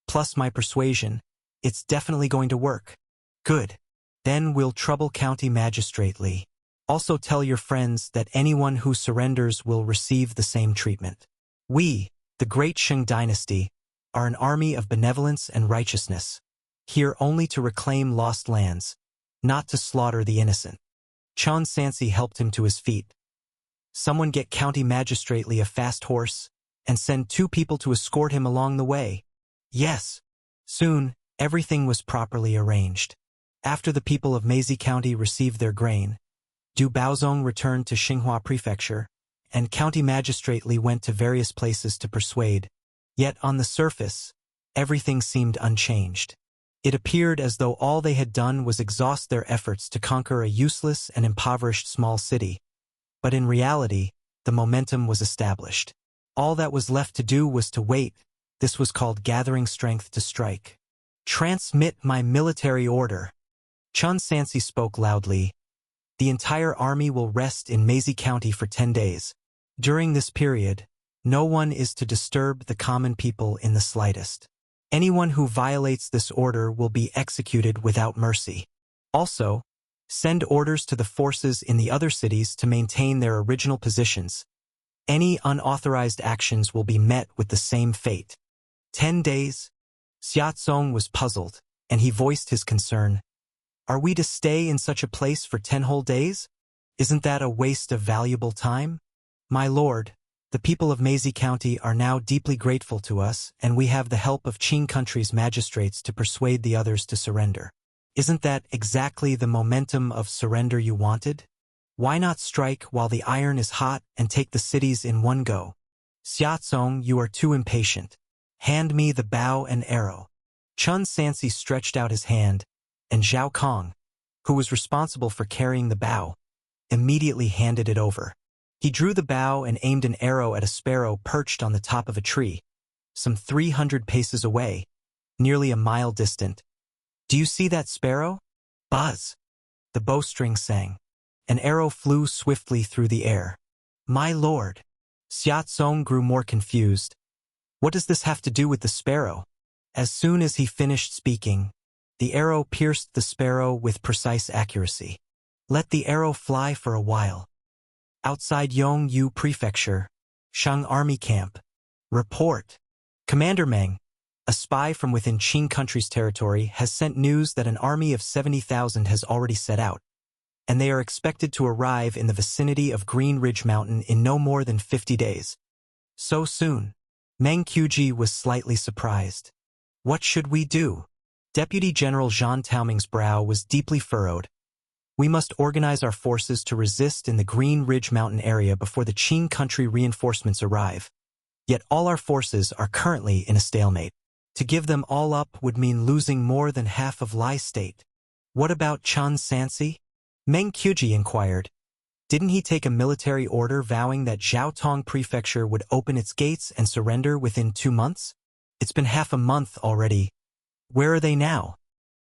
plus my persuasion, it's definitely going to work. Good. Then we'll trouble County Magistrate Li. Also tell your friends that anyone who surrenders will receive the same treatment. We, the Great Shang Dynasty, are an army of benevolence and righteousness, here only to reclaim lost lands, not to slaughter the innocent. Chun Sansi helped him to his feet. Someone get County Magistrate Li a fast horse, and send 2 people to escort him along the way. Yes. Soon, everything was properly arranged. After the people of Meizi County received their grain, Du Baozong returned to Xinhua Prefecture, and County Magistrate Li went to various places to persuade. Yet on the surface, everything seemed unchanged. It appeared as though all they had done was exhaust their efforts to conquer a useless and impoverished small city. But in reality, the momentum was established. All that was left to do was to wait. This was called gathering strength to strike. Transmit my military order. Chun Sansi spoke loudly. The entire army will rest in Meizi County for 10 days. During this period, no one is to disturb the common people in the slightest. Anyone who violates this order will be executed without mercy. Also, send orders to the forces in the other cities to maintain their original positions. Any unauthorized actions will be met with the same fate. 10 days? Xiaozong was puzzled, and he voiced his concern. Are we to stay in such a place for 10 whole days? Isn't that a waste of valuable time? My lord, the people of Meizi County are now deeply grateful to us, and we have the help of Qing Country's magistrates to persuade the others to surrender. Isn't that exactly the momentum of surrender you wanted? Why not strike while the iron is hot and take the cities in one go? Xiaozong, you are too impatient. Hand me the bow and arrow. Chun Sansi stretched out his hand, and Zhao Kong, who was responsible for carrying the bow, immediately handed it over. He drew the bow and aimed an arrow at a sparrow perched on the top of a tree, some 300 paces away, nearly a mile distant. Do you see that sparrow? Buzz! The bowstring sang. An arrow flew swiftly through the air. My lord! Xiaozong grew more confused. What does this have to do with the sparrow? As soon as he finished speaking, the arrow pierced the sparrow with precise accuracy. Let the arrow fly for a while. Outside Yongyu Prefecture, Shang Army Camp. Report. Commander Meng, a spy from within Qing Country's territory, has sent news that an army of 70,000 has already set out, and they are expected to arrive in the vicinity of Green Ridge Mountain in no more than 50 days. So soon? Meng Qiuji was slightly surprised. What should we do? Deputy General Zhan Taoming's brow was deeply furrowed. We must organize our forces to resist in the Green Ridge Mountain area before the Qing Country reinforcements arrive. Yet all our forces are currently in a stalemate. To give them all up would mean losing more than half of Lai State. What about Chun Sansi? Meng Qiuji inquired. Didn't he take a military order vowing that Zhaotong Prefecture would open its gates and surrender within 2 months? It's been half a month already. Where are they now?